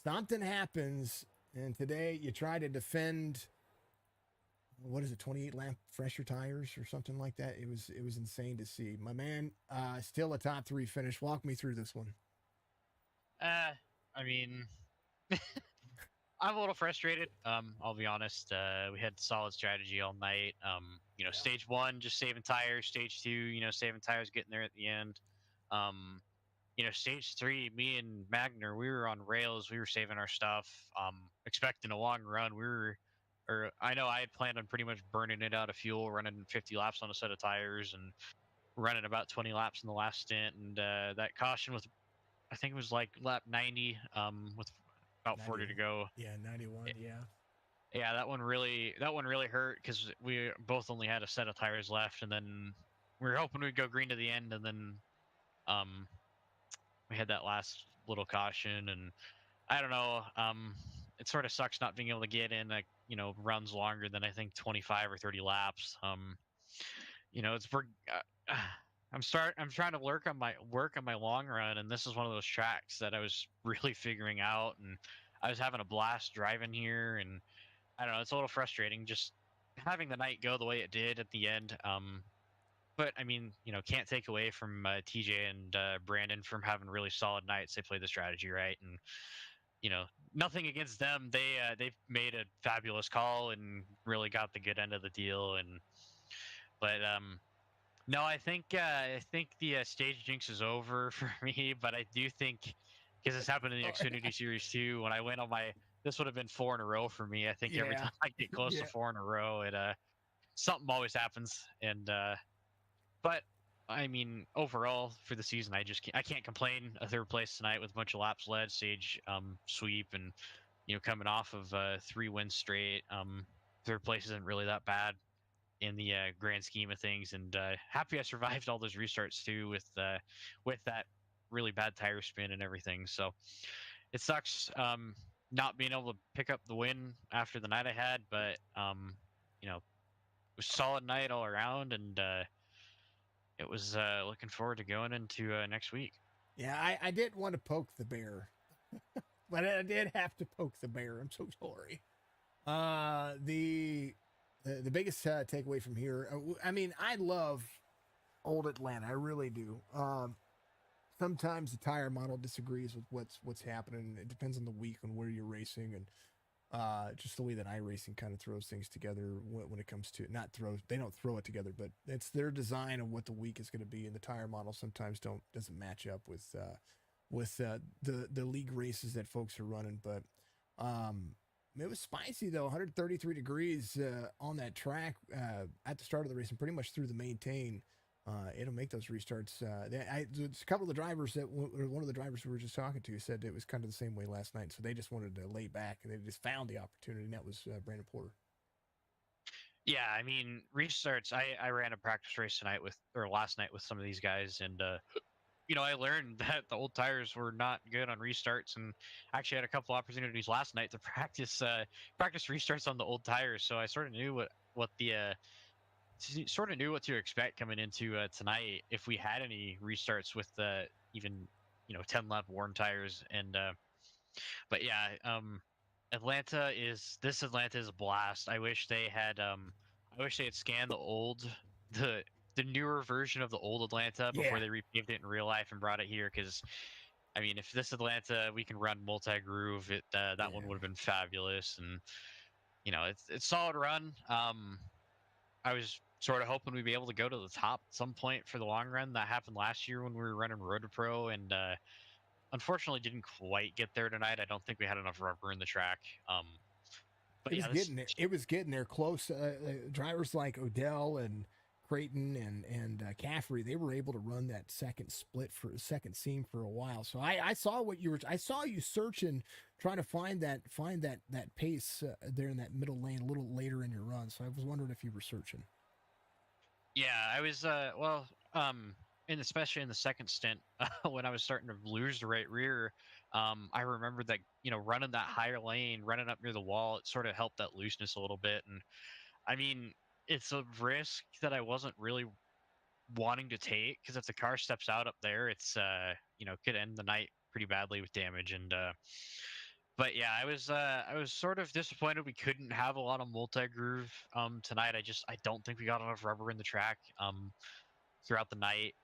something happens. And today you try to defend. What is it? 28 lap fresher tires or something like that. It was insane to see. My man, still a top 3 finish. Walk me through this one. I mean. I'm a little frustrated. I'll be honest. We had solid strategy all night. Stage 1, just saving tires. Stage 2, saving tires, getting there at the end. Stage 3, me and Magner, we were on rails. We were saving our stuff. Expecting a long run. I know I had planned on pretty much burning it out of fuel, running 50 laps on a set of tires, and running about 20 laps in the last stint. And that caution was, I think it was like lap 90, with about 40 to go. Yeah, 91. Yeah, that one really hurt because we both only had a set of tires left, and then we were hoping we'd go green to the end, and then we had that last little caution, and I don't know. It sort of sucks not being able to get in runs longer than I think 25 or 30 laps. I'm trying to work on my long run, and this is one of those tracks that I was really figuring out, and I was having a blast driving here, and I don't know, it's a little frustrating just having the night go the way it did at the end. But I mean, can't take away from TJ and Brandon from having really solid nights. They played the strategy right, and nothing against them. They've made a fabulous call and really got the good end of the deal. But no, I think the stage jinx is over for me. But I do think, because this happened in the Xfinity Series too, when I went on this would have been 4 in a row for me. I think every time I get close to 4 in a row, it something always happens. And but I mean, overall for the season, I can't complain. A 3rd place tonight with a bunch of laps led, stage sweep, and coming off of 3 wins straight. 3rd place isn't really that bad in the grand scheme of things, and happy I survived all those restarts too with that really bad tire spin and everything. So it sucks not being able to pick up the win after the night I had, but it was a solid night all around, and it was looking forward to going into next week. Yeah, I didn't want to poke the bear, but I did have to poke the bear. I'm so sorry. The biggest takeaway from here, I mean, I love old Atlanta. I really do. Sometimes the tire model disagrees with what's happening. It depends on the week and where you're racing, and just the way that iRacing kind of throws things together when it comes to they don't throw it together, but it's their design of what the week is going to be, and the tire model sometimes doesn't match up with the league races that folks are running. But it was spicy though, 133 degrees on that track at the start of the race, and pretty much through the maintain. It'll make those restarts. A couple of the drivers one of the drivers we were just talking to said it was kind of the same way last night. So they just wanted to lay back, and they just found the opportunity, and that was Brandon Porter. Yeah, I mean, restarts. I ran a practice race last night with some of these guys, and I learned that the old tires were not good on restarts, and actually had a couple opportunities last night to practice restarts on the old tires. So I sort of knew what the sort of knew what to expect coming into tonight if we had any restarts with even 10 lap worn tires. And but yeah, Atlanta is a blast. I wish they had scanned the the newer version of the old Atlanta Yeah. before they repaved it in real life and brought it here. Because I mean, if this Atlanta we can run multi groove, that one Yeah. would have been fabulous. And it's solid run. I was sort of hoping we'd be able to go to the top at some point for the long run. That happened last year when we were running Road to Pro, and unfortunately didn't quite get there tonight. I don't think we had enough rubber in the track. But It was yeah, getting there. It was getting there close. Drivers like Odell and Creighton and Caffrey, they were able to run that second second seam for a while. So I saw I saw you searching, trying to find that pace there in that middle lane a little later in your run. So I was wondering if you were searching. yeah, I was and especially in the second stint when I was starting to lose the right rear, I remembered that running that higher lane, running up near the wall, it sort of helped that looseness a little bit. And I mean, it's a risk that I wasn't really wanting to take, because if the car steps out up there, it's could end the night pretty badly with damage. And but yeah, I was sort of disappointed we couldn't have a lot of multi groove tonight. I don't think we got enough rubber in the track throughout the night.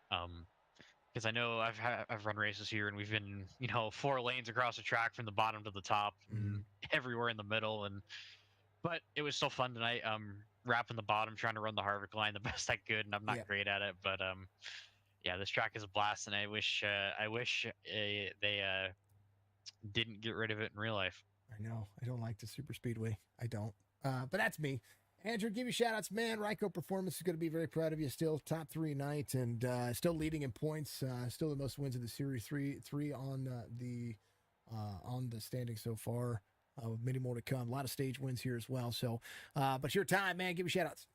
Because I know I've run races here and we've been 4 lanes across the track from the bottom to the top, and everywhere in the middle. And but it was still fun tonight. Wrapping the bottom, trying to run the Harvick line the best I could, and I'm not great at it. But yeah, this track is a blast, and I wish they didn't get rid of it in real life. I know. I don't like the super speedway. I don't. But that's me. Andrew, give you shout outs, man. Ryko Performance is going to be very proud of you. Still top 3 night and still leading in points. Still the most wins in the series. Three on the standing so far. With many more to come. A lot of stage wins here as well. So, but your time, man. Give me shout outs.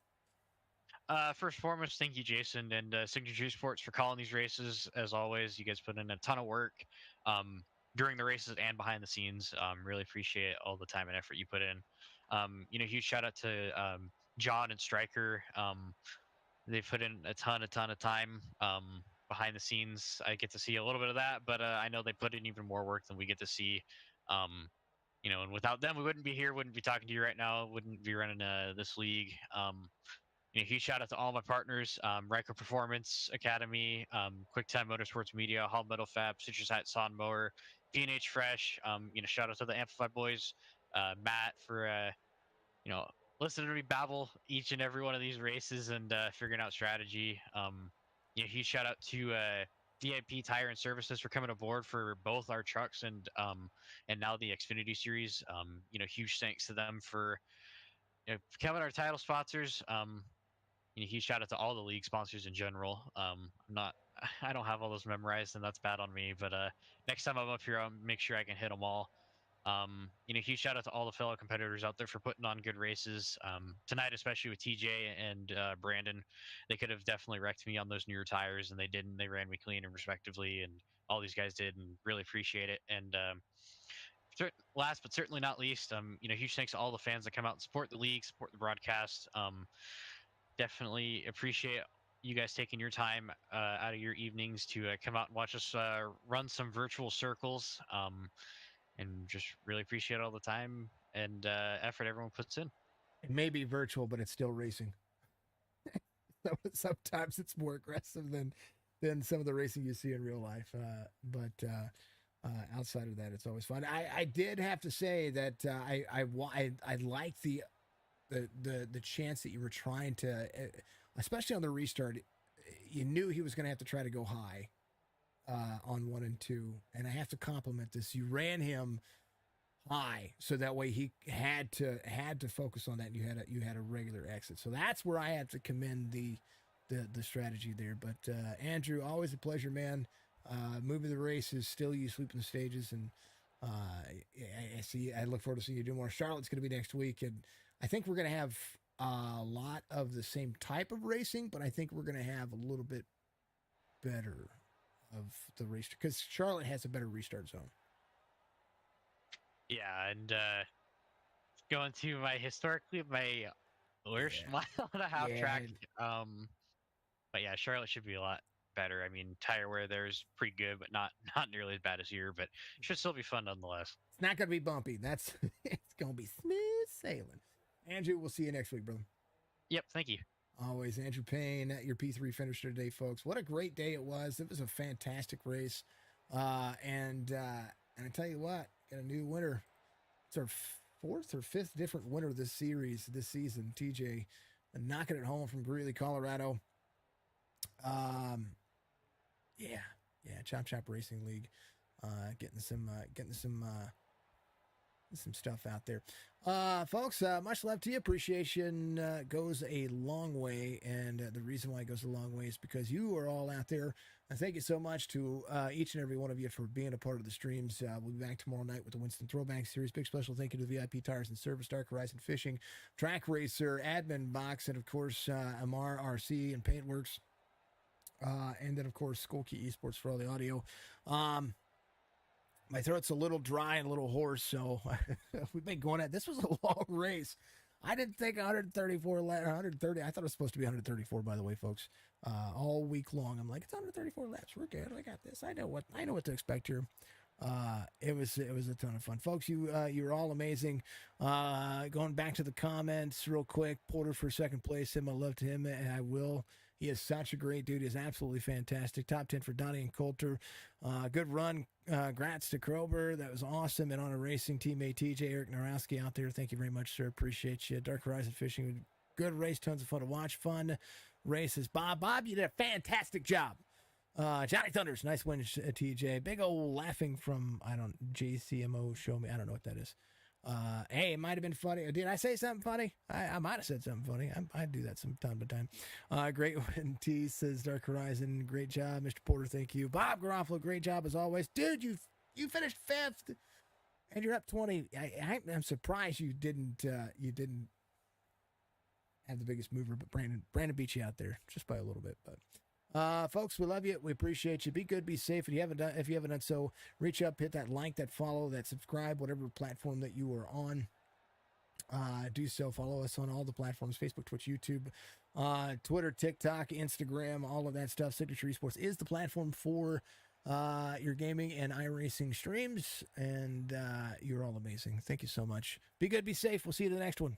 First and foremost, thank you, Jason, and Signature Sports for calling these races. As always, you guys put in a ton of work during the races and behind the scenes. Really appreciate all the time and effort you put in. Huge shout out to John and Stryker. They put in a ton of time behind the scenes. I get to see a little bit of that, but I know they put in even more work than we get to see. And without them, we wouldn't be here, wouldn't be talking to you right now, wouldn't be running this league. Huge shout out to all my partners, Ryko Performance Academy, QuickTime Motorsports Media, Hall Metal Fab, Citrus Hat Sawn Mower, P&H Fresh. Shout out to the Amplify boys, Matt for listening to me babble each and every one of these races and figuring out strategy. Huge shout out to VIP Tire and Services for coming aboard for both our trucks and now the Xfinity Series. Huge thanks to them for becoming our title sponsors. Huge shout out to all the league sponsors in general. I don't have all those memorized, and that's bad on me. But next time I'm up here, I'll make sure I can hit them all. Huge shout out to all the fellow competitors out there for putting on good races. Tonight, especially with TJ and Brandon, they could have definitely wrecked me on those newer tires, and they didn't. They ran me clean and respectively, and all these guys did, and really appreciate it. And last but certainly not least, huge thanks to all the fans that come out and support the league, support the broadcast. Definitely appreciate you guys taking your time out of your evenings to come out and watch us run some virtual circles. And just really appreciate all the time and effort everyone puts in. It may be virtual, but it's still racing. Sometimes it's more aggressive than some of the racing you see in real life. But outside of that, it's always fun. I did have to say that I like the chance that you were trying to, especially on the restart. You knew he was going to have to try to go high on 1 and 2, and I have to compliment this. You ran him high, so that way he had to focus on that. And you had a regular exit, so that's where I have to commend the strategy there. But Andrew, always a pleasure, man. Moving the races, still you sweeping the stages, and I look forward to seeing you do more. Charlotte's going to be next week, and I think we're going to have a lot of the same type of racing, but I think we're going to have a little bit better of the race because Charlotte has a better restart zone. Yeah, and going to my We're Yeah. mile and a half Yeah, track. But yeah, Charlotte should be a lot better. I mean, tire wear there is pretty good, but not nearly as bad as here. But should still be fun nonetheless. it's not going to be bumpy. That's it's going to be smooth sailing. Andrew, we'll see you next week, brother. Yep. Thank you. Always, Andrew Payne, your P3 finisher today, folks. What a great day it was. It was a fantastic race. And I tell you what, got a new winner. It's our fourth or fifth different winner this season. TJ knocking it home from Greeley, Colorado. Yeah, Chop Chop Racing League, getting some stuff out there. Folks, much love to you. Appreciation goes a long way, and the reason why it goes a long way is because you are all out there. And thank you so much to each and every one of you for being a part of the streams. We'll be back tomorrow night with the Winston Throwback Series. Big special thank you to the VIP Tires and Service, Dark Horizon Fishing, Track Racer, Admin Boxx, and of course AMR RC and Paintworks. And then of course Skolky Esports for all the audio. My throat's a little dry and a little hoarse, so we've been going at this. Was a long race. I didn't think 134 130. I thought it was supposed to be 134, by the way, folks. All week long, I'm like, it's 134 laps. We're good. I got this. I know what to expect here. It was a ton of fun, folks. You're all amazing. Going back to the comments real quick. Porter for second place. Send my love to him, and I will. He is such a great dude. He's absolutely fantastic. Top 10 for Donnie and Coulter. Good run. Grats to Krober. That was awesome. And on a racing teammate, TJ Eric Narowski out there. Thank you very much, sir. Appreciate you. Dark Horizon Fishing. Good race. Tons of fun to watch. Fun races. Bob, you did a fantastic job. Johnny Thunders. Nice win, TJ. Big old laughing from, JCMO show me. I don't know what that is. Hey, it might have been funny. Did I say something funny? I might have said something funny. I do that from time to time. Great win. T says Dark Horizon. Great job, Mr. Porter. Thank you. Bob Garofalo. Great job as always, dude. You finished fifth, and you're up 20. I'm surprised you didn't have the biggest mover, but Brandon beat you out there just by a little bit, but. Folks, we love you. We appreciate you. Be good, be safe. If you haven't done so, reach up, hit that like, that follow, that subscribe, whatever platform that you are on. Do so. Follow us on all the platforms: Facebook, Twitch, YouTube, Twitter, TikTok, Instagram, all of that stuff. Signature Esports is the platform for your gaming and iRacing streams, and you're all amazing. Thank you so much. Be good, be safe. We'll see you in the next one.